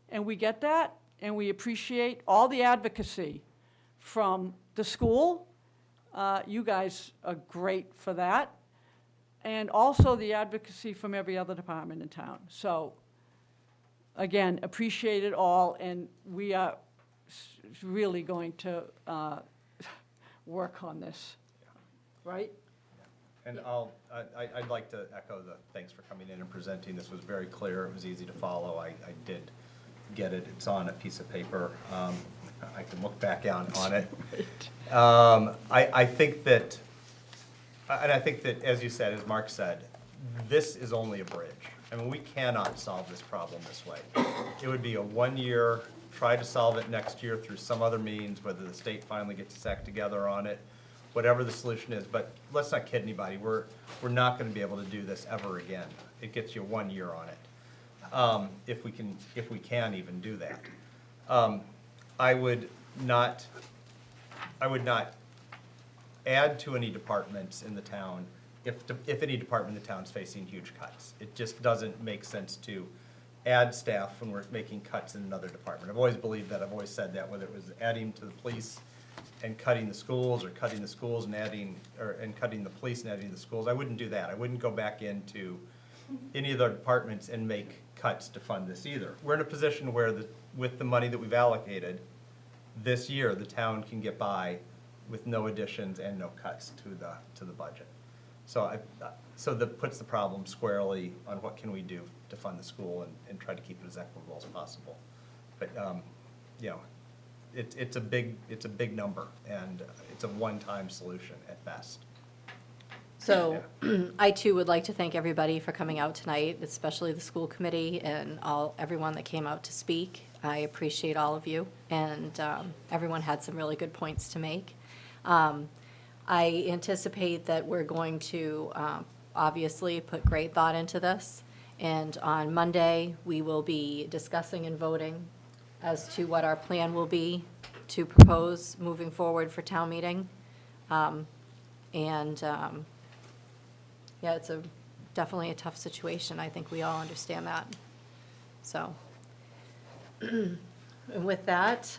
And we get that, and we appreciate all the advocacy from the school. You guys are great for that. And also the advocacy from every other department in town. So, again, appreciate it all, and we are really going to work on this, right? And I'd like to echo the thanks for coming in and presenting. This was very clear. It was easy to follow. I did get it. It's on a piece of paper. I can look back on it. I think that, as you said, as Mark said, this is only a bridge. I mean, we cannot solve this problem this way. It would be a 1-year, try to solve it next year through some other means, whether the state finally gets its act together on it, whatever the solution is. But let's not kid anybody. We're not going to be able to do this ever again. It gets you 1 year on it, if we can even do that. I would not add to any departments in the town if any department in the town is facing huge cuts. It just doesn't make sense to add staff when we're making cuts in another department. I've always believed that. I've always said that, whether it was adding to the police and cutting the schools, or cutting the schools and cutting the police and adding the schools. I wouldn't do that. I wouldn't go back into any of the departments and make cuts to fund this either. We're in a position where with the money that we've allocated this year, the town can get by with no additions and no cuts to the budget. So that puts the problem squarely on what can we do to fund the school and try to keep it as equitable as possible. But you know, it's a big number, and it's a one-time solution at best. So I too would like to thank everybody for coming out tonight, especially the school committee and everyone that came out to speak. I appreciate all of you, and everyone had some really good points to make. I anticipate that we're going to obviously put great thought into this, and on Monday, we will be discussing and voting as to what our plan will be to propose moving forward for town meeting. Yeah, it's definitely a tough situation. I think we all understand that. So, And with that,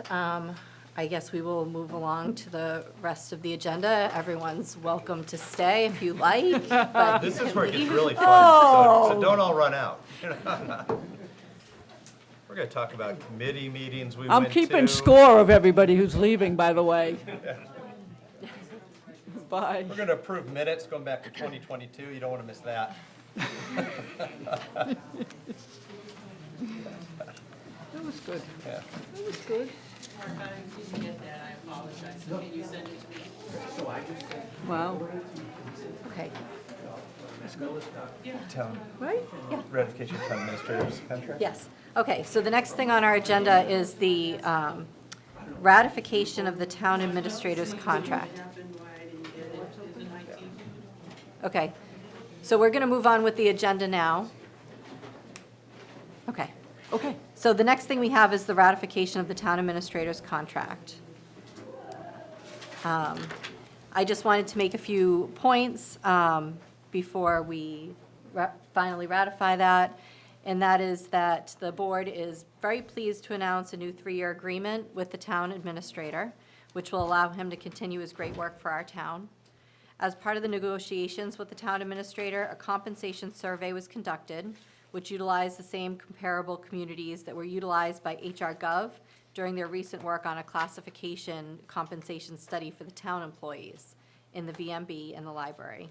I guess we will move along to the rest of the agenda. Everyone's welcome to stay if you like, but you This is can where it gets leave. really fun, so don't all run out. We're gonna talk about committee meetings we went I'm to. keeping score of everybody who's leaving, by the way. Bye. We're gonna approve minutes going back to 2022. You don't wanna miss that. That was good. Yeah. That was good. Wow. Okay. Town, Right? ratification of town administrator's contract? Yes. Okay, so the next thing on our agenda is the ratification of the town administrator's contract. Okay, so we're going to move on with the agenda now. Okay. Okay. So the next thing we have is the ratification of the town administrator's contract. I just wanted to make a few points before we finally ratify that, and that is that the board is very pleased to announce a new 3-year agreement with the town administrator, which will allow him to continue his great work for our town. As part of the negotiations with the town administrator, a compensation survey was conducted, which utilized the same comparable communities that were utilized by HR Gov during their recent work on a classification compensation study for the town employees in the VMB and the library.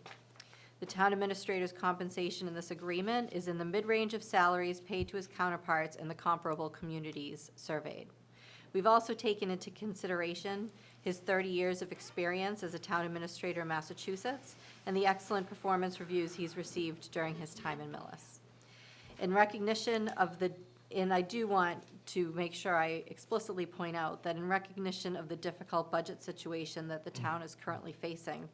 The town administrator's compensation in this agreement is in the mid-range of salaries paid to his counterparts in the comparable communities surveyed. We've also taken into consideration his 30 years of experience as a town administrator in Massachusetts and the excellent performance reviews he's received during his time in Millis. In recognition of the, and I do want to make sure I explicitly point out that in recognition of the difficult budget situation that the town is currently facing,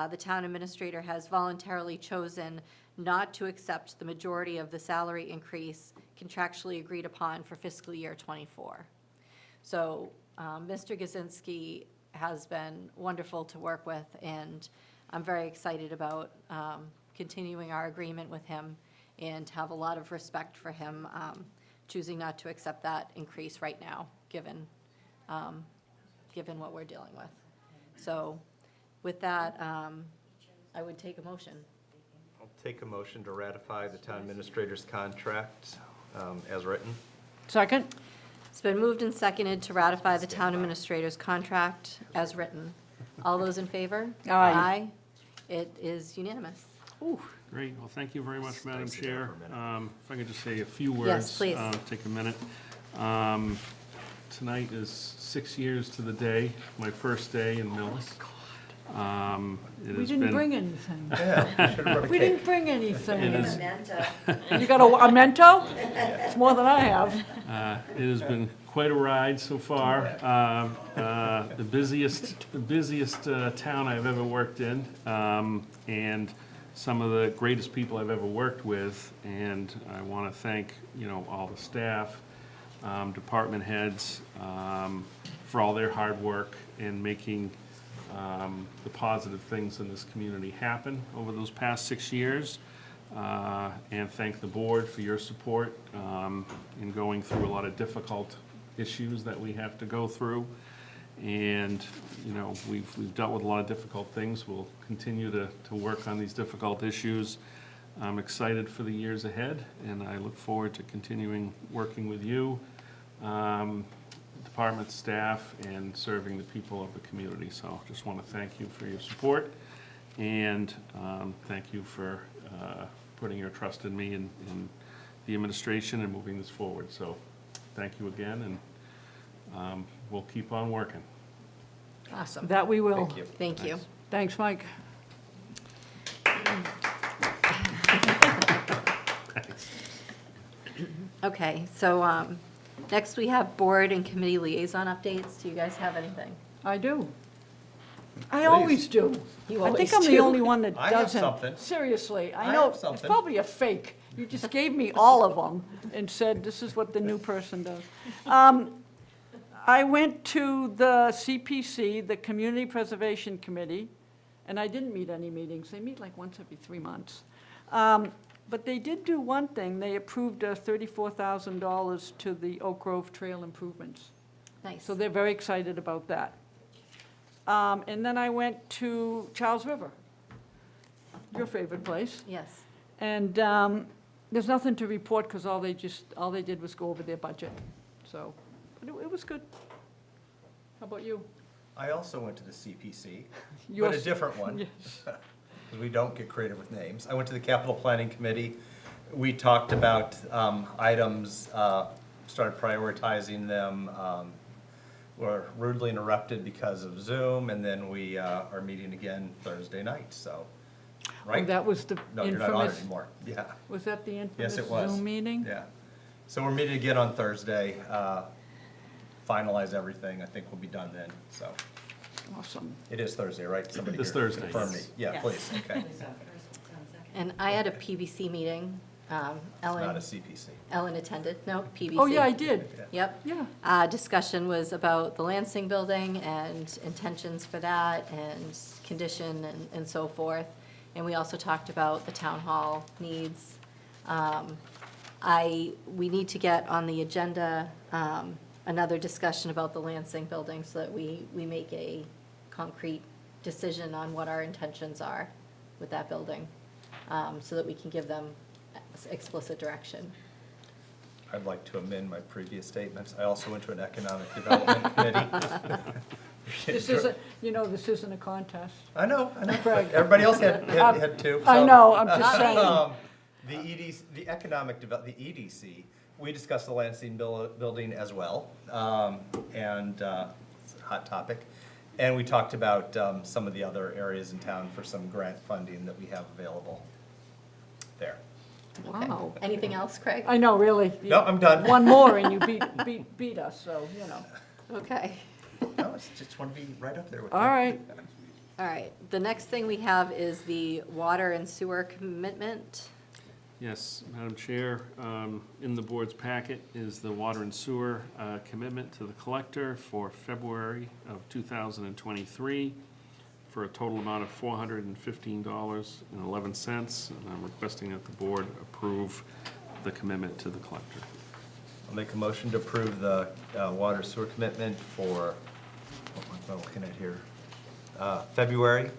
the town administrator has voluntarily chosen not to accept the majority of the salary increase contractually agreed upon for fiscal year '24. So Mr. Gazinski has been wonderful to work with, and I'm very excited about continuing our agreement with him and have a lot of respect for him choosing not to accept that increase right now, given what we're dealing with. So with that, I would take a motion. I'll take a motion to ratify the town administrator's contract as written. Second? It's been moved and seconded to ratify the town administrator's contract as written. All those in favor? Aye. It is unanimous. Great, well, thank you very much, Madam Chair. If I could just say a few words. Yes, please. Take a minute. Tonight is 6 years to the day, my first day in Millis. We didn't bring anything. Yeah, should've brought a We cake. didn't bring anything. It is- You got a memento? It's more than I have. It has been quite a ride so far. The busiest town I've ever worked in, and some of the greatest people I've ever worked with. And I want to thank, all the staff, department heads, for all their hard work in making the positive things in this community happen over those past 6 years. And thank the board for your support in going through a lot of difficult issues that we have to go through. And, we've dealt with a lot of difficult things. We'll continue to work on these difficult issues. I'm excited for the years ahead, and I look forward to continuing working with you, department staff, and serving the people of the community. So just want to thank you for your support, and thank you for putting your trust in me and the administration and moving this forward. So thank you again, and we'll keep on working. Awesome. That we will. Thank you. Thank you. Thanks, Mike. Okay, so next we have board and committee liaison updates. Do you guys have anything? I do. I always do. You I always think I'm the do. only one that I have doesn't. something. Seriously, I I know, have it's something. probably a fake. You just gave me all of them and said, this is what the new person does. I went to the CPC, the Community Preservation Committee, and I didn't meet any meetings. They meet like once every 3 months. But they did do one thing, they approved $34,000 to the Oak Grove Trail improvements. Nice. So they're very excited about that. And then I went to Charles River, your favorite place. Yes. And there's nothing to report because all they did was go over their budget. So, but it was good. How about you? I also went to the CPC, but a Yours- different one. Yes. Because we don't get creative with names. I went to the Capital Planning Committee. We talked about items, started prioritizing them. Were rudely interrupted because of Zoom, and then we are meeting again Thursday night, so, right? Oh, that was the No, you're not on it infamous, anymore, yeah. was that the infamous Yes, it was. Zoom meeting? Yeah. So we're meeting again on Thursday, finalize everything. I think we'll be done then, so. Awesome. It is Thursday, right? Somebody It's here Thursday. confirm me. Yeah, please, okay. And I had a PBC meeting. Not a Ellen, CPC. Ellen attended, no, PBC. Oh, yeah, I did. Yep. Yeah. Discussion was about the Lansing building and intentions for that and condition and so forth. And we also talked about the town hall needs. We need to get on the agenda another discussion about the Lansing building so that we make a concrete decision on what our intentions are with that building, so that we can give them explicit direction. I'd like to amend my previous statements. I also went to an economic development committee. This isn't, this isn't a contest. I know, Craig. but everybody else had two. I so- know, I'm just saying. The EDC, the the EDC, we discussed the Lansing building as well, and it's a hot topic. And we talked about some of the other areas in town for some grant funding that we have available there. Okay. Wow. Anything else, Craig? I know, really. No, I'm done. One more and you beat us, so, Okay. No, I just want to be right up there with All you. right. All right. The next thing we have is the water and sewer commitment. Yes, Madam Chair, in the board's packet is the water and sewer commitment to the collector for February of 2023 for a total amount of $415.11, and I'm requesting that the board approve the commitment to the collector. I'll make a motion to approve the water sewer commitment for, what am I looking at here? February,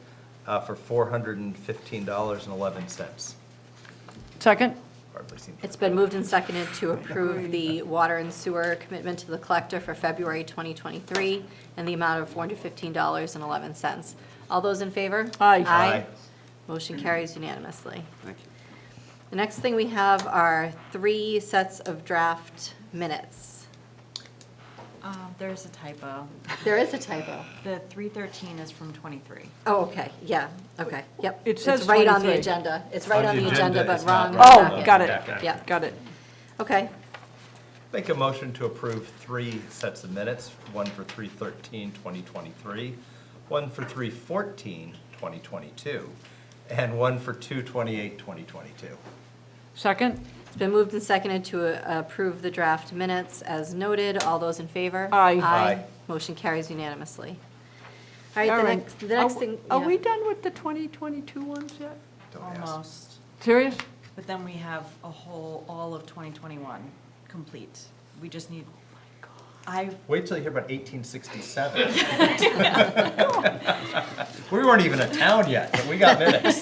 for $415.11. Second? Hardly seems It's been moved and seconded to approve the water and sewer commitment to the collector for February 2023 in the amount of $415.11. All those in favor? Aye. Aye. Motion carries unanimously. Thank you. The next thing we have are 3 sets of draft minutes. There's a typo. There is a typo. The 313 is from '23. Oh, okay, yeah, okay, yep. It says It's right on the 23. agenda. It's right on the agenda, but it's not wrong. right. Oh, packet. got it. Yeah, Got it. okay. Make a motion to approve 3 sets of minutes, one for 3/13/2023, one for 3/14/2022, and one for 2/28/2022. Second? It's been moved and seconded to approve the draft minutes as noted. All those in favor? Aye. Aye. Motion carries unanimously. All All right, right. the next thing. Are yeah. we done with the 2022 ones yet? Don't ask. Almost. Serious? But then we have all of 2021 complete. We just need, Wait till you hear about 1867. We weren't even a town yet, but we got minutes.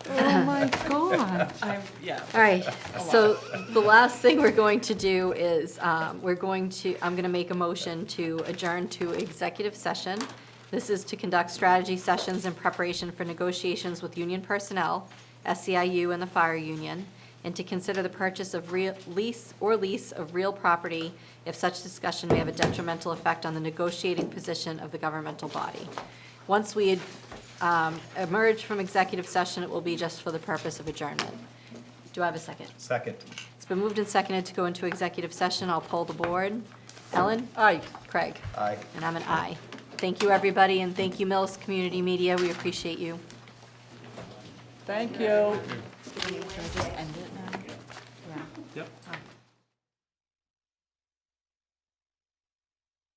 Oh, my God. yeah. All right, so the last thing we're going to do is, I'm going to make a motion to adjourn to executive session. This is to conduct strategy sessions in preparation for negotiations with union personnel, SEIU and the fire union, and to consider the purchase of lease of real property if such discussion may have a detrimental effect on the negotiating position of the governmental body. Once we emerge from executive session, it will be just for the purpose of adjournment. Do I have a second? Second. It's been moved and seconded to go into executive session. I'll poll the board. Ellen? Aye. Craig? Aye. And I'm an aye. Thank you, everybody, and thank you, Millis Community Media. We appreciate you. Thank you. Can I just end it now? Yeah. Yep.